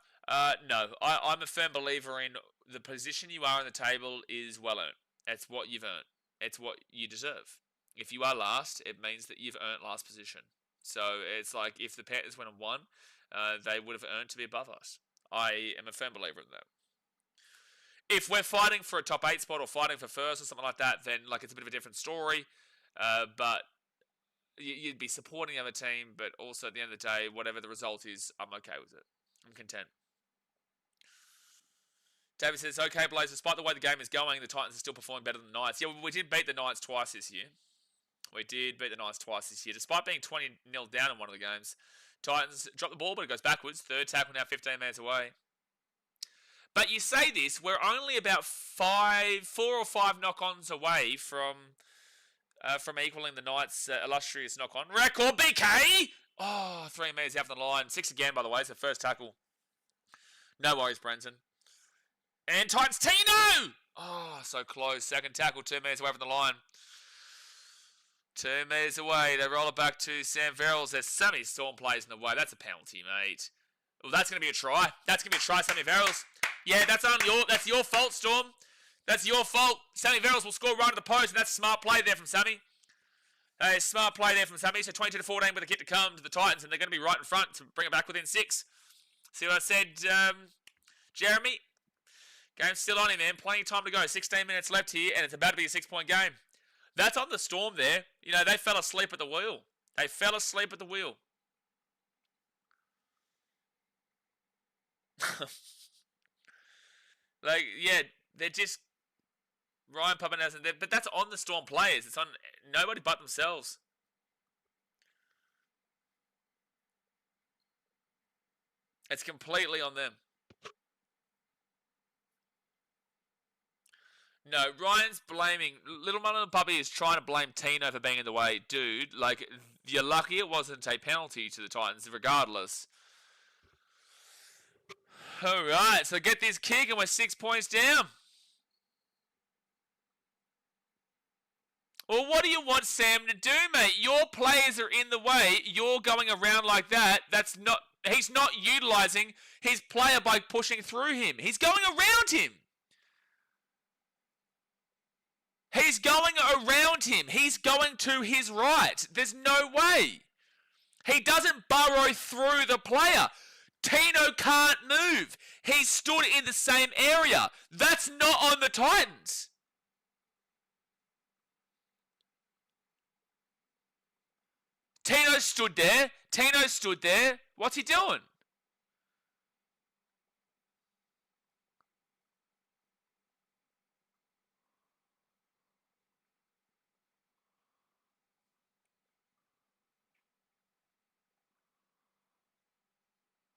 No, I'm a firm believer in the position you are on the table is well earned. It's what you've earned. It's what you deserve. If you are last, it means that you've earned last position. So it's like if the Panthers went and won, they would have earned to be above us. I am a firm believer in that. If we're fighting for a top 8 spot or fighting for first or something like that, then like it's a bit of a different story. But you'd be supporting the other team, but also at the end of the day, whatever the result is, I'm okay with it. I'm content. David says, okay, Blaze, despite the way the game is going, the Titans are still performing better than the Knights. Yeah, we did beat the Knights twice this year. We did beat the Knights twice this year. Despite being 20-0 down in one of the games, Titans drop the ball, but it goes backwards. Third tackle now 15 minutes away. But you say this, we're only about 4 or 5 knock-ons away from equaling the Knights' illustrious knock-on record. BK! Oh, 3 metres out from the line. 6 again, by the way. So first tackle. No worries, Brenton. And Titans Tino! Oh, so close. Second tackle, 2 metres away from the line. 2 metres away. They roll it back to Sam Verrills. There's so many Storm players in the way. That's a penalty, mate. Well, that's going to be a try. That's going to be a try, Sammy Verrills. Yeah, that's your fault, Storm. That's your fault. Sammy Verrills will score right to the post, and that's a smart play there from Sammy. A smart play there from Sammy. So 22-14 with a kick to come to the Titans, and they're going to be right in front to bring it back within 6. See what I said, Jeremy? Game's still on here, man. Plenty of time to go. 16 minutes left here, and it's about to be a 6-point game. That's on the Storm there. You know, they fell asleep at the wheel. They fell asleep at the wheel. Like, yeah, they're just Ryan Papenhuyzen, but that's on the Storm players. It's on nobody but themselves. It's completely on them. No, Ryan's blaming... Little Mother and Puppy is trying to blame Tino for being in the way. Dude, like, you're lucky it wasn't a penalty to the Titans, regardless. Alright, so get this kick and we're 6 points down. Well, what do you want Sam to do, mate? Your players are in the way. You're going around like that. That's not... He's not utilising his player by pushing through him. He's going around him. He's going around him. He's going to his right. There's no way. He doesn't burrow through the player. Tino can't move. He stood in the same area. That's not on the Titans. Tino stood there. Tino stood there. What's he doing?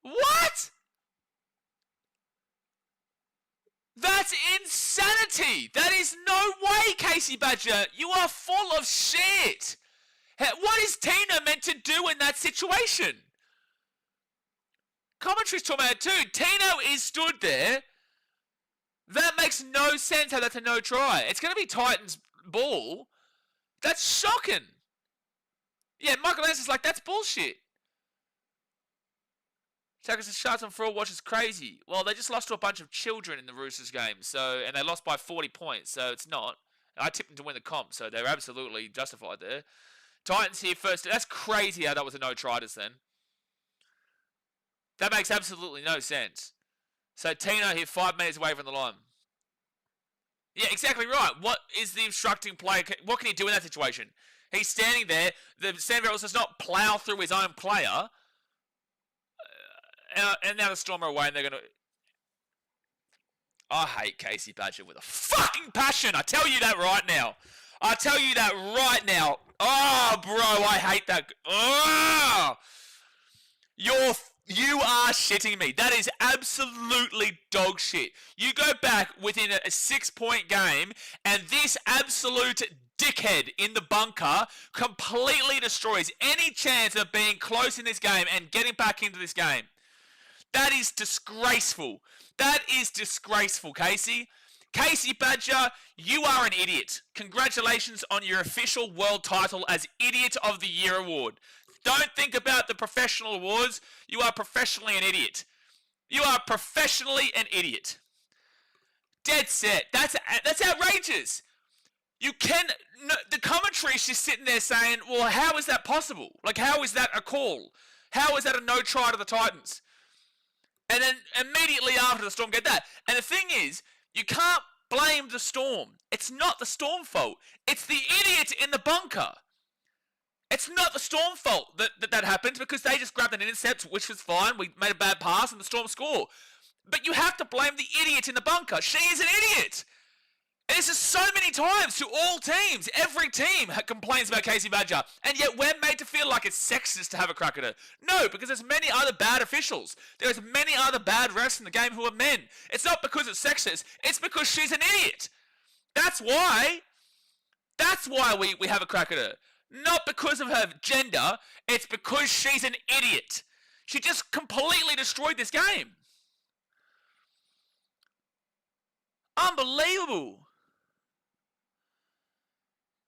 What? That's insanity. That is no way, Casey Badger. You are full of shit. What is Tino meant to do in that situation? Commentary's talking about it too. Tino is stood there. That makes no sense how that's a no try. It's going to be Titans ball. That's shocking. Yeah, Michael Anson's like, that's bullshit. Tucker says, shots on fraud watch is crazy. Well, they just lost to a bunch of children in the Roosters game, and they lost by 40 points, so it's not. I tipped them to win the comp, so they're absolutely justified there. Titans here first. That's crazy how that was a no-try just then. That makes absolutely no sense. So Tino here 5 metres away from the line. Yeah, exactly right. What is the obstructing player? What can he do in that situation? He's standing there. The Sandville does not plough through his own player. And now the Storm are away and they're going to... I hate Casey Badger with a fucking passion. I tell you that right now. I tell you that right now. Oh, bro, I hate that. Oh! You are shitting me. That is absolutely dog shit. You go back within a 6-point game, and this absolute dickhead in the bunker completely destroys any chance of being close in this game and getting back into this game. That is disgraceful. That is disgraceful, Casey. Casey Badger, you are an idiot. Congratulations on your official world title as Idiot of the Year award. Don't think about the professional awards. You are professionally an idiot. You are professionally an idiot. Dead set. That's outrageous. The commentary's just sitting there saying, well, how is that possible? Like, how is that a call? How is that a no try to the Titans? And then immediately after the Storm get that. And the thing is, you can't blame the Storm. It's not the Storm fault. It's the idiot in the bunker. It's not the Storm fault that happens because they just grabbed an intercept, which was fine. We made a bad pass and the Storm score. But you have to blame the idiot in the bunker. She is an idiot. And this is so many times to all teams. Every team complains about Casey Badger. And yet we're made to feel like it's sexist to have a crack at her. No, because there's many other bad officials. There's many other bad refs in the game who are men. It's not because it's sexist. It's because she's an idiot. That's why. That's why we have a crack at her. Not because of her gender, it's because she's an idiot. She just completely destroyed this game. Unbelievable.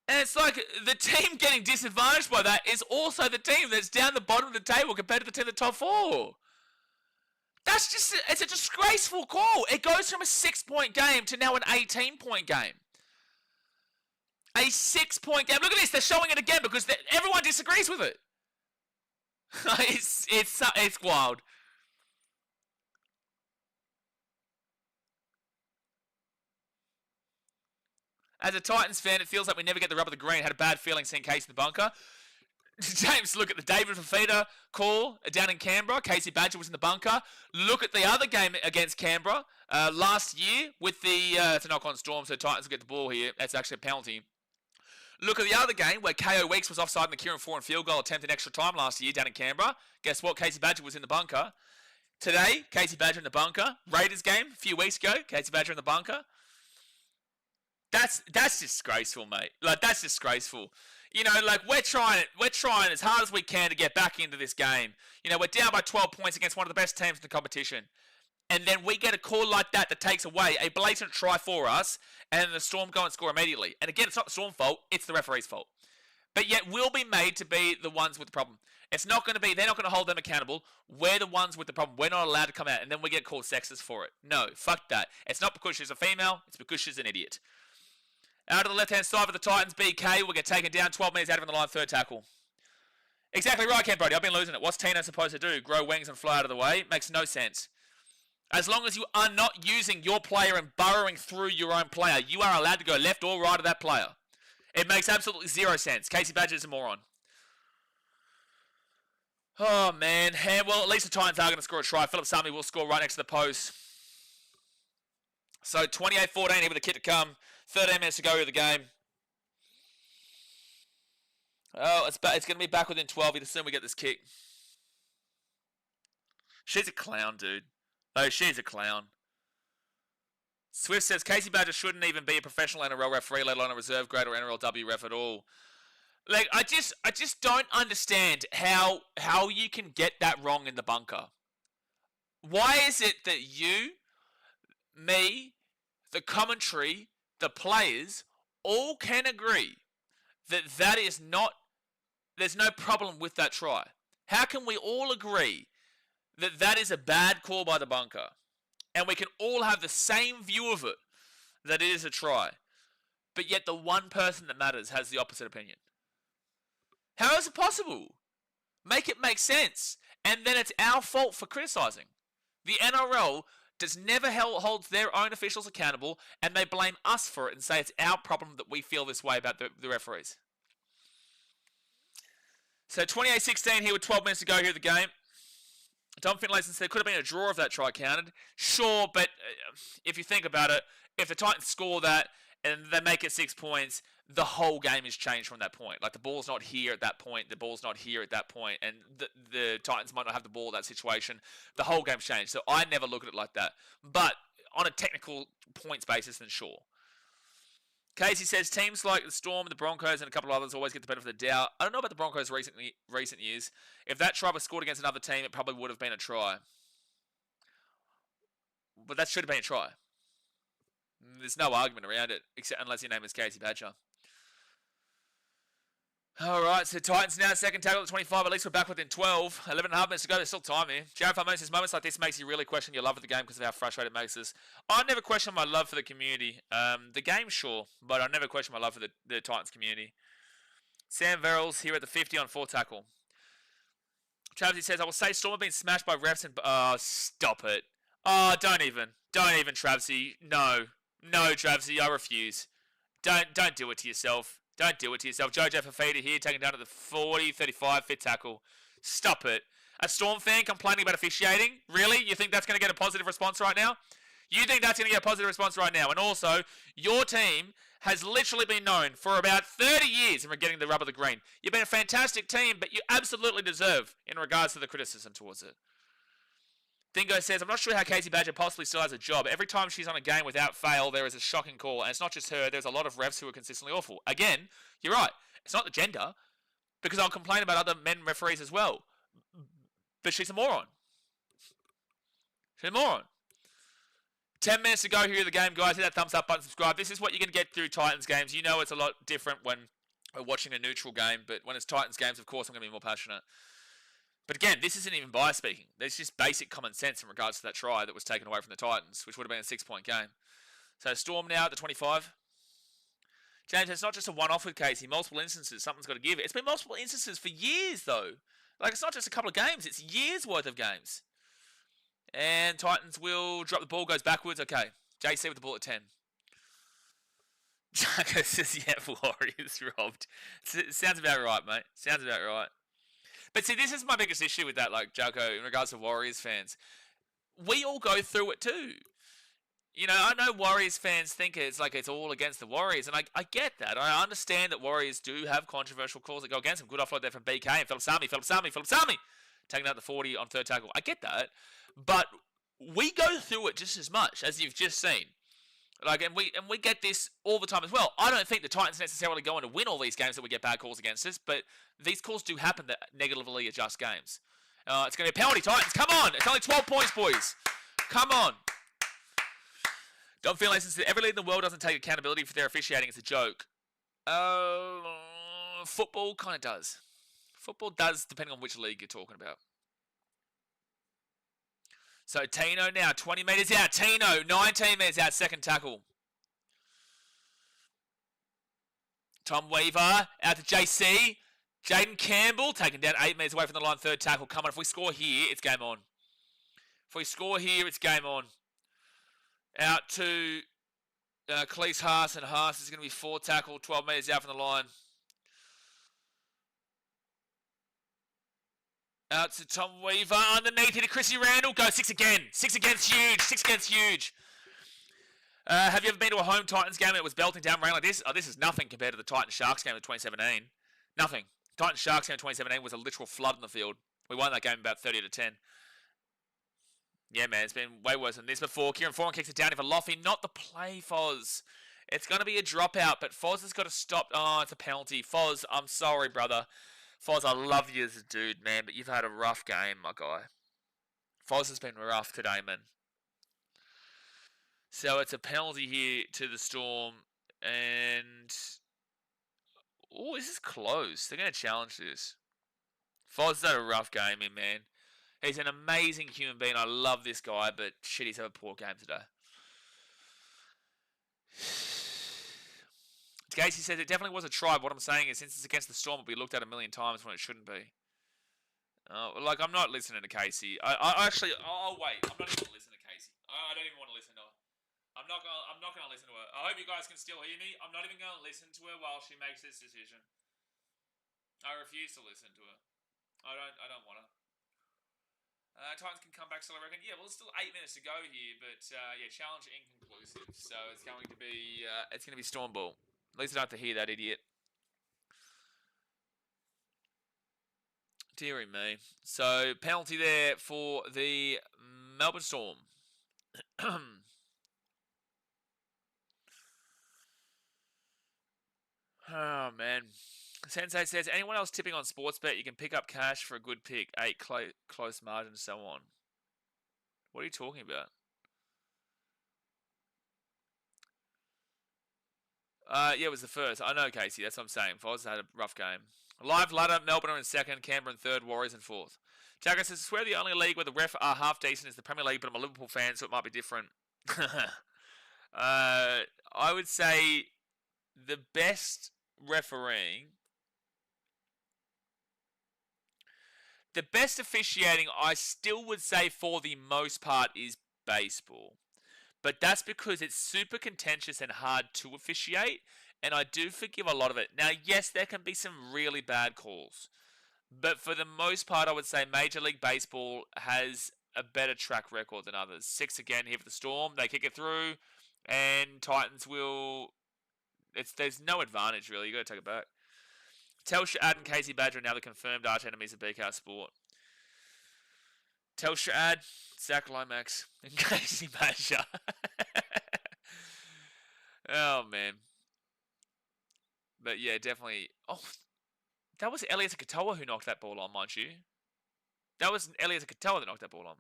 And it's like the team getting disadvantaged by that is also the team that's down the bottom of the table compared to the team in the top 4. That's just, it's a disgraceful call. It goes from a 6-point game to now an 18-point game. A 6-point game. Look at this. They're showing it again because everyone disagrees with it. It's wild. As a Titans fan, it feels like we never get the rub of the green. Had a bad feeling seeing Casey in the bunker. James, look at the David Fafita call down in Canberra. Casey Badger was in the bunker. Look at the other game against Canberra last year with the... it's a knock-on Storm, so Titans will get the ball here. That's actually a penalty. Look at the other game where KO Weeks was offside in the Kieran Foran field goal attempt in extra time last year down in Canberra. Guess what? Casey Badger was in the bunker. Today, Casey Badger in the bunker. Raiders game a few weeks ago. Casey Badger in the bunker. That's disgraceful, mate. Like, that's disgraceful. You know, like, we're trying as hard as we can to get back into this game. You know, we're down by 12 points against one of the best teams in the competition. And then we get a call like that takes away a blatant try for us, and the Storm go and score immediately. And again, it's not the Storm fault, it's the referee's fault. But yet we'll be made to be the ones with the problem. It's not going to be, they're not going to hold them accountable. We're the ones with the problem. We're not allowed to come out, and then we get called sexist for it. No, fuck that. It's not because she's a female, it's because she's an idiot. Out of the left-hand side for the Titans, BK will get taken down 12 metres out of the line, third tackle. Exactly right, Ken Brody. I've been losing it. What's Tino supposed to do? Grow wings and fly out of the way? Makes no sense. As long as you are not using your player and burrowing through your own player, you are allowed to go left or right of that player. It makes absolutely zero sense. Casey Badger is a moron. Oh, man. Well, at least the Titans are going to score a try. Philip Sami will score right next to the post. So 28-14 here with the kick to come. 13 minutes to go of the game. Oh, it's going to be back within 12. You'd assume we get this kick. She's a clown, dude. Oh, she's a clown. Swift says Casey Badger shouldn't even be a professional NRL referee, let alone a reserve grade or NRLW ref at all. Like, I just don't understand how you can get that wrong in the bunker. Why is it that you, me, the commentary, the players, all can agree that is not, there's no problem with that try? How can we all agree that is a bad call by the bunker? And we can all have the same view of it, that it is a try. But yet the one person that matters has the opposite opinion. How is it possible? Make it make sense. And then it's our fault for criticising. The NRL never holds their own officials accountable, and they blame us for it and say it's our problem that we feel this way about the referees. So 28-16 here with 12 minutes to go here in the game. Don Finlayson said, could have been a draw if that try counted. Sure, but if you think about it, if the Titans score that and they make it 6 points, the whole game is changed from that point. Like, the ball's not here at that point, the ball's not here at that point, and the Titans might not have the ball in that situation. The whole game's changed, so I never look at it like that. But on a technical points basis, then sure. Casey says, teams like the Storm, the Broncos, and a couple of others always get the benefit of the doubt. I don't know about the Broncos recent years. If that try was scored against another team, it probably would have been a try. But that should have been a try. There's no argument around it, except unless your name is Casey Badger. Alright, so Titans now second tackle at 25. At least we're back within 12. 11 and a half minutes to go. There's still time here. Jared Farmone says, moments like this makes you really question your love of the game because of how frustrated it makes us. I never question my love for the community. The game, sure, but I never question my love for the Titans community. Sam Verrills here at the 50 on 4 tackle. Travis says, I will say Storm have been smashed by refs and... Oh, stop it. Oh, don't even. Don't even, Travesy. No. No, Travesy, I refuse. Don't do it to yourself. Don't do it to yourself. Jojo Fafita here, taken down to the 40, 35, fit tackle. Stop it. A Storm fan complaining about officiating? Really? You think that's going to get a positive response right now? You think that's going to get a positive response right now? And also, your team has literally been known for about 30 years in getting the rub of the green. You've been a fantastic team, but you absolutely deserve in regards to the criticism towards it. Dingo says, I'm not sure how Casey Badger possibly still has a job. Every time she's on a game without fail, there is a shocking call. And it's not just her. There's a lot of refs who are consistently awful. Again, you're right. It's not the gender, because I'll complain about other men referees as well. But she's a moron. She's a moron. 10 minutes to go here in the game, guys. Hit that thumbs up button, subscribe. This is what you're going to get through Titans games. You know it's a lot different when we're watching a neutral game. But when it's Titans games, of course, I'm going to be more passionate. But again, this isn't even bias speaking. There's just basic common sense in regards to that try that was taken away from the Titans, which would have been a 6-point game. So Storm now at the 25. James, it's not just a one-off with Casey. Multiple instances. Something's got to give it. It's been multiple instances for years, though. Like, it's not just a couple of games. It's years' worth of games. And Titans will drop the ball, goes backwards. Okay. JC with the ball at 10. Jacko says, yeah, Warriors robbed. Sounds about right, mate. Sounds about right. But see, this is my biggest issue with that, like, Jacko, in regards to Warriors fans. We all go through it too. You know, I know Warriors fans think it's like it's all against the Warriors, and I get that. I understand that Warriors do have controversial calls that go against them. Good offload there from BK and Philip Sami. Taking out the 40 on third tackle. I get that. But we go through it just as much as you've just seen. Like, and we get this all the time as well. I don't think the Titans necessarily going to win all these games that we get bad calls against us, but these calls do happen that negatively adjust games. It's going to be a penalty, Titans. Come on. It's only 12 points, boys. Come on. Don Finlayson said, every league in the world doesn't take accountability for their officiating. It's a joke. Football kind of does. Football does, depending on which league you're talking about. So Tino now, 20 metres out. Tino, 19 metres out, second tackle. Tom Weaver, out to JC. Jaden Campbell, taken down 8 metres away from the line, third tackle. Come on, if we score here, it's game on. If we score here, it's game on. Out to Cleese Haas, and Haas is going to be fourth tackle, 12 metres out from the line. Out to Tom Weaver, underneath here to Chrissy Randall. Go 6 again. 6 against huge. 6 against huge. Have you ever been to a home Titans game and it was belting down rain like this? Oh, this is nothing compared to the Titans Sharks game of 2017. Nothing. Titans Sharks game of 2017 was a literal flood in the field. We won that game about 30-10. Yeah, man, it's been way worse than this before. Kieran Foran kicks it down for Loffy. Not the play, Foz. It's going to be a dropout, but Foz has got to stop. Oh, it's a penalty. Foz, I'm sorry, brother. Foz, I love you as a dude, man, but you've had a rough game, my guy. Foz has been rough today, man. So it's a penalty here to the Storm, and... Oh, this is close. They're going to challenge this. Foz has had a rough game, man. He's an amazing human being. I love this guy, but shit, he's had a poor game today. Casey says it definitely was a try. What I'm saying is, since it's against the Storm, it'll be looked at a million times when it shouldn't be. Like, I'm not listening to Casey. I actually, I'll wait. I'm not even gonna listen to Casey. I don't even want to listen to her. I'm not gonna listen to her. I hope you guys can still hear me. I'm not even gonna listen to her while she makes this decision. I refuse to listen to her. I don't want to. Titans can come back still, I reckon. Yeah, well, it's still 8 minutes to go here, but yeah, challenge inconclusive. So it's going to be Storm Ball. At least I don't have to hear that idiot. Deary me. So penalty there for the Melbourne Storm. Oh man. Sensei says, anyone else tipping on Sportsbet, you can pick up cash for a good pick, 8 close margin, so on. What are you talking about? Yeah, it was the first. I know, Casey. That's what I'm saying. Foz had a rough game. Live ladder, Melbourne are in second, Canberra in third, Warriors in fourth. Jagger says, I swear the only league where the ref are half decent is the Premier League, but I'm a Liverpool fan, so it might be different. I would say the best refereeing, the best officiating, I still would say for the most part is baseball. But that's because it's super contentious and hard to officiate, and I do forgive a lot of it. Now, yes, there can be some really bad calls, but for the most part, I would say Major League Baseball has a better track record than others. 6 again here for the Storm. They kick it through, and Titans will... There's no advantage, really. You've got to take it back. Telstra, Ad, and Casey Badger are now the confirmed arch enemies of BKR Sport. Telstra, Ad, Zach Lomax, and Casey Badger. Oh, man. But yeah, definitely. Oh, that was Elliot Katoa who knocked that ball on, mind you. That was Elliot Katoa that knocked that ball on.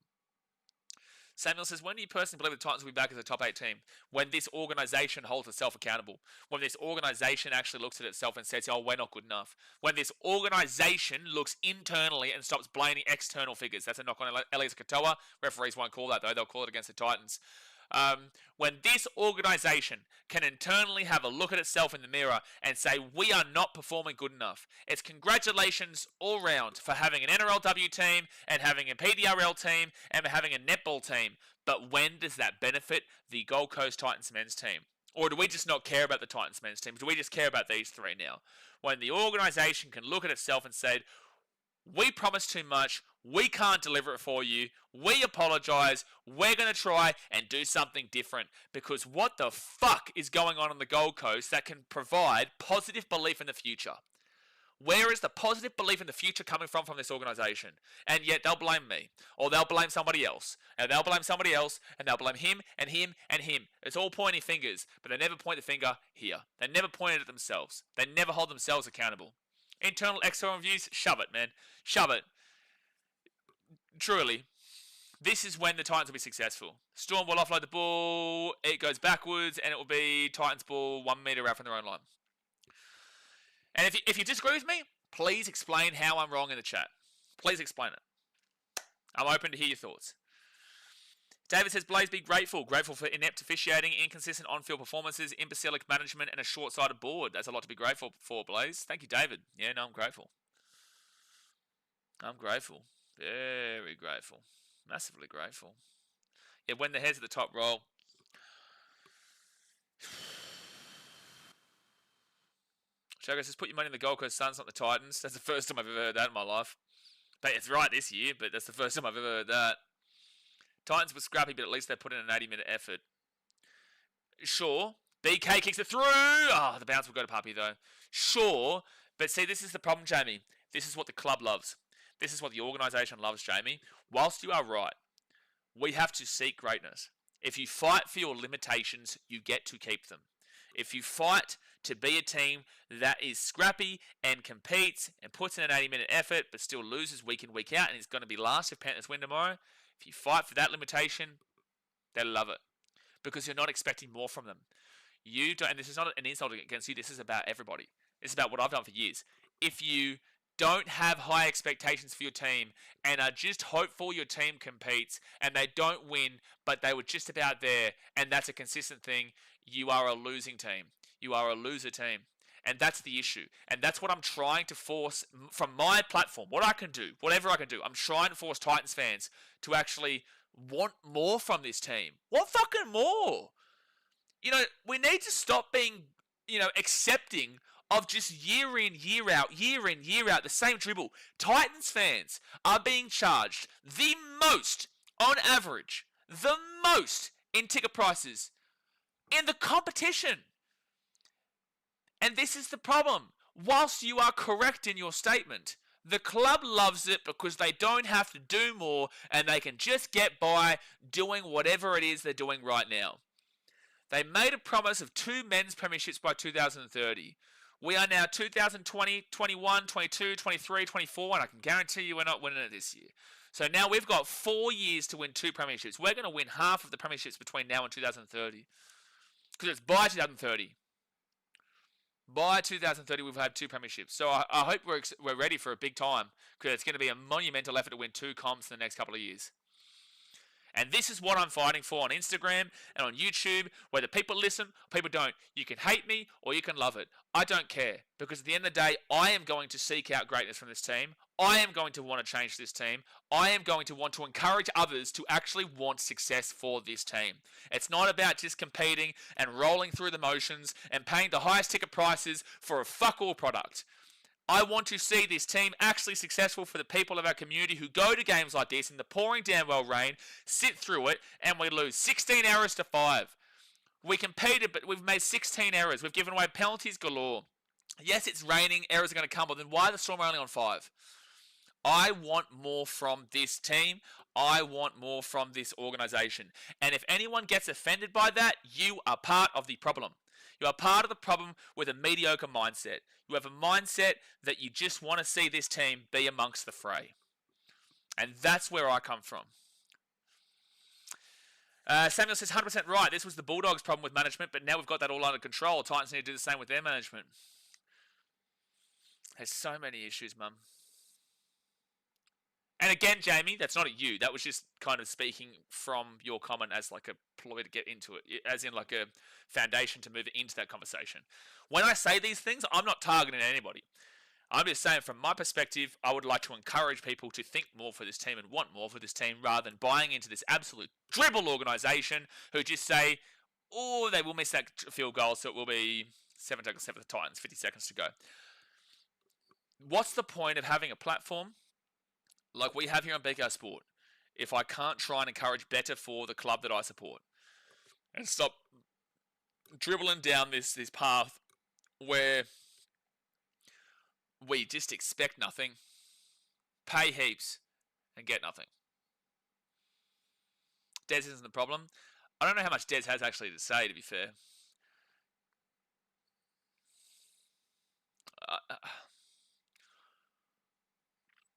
Samuel says, when do you personally believe the Titans will be back as a top 8 team? When this organisation holds itself accountable. When this organisation actually looks at itself and says, oh, we're not good enough. When this organisation looks internally and stops blaming external figures. That's a knock on Elliot Katoa. Referees won't call that, though. They'll call it against the Titans. When this organisation can internally have a look at itself in the mirror and say, we are not performing good enough. It's congratulations all round for having an NRLW team and having a PDRL team and having a netball team. But when does that benefit the Gold Coast Titans men's team? Or do we just not care about the Titans men's team? Do we just care about these three now? When the organisation can look at itself and say, we promised too much, we can't deliver it for you, we apologise, we're going to try and do something different. Because what the fuck is going on the Gold Coast that can provide positive belief in the future? Where is the positive belief in the future coming from this organisation? And yet they'll blame me, or they'll blame somebody else, and they'll blame somebody else, and they'll blame him, and him, and him. It's all pointing fingers, but they never point the finger here. They never point it at themselves. They never hold themselves accountable. Internal, external reviews, shove it, man. Shove it. Truly, this is when the Titans will be successful. Storm will offload the ball, it goes backwards, and it will be Titans ball 1 metre out from their own line. And if you disagree with me, please explain how I'm wrong in the chat. Please explain it. I'm open to hear your thoughts. David says, Blaze, be grateful. Grateful for inept officiating, inconsistent on-field performances, imbecilic management, and a short-sighted board. That's a lot to be grateful for, Blaze. Thank you, David. Yeah, no, I'm grateful. I'm grateful. Very grateful. Massively grateful. Yeah, when the heads at the top roll. Shago says, put your money in the Gold Coast Suns, not the Titans. That's the first time I've ever heard that in my life. But it's right this year, but that's the first time I've ever heard that. Titans were scrappy, but at least they put in an 80-minute effort. Sure. BK kicks it through. Oh, the bounce will go to Puppy, though. Sure. But see, this is the problem, Jamie. This is what the club loves. This is what the organisation loves, Jamie. Whilst you are right, we have to seek greatness. If you fight for your limitations, you get to keep them. If you fight to be a team that is scrappy and competes and puts in an 80-minute effort but still loses week in, week out and is going to be last if Panthers win tomorrow, if you fight for that limitation, they love it. Because you're not expecting more from them. You don't, and this is not an insult against you, this is about everybody. This is about what I've done for years. If you don't have high expectations for your team and are just hopeful your team competes and they don't win, but they were just about there, and that's a consistent thing, you are a losing team. You are a loser team. And that's the issue. And that's what I'm trying to force from my platform. What I can do, whatever I can do, I'm trying to force Titans fans to actually want more from this team. What fucking more? You know, we need to stop being, accepting of just year in, year out, the same dribble. Titans fans are being charged the most, on average, the most in ticket prices in the competition. And this is the problem. Whilst you are correct in your statement, the club loves it because they don't have to do more and they can just get by doing whatever it is they're doing right now. They made a promise of 2 men's premierships by 2030. We are now 2020, 21, 22, 23, 24, and I can guarantee you we're not winning it this year. So now we've got 4 years to win 2 premierships. We're going to win half of the premierships between now and 2030. Because it's by 2030. By 2030, we've had 2 premierships. So I hope we're ready for a big time, because it's going to be a monumental effort to win 2 comps in the next couple of years. And this is what I'm fighting for on Instagram and on YouTube. Whether people listen or people don't, you can hate me or you can love it. I don't care, because at the end of the day, I am going to seek out greatness from this team. I am going to want to change this team. I am going to want to encourage others to actually want success for this team. It's not about just competing and rolling through the motions and paying the highest ticket prices for a fuck all product. I want to see this team actually successful for the people of our community who go to games like this in the pouring down well rain, sit through it, and we lose 16 errors to 5. We competed, but we've made 16 errors. We've given away penalties galore. Yes, it's raining, errors are going to come, but then why are the Storm only on 5? I want more from this team. I want more from this organisation. And if anyone gets offended by that, you are part of the problem. You are part of the problem with a mediocre mindset. You have a mindset that you just want to see this team be amongst the fray. And that's where I come from. Samuel says, 100% right. This was the Bulldogs' problem with management, but now we've got that all under control. Titans need to do the same with their management. There's so many issues, Mum. And again, Jamie, that's not a you. That was just kind of speaking from your comment as like a ploy to get into it, as in like a foundation to move it into that conversation. When I say these things, I'm not targeting anybody. I'm just saying from my perspective, I would like to encourage people to think more for this team and want more for this team rather than buying into this absolute dribble organisation who just say, oh, they will miss that field goal, so it will be 7 seconds for the Titans, 50 seconds to go. What's the point of having a platform like we have here on BK Sport if I can't try and encourage better for the club that I support? And stop dribbling down this path where we just expect nothing, pay heaps, and get nothing. Des isn't the problem. I don't know how much Des has actually to say, to be fair.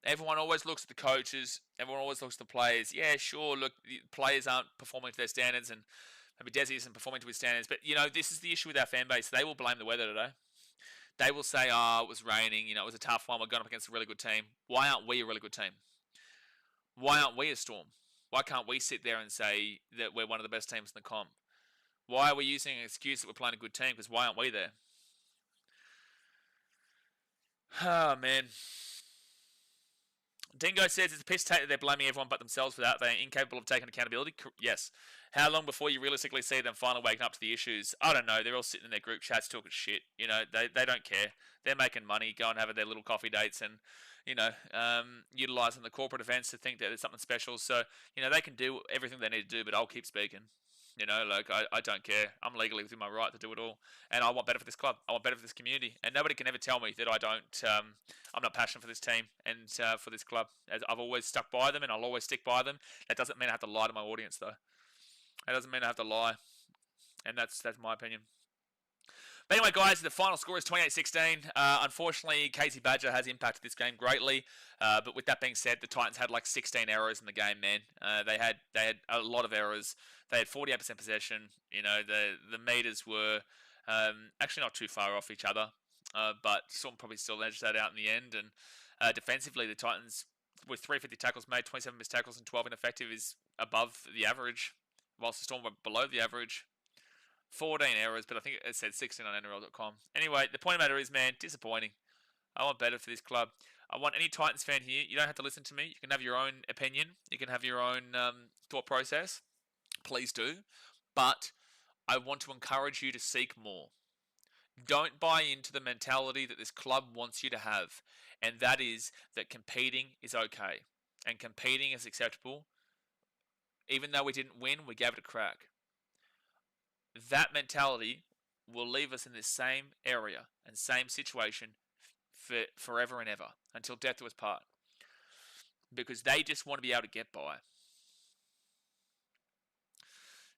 Everyone always looks at the coaches. Everyone always looks at the players. Yeah, sure, look, the players aren't performing to their standards, and maybe Desi isn't performing to his standards. But, this is the issue with our fan base. They will blame the weather today. They will say, it was raining. It was a tough one. We're going up against a really good team. Why aren't we a really good team? Why aren't we a Storm? Why can't we sit there and say that we're one of the best teams in the comp? Why are we using an excuse that we're playing a good team? Because why aren't we there? Oh, man. Dingo says it's a piss take that they're blaming everyone but themselves for that. They're incapable of taking accountability. Yes. How long before you realistically see them finally waking up to the issues? I don't know. They're all sitting in their group chats talking shit. They don't care. They're making money, go and have their little coffee dates and, utilising the corporate events to think that there's something special. So, they can do everything they need to do, but I'll keep speaking. I don't care. I'm legally within my right to do it all. And I want better for this club. I want better for this community. And nobody can ever tell me that I'm not passionate for this team and for this club. As I've always stuck by them and I'll always stick by them. That doesn't mean I have to lie to my audience, though. That doesn't mean I have to lie. And that's my opinion. But anyway, guys, the final score is 28-16. Unfortunately, Casey Badger has impacted this game greatly. But with that being said, the Titans had like 16 errors in the game, man. They had a lot of errors. They had 48% possession. The meters were actually not too far off each other. But Storm probably still edged that out in the end. And defensively, the Titans, with 350 tackles made, 27 missed tackles and 12 ineffective, is above the average, whilst the Storm were below the average. 14 errors, but I think it said 16 on NRL.com. Anyway, the point of the matter is, man, disappointing. I want better for this club. I want any Titans fan here. You don't have to listen to me. You can have your own opinion. You can have your own thought process. Please do. But I want to encourage you to seek more. Don't buy into the mentality that this club wants you to have, and that is that competing is okay and competing is acceptable. Even though we didn't win, we gave it a crack. That mentality will leave us in this same area and same situation for forever and ever until death do us part, because they just want to be able to get by.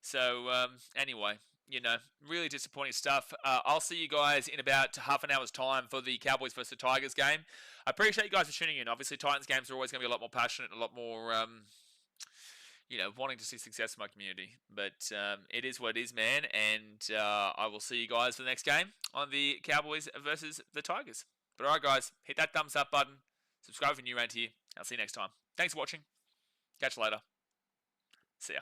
So anyway, really disappointing stuff. I'll see you guys in about half an hour's time for the Cowboys versus the Tigers game. I appreciate you guys for tuning in. Obviously, Titans games are always going to be a lot more passionate, a lot more, wanting to see success in my community. But it is what it is, man. And I will see you guys for the next game on the Cowboys versus the Tigers. But all right, guys, hit that thumbs up button. Subscribe if you're new around here. I'll see you next time. Thanks for watching. Catch you later. See ya.